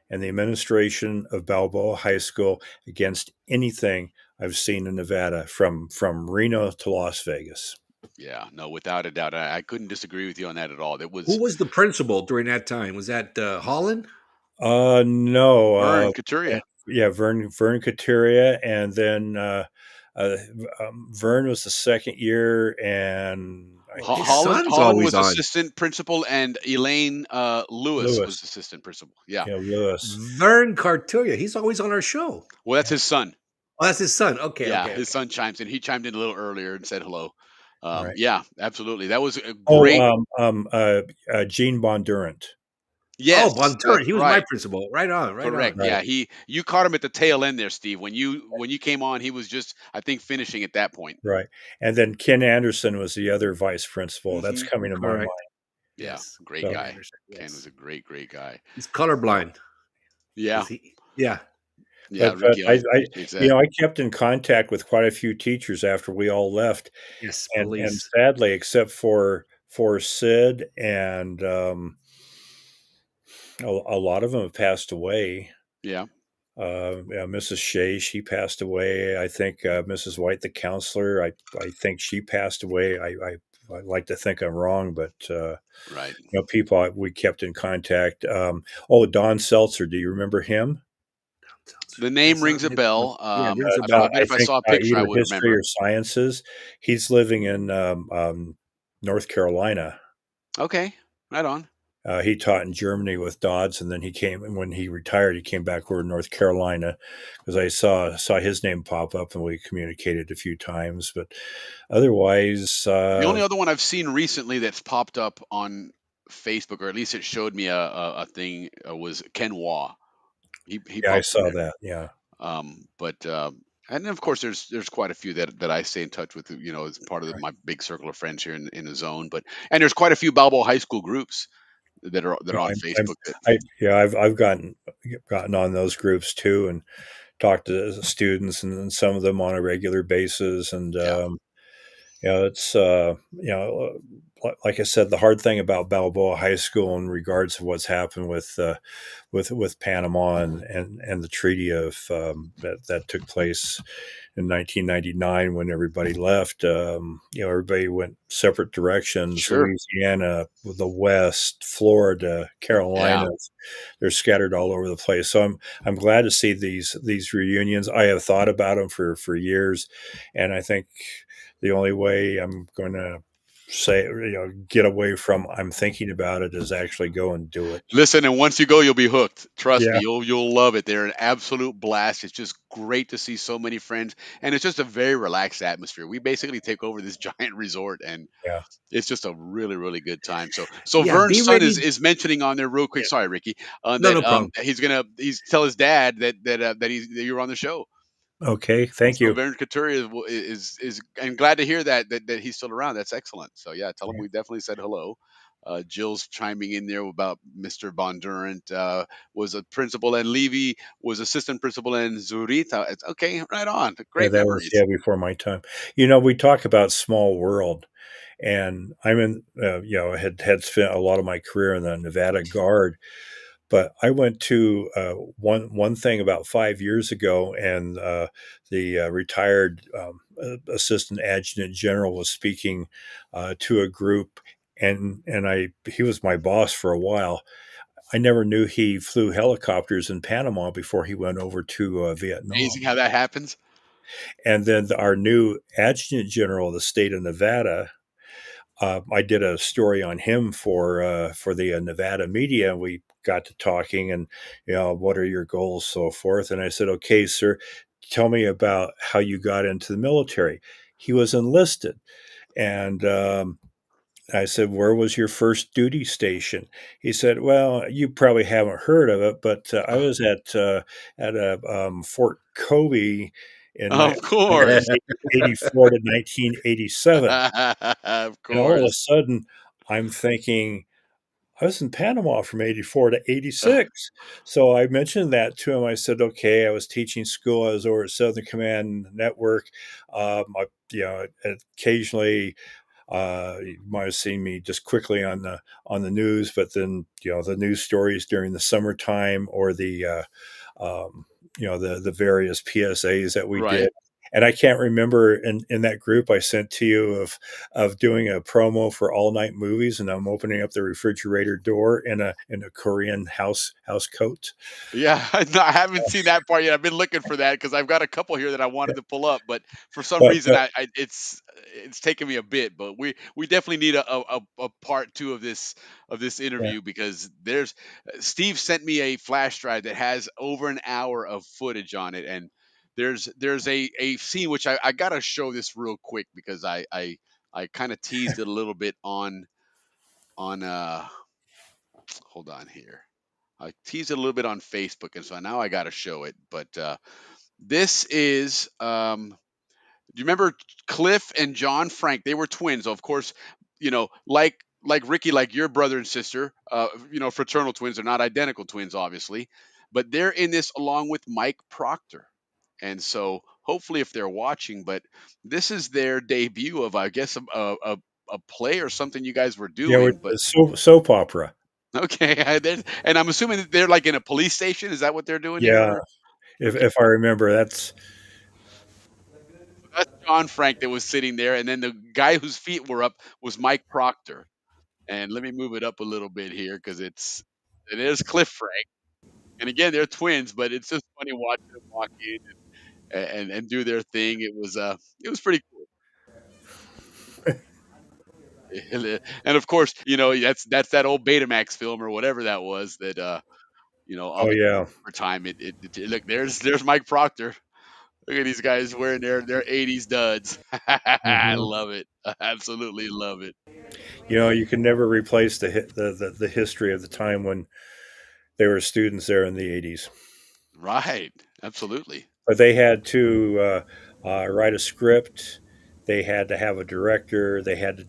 and the administration of Balboa High School against anything I've seen in Nevada, from Reno to Las Vegas. Yeah, no, without a doubt. I couldn't disagree with you on that at all. It Who was was the principal during that time? Was that Holland? No, Vern Couturier. yeah, Vern Couturier, and then uh, Vern was the second year, and I His can't son's Holland always was on. assistant principal, and Elaine Lewis was Lewis, assistant principal. Yeah. Lewis, Vern Carturia. He's always on our show. Well, that's his son. Oh, that's his son. Okay, Yeah, okay, his okay. son chimes in. He chimed in a little earlier and said hello. right? Yeah, absolutely. That was a Oh, great. Gene Bondurant, Oh, Yes, Bonturin. that's He was my right. principal. Right on, right Correct. on. right? Yeah, you caught him at the tail end there, Steve. When you came on, he was just, I think, finishing at that point. Right. And then Ken Anderson was the other vice principal. That's Hmm. coming to my mind. Correct. Yeah, Yes. great So, guy. Anderson. Ken was Yes. a great, great guy. He's colorblind. Yeah. Yeah. Yeah, but Ricky I, always I appreciates that. I kept in contact with quite a few teachers after we all left, Yes, and please. sadly, except for Sid and a lot of them have passed away. Yeah. Yeah, Mrs. Shea, she passed away. I think Mrs. White, the counselor, I think she passed away. I like to think I'm wrong, but Right. people we kept in contact. Oh, Don Seltzer, do you remember him? The name That's rings a bell. yeah, it rings a bell. I bet I if I think saw a picture, I either would history remember. or sciences. He's living in North Carolina. Okay, right on. He taught in Germany with Dodds, and then he came. And when he retired, he came back over to North Carolina because I saw his name pop up, and we communicated a few times. But otherwise, The only other one I've seen recently that's popped up on Facebook, or at least it showed me a thing, was Ken Waugh. He yeah, I popped in saw there. that. Yeah, But and then of course there's quite a few that I stay in touch with, as part of my big circle of friends here in the zone. But and there's quite a few Balboa High School groups that are on Facebook. That I've gotten on those groups too, and talked to students and some of them on a regular basis, and yeah, it's like I said, the hard thing about Balboa High School in regards to what's happened with Panama and the treaty of that took place in 1999 when everybody left. Everybody went separate directions. sure, Louisiana, the West, Florida, yeah. Carolinas, they're scattered all over the place. So I'm glad to see these reunions. I have thought about them for years, and I think the only way I'm going to say get away from I'm thinking about it is actually go and do it. Listen, and once you go, you'll be hooked. Trust me, Yeah, you'll love it. They're an absolute blast. It's just great to see so many friends, and it's just a very relaxed atmosphere. We basically take over this giant resort, and yeah. it's just a really really good time. So Yeah, Vern's be son is ready. is mentioning on there real quick. Yeah. Sorry, Ricky, No, that no problem. he's tell his dad that you're on the show. Okay, thank So you. Vern Couturier is and glad to hear that he's still around. That's excellent. So yeah, tell him we definitely said hello. Jill's chiming in there about Mr. Bondurant was a principal, and Levy was assistant principal, and Zurita. It's okay, right on. Yeah, Great that was memories. before my time. We talk about small world, and I'm in. Had spent a lot of my career in the Nevada Guard, but I went to one thing about 5 years ago, and the retired assistant adjutant general was speaking to a group, and he was my boss for a while. I never knew he flew helicopters in Panama before he went over to Amazing Vietnam. how that happens. And then our new adjutant general of the state of Nevada, I did a story on him for the Nevada media. We got to talking, and what are your goals, so forth. And I said, okay, sir, tell me about how you got into the military. He was enlisted, and I said, where was your first duty station? He said, well, you probably haven't heard of it, but I was at a Fort Kobe in Of course. 1984 to 1987. Of And all of a course. sudden, I'm thinking, I was in Panama from 84 to 86. So I mentioned that to him. I said, okay, I was teaching school. I was over at Southern Command Network. Occasionally, you might have seen me just quickly on the news, but then the news stories during the summertime or the various PSAs that we Right. did. And I can't remember in that group I sent to you of doing a promo for all night movies, and I'm opening up the refrigerator door in a Korean house coat. Yeah, no, I haven't seen that part yet. I've been looking for that because I've got a couple here that I wanted Yeah. to pull up, but for some But reason, it's taken me a bit. But we definitely need a part two of this yeah, interview, because there's Steve sent me a flash drive that has over an hour of footage on it, and there's a scene which I gotta show this real quick, because I kind of teased it a little bit on hold on here. I teased it a little bit on Facebook, and so now I got to show it. But this is, do you remember Cliff and John Frank? They were twins, of course. Like Ricky, like your brother and sister. Fraternal twins. They're not identical twins, obviously. but they're in this along with Mike Proctor. And so hopefully if they're watching, but this is their debut of, I guess, a play or something you guys were Yeah, with doing. But the soap opera. okay, and I'm assuming that they're like in a police station. Is that what they're doing here? Yeah, Or? Okay, if I remember, that's that's John Frank that was sitting there, and then the guy whose feet were up was Mike Proctor. And let me move it up a little bit here because it is Cliff Frank. And again, they're twins, but it's just funny watching them walk in and do their thing. It was pretty cool. And of course, that's that old Betamax film or whatever that was that oh on yeah. the time look, there's Mike Proctor. Look at these guys wearing their 80s duds. I Hmm. love it. I absolutely love it. You can never replace the history of the time when they were students there in the 80s. Right. Absolutely. But they had to write a script. They had to have a director. They had to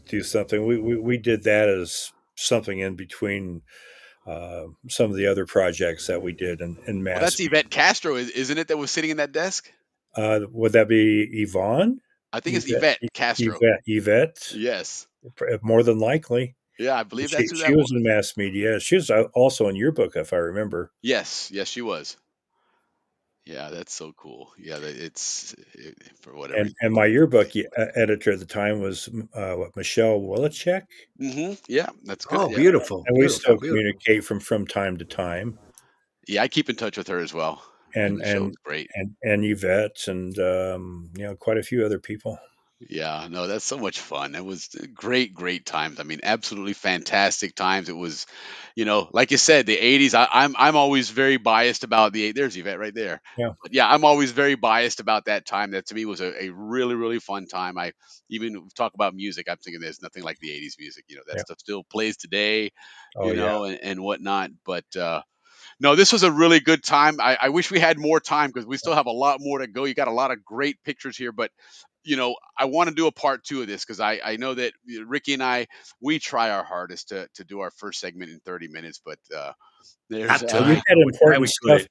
do something. We did that as something in between some of the other projects that we did in Well, mass that's Yvette Castro, isn't it, that was sitting in that desk? Would that be Yvonne? I think it's Yvette, Yvette Castro. Yvette, Yes. more than likely. Yeah, I believe that's who She that was was. in mass media. She was also in your book, if I remember. Yes, yes, she was. Yeah, that's so cool. Yeah, for whatever. And my yearbook editor at the time was Michelle Wolichek, Yeah, that's good. Oh, Yeah, beautiful, and we beautiful, still beautiful. communicate from time to time. yeah. I keep in touch with her as well, and And the show's and great. and Yvette and quite a few other people. Yeah, no, that's so much fun. It was great, great times. I mean, absolutely fantastic times. It was, like you said, the '80s. I'm always very biased about there's Yvette right there. Yeah, But yeah, I'm always very biased about that time. That to me was a really, really fun time. I even talk about music. I'm thinking there's nothing like the '80s music. That yeah. stuff still plays today. Oh yeah. And whatnot. But no, this was a really good time. I wish we had more time because we still have a lot more to go. You got a lot of great pictures here, but I want to do a part two of this because I know that Ricky and we try our hardest to do our first segment in 30 minutes, but there's Not Well, you tonight. had Tonight important we stuff,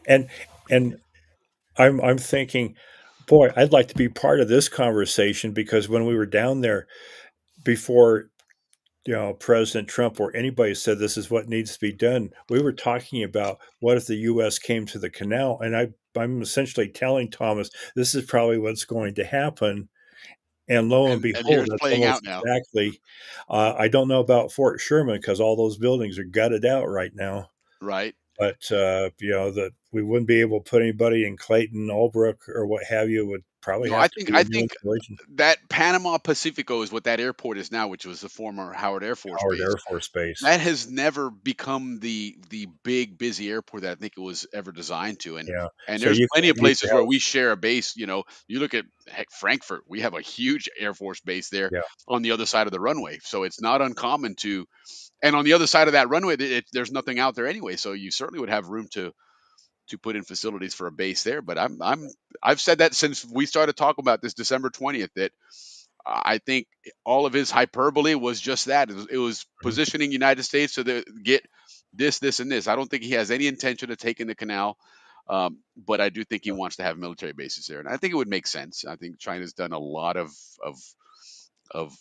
couldn't. and and I'm thinking, boy, I'd like to be part of this conversation because when we were down there before, President Trump or anybody said this is what needs to be done, we were talking about what if the U.S. came to the canal, and I'm essentially telling Thomas this is probably what's going to happen, and lo and and here behold, it's that's playing out almost now, exactly. I don't know about Fort Sherman because all those buildings are gutted out right now. right? But that we wouldn't be able to put anybody in Clayton, Albrook, or what have you. It would probably No, have to be I a new think installation. that Panama Pacifico is what that airport is now, which was the former Howard Air Force Howard Base. Air Force Base. That has never become the big busy airport that I think it was ever designed to. And Yeah. and So there's plenty of you could places where have, we share a base. You look at heck, Frankfurt, we have a huge Air Force base there yeah. on the other side of the runway. So it's not uncommon to, and on the other side of that runway, there's nothing out there anyway. So you certainly would have room to put in facilities for a base there. But I've said that since we started talking about this December 20th that I think all of his hyperbole was just that. It was Mhm. positioning United States to get this, and this. I don't think he has any intention of taking the canal, but I do think he wants to have military bases there, and I think it would make sense. I think China's done a lot of of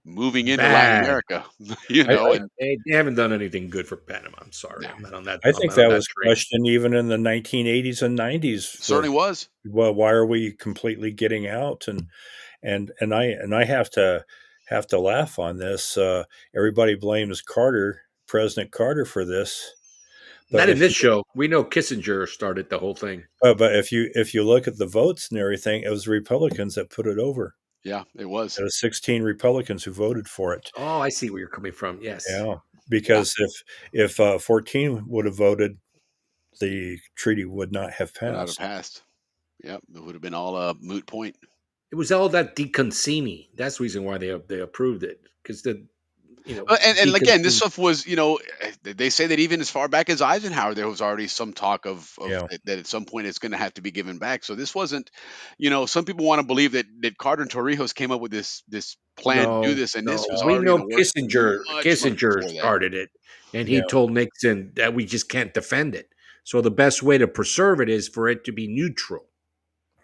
moving into Latin Bad. America, I, I Yeah, and they haven't done anything good for Panama. I'm sorry. yeah, I'm not on that. I I'm think not on that that was train. questioned even in the 1980s and 90s. certainly was. Well, why are we completely getting out? And I have to laugh on this. Everybody blames President Carter, for this. Not But in if this you show. We know Kissinger started the whole thing. but if you look at the votes and everything, it was Republicans that put it over. Yeah, it was. There was 16 Republicans who voted for it. Oh, I see where you're coming from. Yes. Yeah, Yeah, because if 14 would have voted, the treaty would not have would not have passed. passed. Yep, it would have been all a moot point. It was all that DeConcini. That's the reason why they approved it because And again, this deconstruct. stuff was, they say that even as far back as Eisenhower, there was already some talk of Yeah. that at some point it's going to have to be given back. So this wasn't, some people want to believe that Carter and Torrijos came up with this plan to do No, this, and this no. was We already in know the works much Kissinger before that. started it, and he Yeah. told Nixon that we just can't defend it. So the best way to preserve it is for it to be neutral.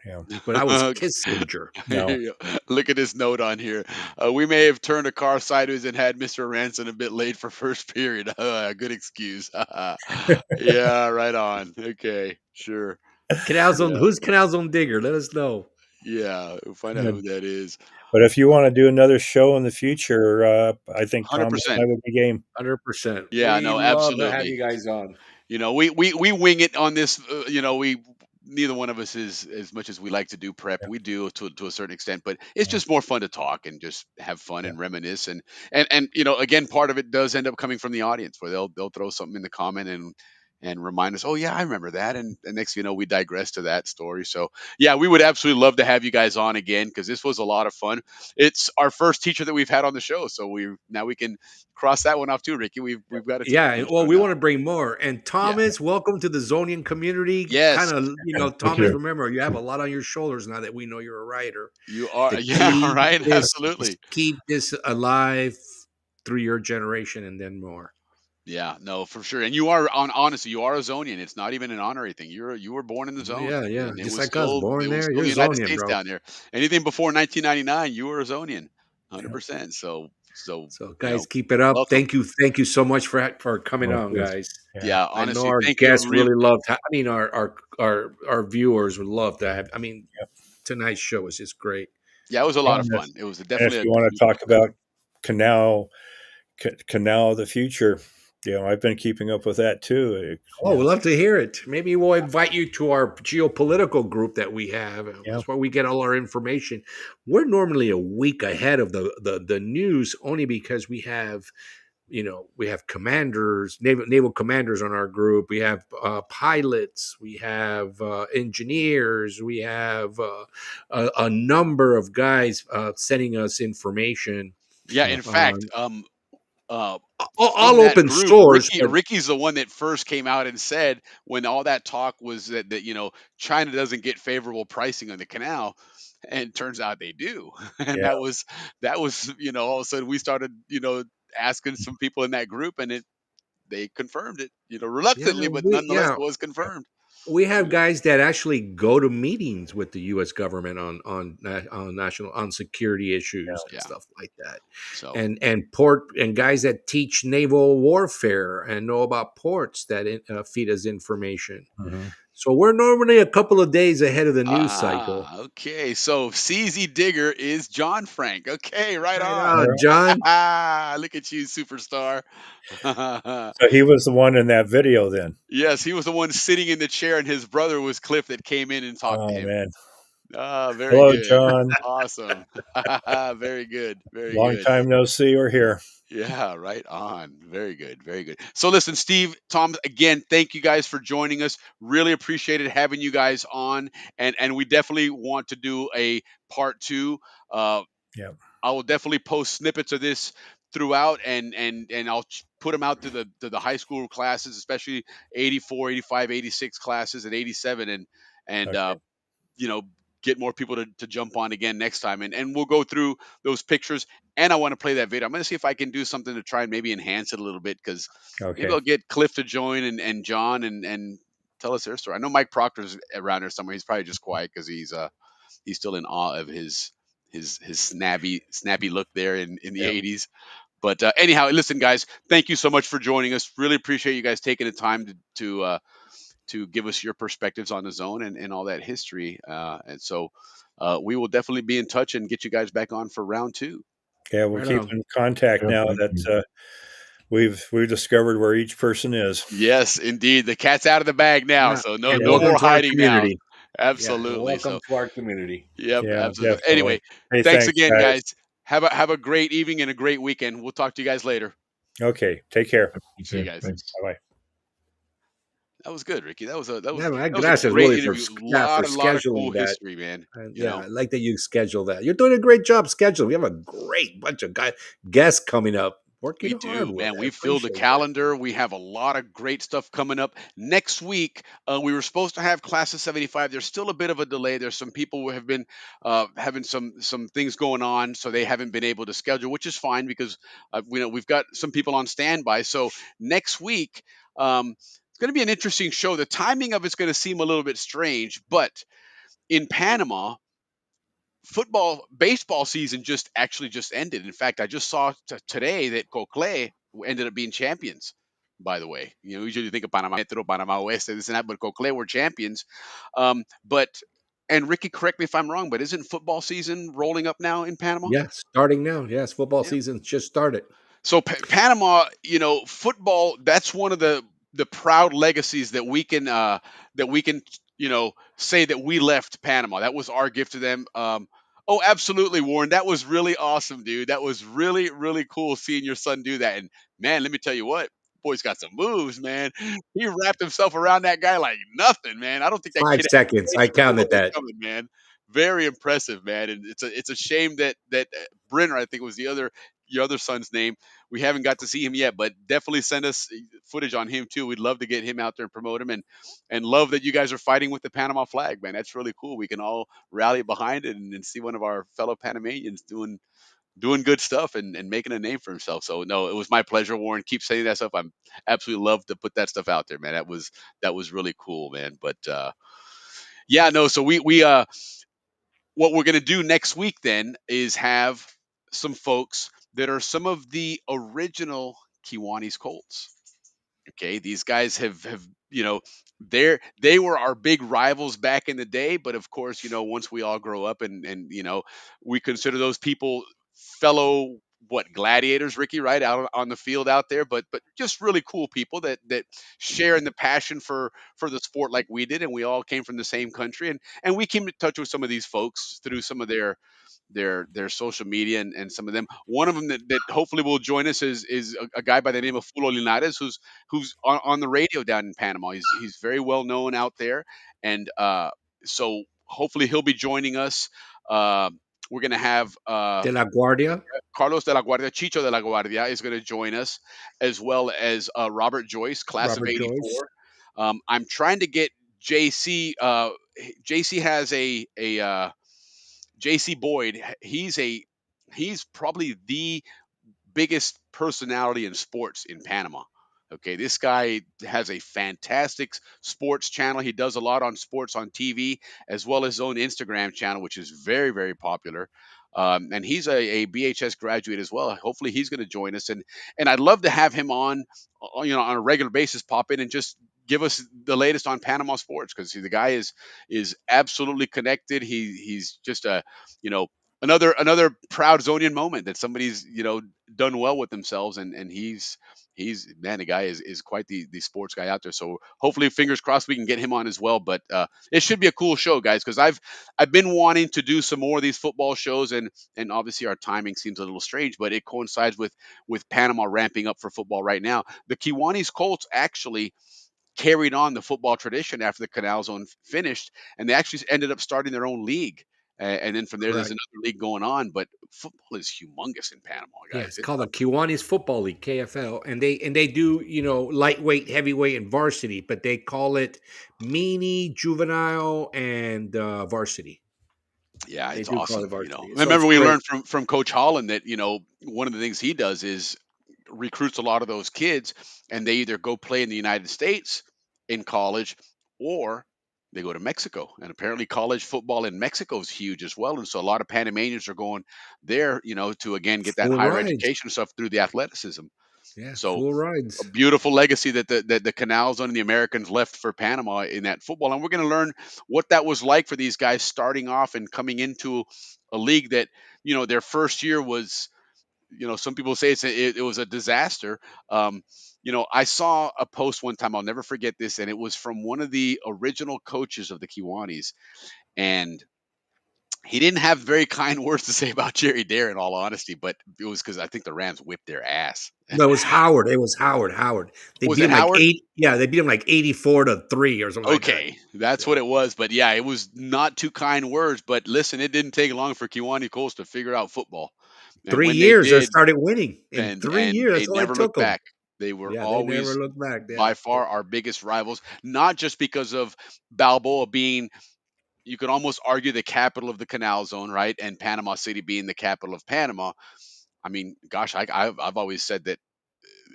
Yeah. But that was Kissinger. No. Look at this note on here. We may have turned a car sideways and had Mr. Ranson a bit late for first period. Good excuse. Yeah, right on. Okay, sure. Yeah, Who's Canal Zone Digger? Let us know. yeah. We'll find out Yeah. who that is. But if you want to do another show in the future, I think Thomas and 100%. I would be game. 100%. Yeah, We no, love to have absolutely. you guys on. We wing it on this. We neither one of us is as much as we like to do prep. Yeah. We do to a certain extent, but it's just more fun to talk and just have fun Yeah. and reminisce. And again, part of it does end up coming from the audience where they'll throw something in the comment and remind us, oh yeah, I remember that. And next thing you know, we digress to that story. So yeah, we would absolutely love to have you guys on again because this was a lot of fun. It's our first teacher that we've had on the show, so we can cross that one off too, Ricky. We've got a teacher on Yeah, the well, show we now. want to bring more. And Yeah. Thomas, welcome to the Zonian community. Yes. Kind of, Thank Thomas, you. remember, you have a lot on your shoulders now that we know you're a writer. You are, To yeah, right. this, Absolutely. keep this alive through your generation and then more. Yeah, no, for sure. And you are honestly, you are a Zonian. It's not even an honorary thing. You were born in the zone, Yeah, yeah. and Just like us, born it was there. still You're the United Zonian, States bro. down there. Anything before 1999, you were a Zonian, 100%. So So, guys, keep it up. welcome. Thank you so much for coming Oh, on, please. guys. Yeah. Yeah, I know honestly, our thank you. guests really loved. I mean, our viewers would love to have. I mean, tonight's show was just great. Yeah, it was a lot of And fun. It was if definitely you want to talk about Canal of the future, I've been keeping up with that too. Oh, we'd love to hear it. Maybe we'll invite you to our geopolitical group that we have. Yeah. That's where we get all our information. We're normally a week ahead of the news, only because we have, we have commanders, naval commanders on our group. We have pilots. We have engineers. We have a number of guys sending us information. Yeah, in fact, all in that open group, source. Ricky's the one that first came out and said when all that talk was that China doesn't get favorable pricing on the canal, and turns out they do, and Yeah. that was all of a sudden we started asking some people in that group, and they confirmed it, reluctantly, but nonetheless it was confirmed. We have guys that actually go to meetings with the U.S. government on national security issues and stuff like that. So and guys that teach naval warfare and know about ports that feed us information. Mhm. So we're normally a couple of days ahead of the news cycle. Okay, so CZ Digger is John Frank. Okay, right on. on, John. Look at you, superstar. So he was the one in that video then. Yes, he was the one sitting in the chair, and his brother was Cliff that came in and talked to him. Man. Very Hello, good. John. Awesome. Very good. Very Long good. time no see or hear. Yeah, right on. Very good. Very good. So listen, Steve, Tom, again, thank you guys for joining us. Really appreciated having you guys on. And we definitely want to do a part 2. Yeah. I will definitely post snippets of this throughout and I'll put them out to the high school classes, especially 84, 85, 86 classes and 87 and Okay. get more people to jump on again next time. And we'll go through those pictures. And I want to play that video. I'm going to see if I can do something to try and maybe enhance it a little bit, because maybe I'll get Cliff to join and John and tell us their story. I know Mike Proctor's around here somewhere. He's probably just quiet because he's still in awe of his snappy look there in the 80s. But anyhow, listen, guys, thank you so much for joining us. Really appreciate you guys taking the time to give us your perspectives on the zone and all that history. And so we will definitely be in touch and get you guys back on for round 2. Yeah, we'll keep in contact now that we've discovered where each person is. Yes, indeed. The cat's out of the bag now, Yeah. so no And more welcome to our hiding now. community. Absolutely. Welcome to our community. Yep, Yeah, absolutely. definitely. Anyway, Hey, thanks thanks, again, guys. guys. Have a great evening and a great weekend. We'll talk to you guys later. Okay, take care. See you guys. Thanks. Bye-bye. That was good, Ricky. That was a Gracias, great really, interview. for lot of scheduling cool that. history, man. I like that you schedule that. You're doing a great job scheduling. We have a great bunch of guests coming up. Working We hard, do, Warren. man. I We filled the appreciate that. calendar. We have a lot of great stuff coming up next week. We were supposed to have class of '75. There's still a bit of a delay. There's some people who have been having some things going on, so they haven't been able to schedule, which is fine because we've got some people on standby. So next week, it's going to be an interesting show. The timing of it's going to seem a little bit strange, but in Panama, baseball season just ended. In fact, I just saw today that Cocle ended up being champions. By the way, usually you think of Panama Metro, Panama Oeste, this and that, but Cocle were champions. But and Ricky, correct me if I'm wrong, but isn't football season rolling up now in Panama? Yeah, starting now. Yes, football Yeah. season just started. So Panama, football, that's one of the proud legacies that we can, say that we left Panama. That was our gift to them. Oh, absolutely, Warren. That was really awesome, dude. That was really, really cool seeing your son do that. And man, let me tell you what, boy's got some moves, man. He wrapped himself around that guy like nothing, man. I don't think that 5 kid had seconds. any I clue what counted was that. coming, man. Very impressive, man. And it's a shame that Brenner, I think was your other son's name. We haven't got to see him yet, but definitely send us footage on him too. We'd love to get him out there and promote him, and love that you guys are fighting with the Panama flag, man. That's really cool. We can all rally behind it and see one of our fellow Panamanians doing good stuff and making a name for himself. So no, it was my pleasure, Warren. Keep saying that stuff. I'm absolutely love to put that stuff out there, man. That was really cool, man. But yeah, no. So we what we're going to do next week then is have some folks that are some of the original Kiwanis Colts. Okay, these guys have they were our big rivals back in the day, but of course, once we all grow up and we consider those people fellow what gladiators, Ricky, right out on the field out there, but just really cool people that share in the passion for the sport like we did, and we all came from the same country, and we came in touch with some of these folks through some of their social media and some of them. One of them that hopefully will join us is a guy by the name of Fulo Linares, who's on the radio down in Panama. He's very well known out there, and so hopefully he'll be joining us. We're gonna have De La Guardia. Carlos de la Guardia, Chicho de la Guardia is going to join us, as well as Robert Joyce, class of Robert Joyce. '84. I'm trying to get JC. JC has a JC Boyd. He's probably the biggest personality in sports in Panama. Okay, this guy has a fantastic sports channel. He does a lot on sports on TV, as well as his own Instagram channel, which is very, very popular. And he's a BHS graduate as well. Hopefully, he's going to join us, and I'd love to have him on, on a regular basis, pop in and just give us the latest on Panama sports, because the guy is absolutely connected. He's just you know another proud Zonian moment that somebody's done well with themselves, and he's man, the guy is quite the sports guy out there. So hopefully, fingers crossed, we can get him on as well. But it should be a cool show, guys, because I've been wanting to do some more of these football shows, and obviously our timing seems a little strange, but it coincides with Panama ramping up for football right now. The Kiwanis Colts actually carried on the football tradition after the Canal Zone finished, and they actually ended up starting their own league. And then from there's Correct. another league going on, but football is humongous in Panama, Yeah, guys. it's called the Kiwanis Football League (KFL), and they do lightweight, heavyweight, and varsity, but they call it mini, juvenile, and varsity. Yeah, They it's do call awesome. it varsity, I so it's remember we great. learned from Coach Holland that one of the things he does is recruits a lot of those kids, and they either go play in the United States in college, or they go to Mexico. And apparently, college football in Mexico is huge as well. And so a lot of Panamanians are going there, to again get that Full higher rides. education stuff through the athleticism. Yeah, So full a rides. beautiful legacy that the Canals and the Americans left for Panama in that football. And we're going to learn what that was like for these guys starting off and coming into a league that, their first year was, some people say it was a disaster. I saw a post one time, I'll never forget this, and it was from one of the original coaches of the Kiwanis. And he didn't have very kind words to say about Jerry Dare, in all honesty, but it was because I think the Rams whipped their ass. No, it was Howard. It was Howard. Howard. They Was beat it him like Howard? 8. Yeah, they beat him like 84-3 or something like that. Okay, that's Yeah. what it was. But yeah, it was not too kind words. But listen, it didn't take long for Kiwani Colts to figure out football. And 3 when they years, they did, started winning. In and 3 years, they that's all it never took looked them. back. They were Yeah, they never always looked back. Yeah. by far our biggest rivals, not just because of Balboa being, you could almost argue, the capital of the Canal Zone, right? And Panama City being the capital of Panama. I mean, gosh, I've always said that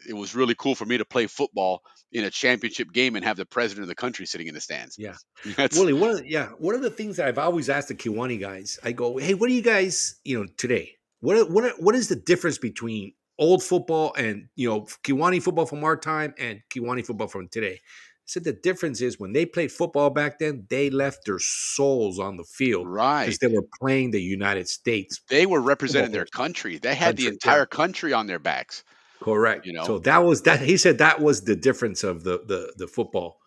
it was really cool for me to play football in a championship game and have the president of the country sitting in the stands. Yeah. That's Willie, one of the things that I've always asked the Kiwani guys, I go, hey, what do you guys, today? What is the difference between old football and Kiwani football from our time and Kiwani football from today? I said the difference is when they played football back then, they left their souls on the field because right. they were playing the United States They were football representing their players, country. They had the country. Yeah, entire country on their backs, correct. you know. So that was that. He said that was the difference of the football,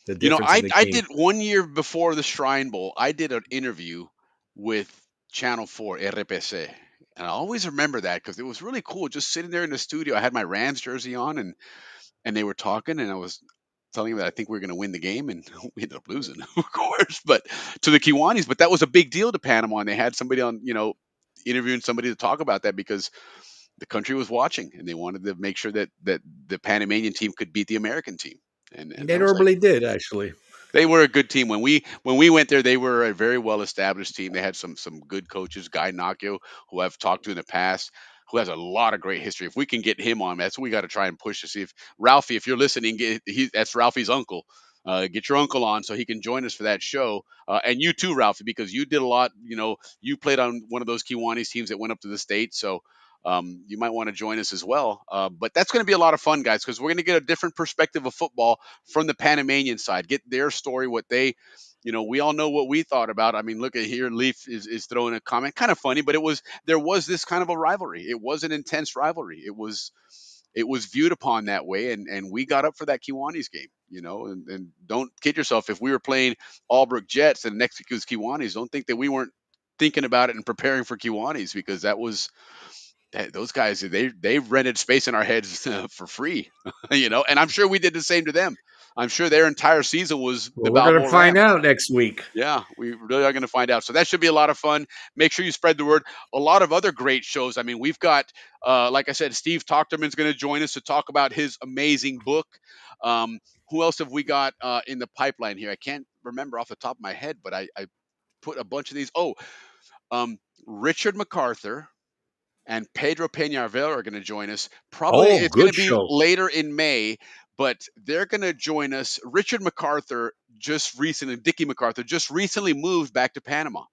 the You know, difference in I the I game. did 1 year before the Shrine Bowl. I did an interview with Channel 4 RPC. And I always remember that because it was really cool just sitting there in the studio. I had my Rams jersey on, and they were talking, and I was telling them that I think we were going to win the game, and we ended up losing, of course, but to the Kiwanis. But that was a big deal to Panama, and they had somebody on, interviewing somebody to talk about that because the country was watching, and they wanted to make sure that the Panamanian team could beat the American team, and They I was like, normally did actually. they were a good team when we went there. They were a very well established team. They had some good coaches, Guy Nakio, who I've talked to in the past, who has a lot of great history. If we can get him on, that's what we got to try and push to see if Ralphie, if you're listening, that's Ralphie's uncle. Get your uncle on so he can join us for that show, and you too, Ralphie, because you did a lot. You played on one of those Kiwanis teams that went up to the states, so you might want to join us as well. But that's going to be a lot of fun, guys, because we're going to get a different perspective of football from the Panamanian side, get their story, what they, we all know what we thought about. I mean, look at here, Leaf is throwing a comment, kind of funny, but there was this kind of a rivalry. It was an intense rivalry. It was viewed upon that way, and we got up for that Kiwanis game, and don't kid yourself. If we were playing Albrook Jets and next week was Kiwanis, don't think that we weren't thinking about it and preparing for Kiwanis, because those guys, they rented space in our heads for free, and I'm sure we did the same to them. I'm sure their entire season was the Well, we're gonna Balboa find Rams. out next week. Yeah, we really are going to find out. So that should be a lot of fun. Make sure you spread the word. A lot of other great shows. I mean, we've got, like I said, Steve Tochterman's going to join us to talk about his amazing book. Who else have we got in the pipeline here? I can't remember off the top of my head, but I put a bunch of these. Oh, Richard MacArthur and Pedro Peñarvel are going to join us. Probably Oh, it's going to good be show. later in May, but they're going to join us. Richard MacArthur Dickie MacArthur just recently moved back to Panama.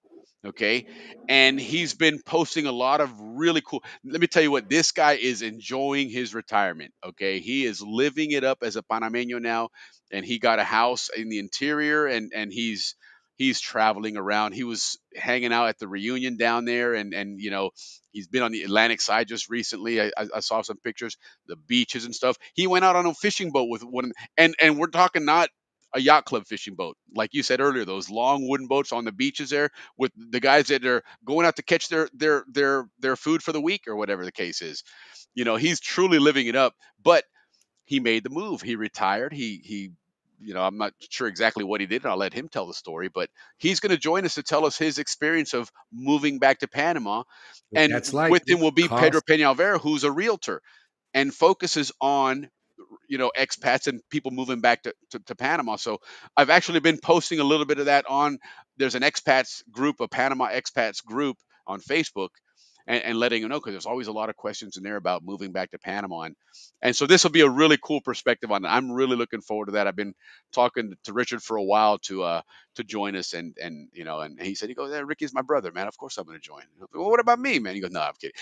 Okay. And he's been posting a lot of really cool. Let me tell you what, this guy is enjoying his retirement. Okay. He is living it up as a Panameño now, and he got a house in the interior, and he's traveling around. He was hanging out at the reunion down there, and he's been on the Atlantic side just recently. I saw some pictures, the beaches and stuff. He went out on a fishing boat with one, and we're talking not a yacht club fishing boat, like you said earlier, those long wooden boats on the beaches there with the guys that are going out to catch their food for the week or whatever the case is. He's truly living it up. But he made the move. He retired. I'm not sure exactly what he did, and I'll let him tell the story, but he's going to join us to tell us his experience of moving back to Panama. What And that's like. with him will be Pedro Cost. Peñalver, who's a realtor and focuses on expats and people moving back to Panama. So I've actually been posting a little bit of that there's an expats group, a Panama expats group on Facebook, and letting them know, because there's always a lot of questions in there about moving back to Panama. And so this will be a really cool perspective on it. I'm really looking forward to that. I've been talking to Richard for a while to join us, and he said, he goes, yeah, Ricky's my brother, man. Of course I'm going to join. Well, what about me, man? He goes, no, I'm kidding.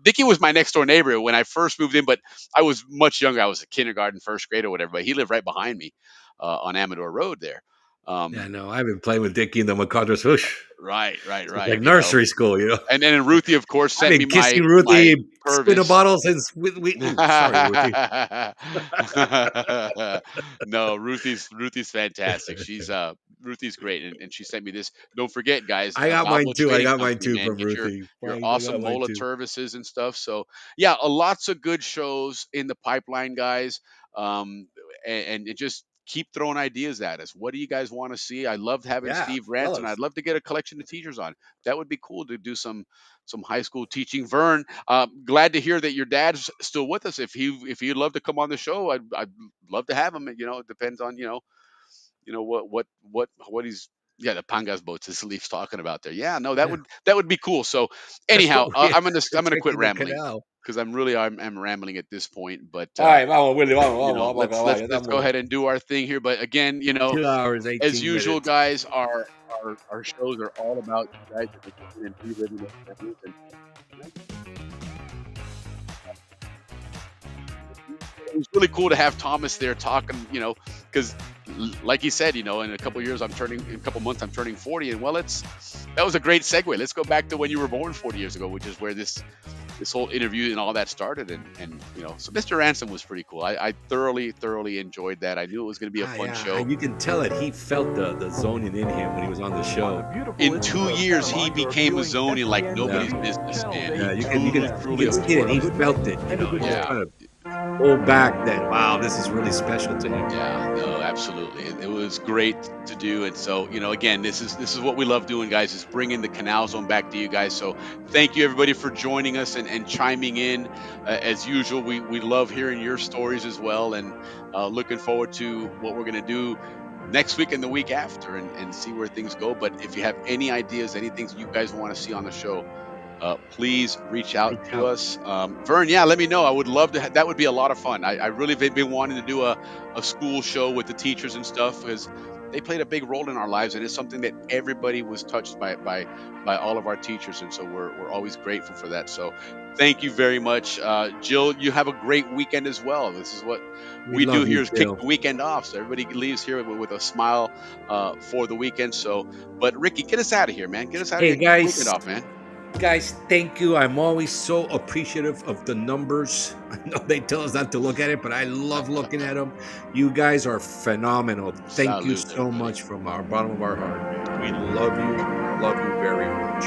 Dickie was my next door neighbor when I first moved in, but I was much younger. I was a kindergarten, first grade or whatever, but he lived right behind me on Amador Road there. Yeah, no, I've been playing with Dickie and the MacArthur's Whoosh. Right. Like nursery school. And then Ruthie, of course, I've sent me been kissing my Ruthie, spin a Purvis. bottle since sorry, Ruthie. No, Ruthie's fantastic. Ruthie's great, and she sent me this. Don't forget, guys, I got mine Balboa too. I Trading got mine Company, too man. from Get your Ruthie. your I awesome got mine Mola too. services and stuff. So yeah, lots of good shows in the pipeline, guys. And it just keep throwing ideas at us. What do you guys want to see? I loved having Yeah, Steve rant, and fellas. I'd love to get a collection of teachers on. That would be cool to do some high school teaching. Vern, glad to hear that your dad's still with us. If he'd love to come on the show, I'd love to have him. You know, it depends on what he's. Yeah, the Pangas boats. This Leaf's talking about there. Yeah, no, Yeah. that would be cool. So Let's anyhow, go. Yeah, I'm gonna quit checking the rambling canal. because I'm rambling at this point. But All right, vamos, Willie, vamos, you vamos, know, vamos a let's acabar. let's Ya let's go estamos ahead and do our thing here. But again, 2 hours, as 18 usual, minutes. guys, our shows are all about you guys and reliving those memories. And it was really cool to have Thomas there talking, because like he said, in a couple years in a couple months I'm turning 40, and well, that was a great segue. Let's go back to when you were born 40 years ago, which is where this whole interview and all that started. And so Mr. Ransom was pretty cool. I thoroughly enjoyed that. I knew it was going to be a fun show. And you can tell that he felt the Zonian in him when he was on the show. In 2 years, he became a Zonian like nobody's business, man. Yeah, you Truly can see it. He felt it. He's Yeah. trying to hold back that, wow, this is really special to him. Yeah, no, absolutely. It was great to do. And so, again, this is what we love doing, guys, is bringing the Canal Zone back to you guys. So thank you, everybody, for joining us and chiming in. As usual, we love hearing your stories as well, and looking forward to what we're going to do next week and the week after, and see where things go. But if you have any ideas, any things you guys want to see on the show, please reach out to us. Vern, yeah, let me know. I would love to. That would be a lot of fun. I really have been wanting to do a school show with the teachers and stuff, because they played a big role in our lives, and it's something that everybody was touched by all of our teachers, and so we're always grateful for that. So thank you very much, Jill. You have a great weekend as well. This is what we do here, is kick the weekend off, so everybody leaves here with a smile for the weekend. So, but Ricky, get us out of here, man. Get us out of here. Hey, Kick the weekend off, man. Guys, thank you. I'm always so appreciative of the numbers. I know they tell us not to look at it, but I love looking at them. You guys are phenomenal. Thank you so much from our bottom of our heart. We love you very much.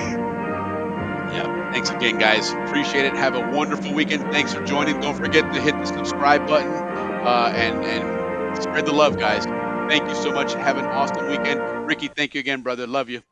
Yeah, thanks again, guys. Appreciate it. Have a wonderful weekend. Thanks for joining. Don't forget to hit the subscribe button and spread the love, guys. Thank you so much. Have an awesome weekend. Ricky, thank you again, brother. Love you.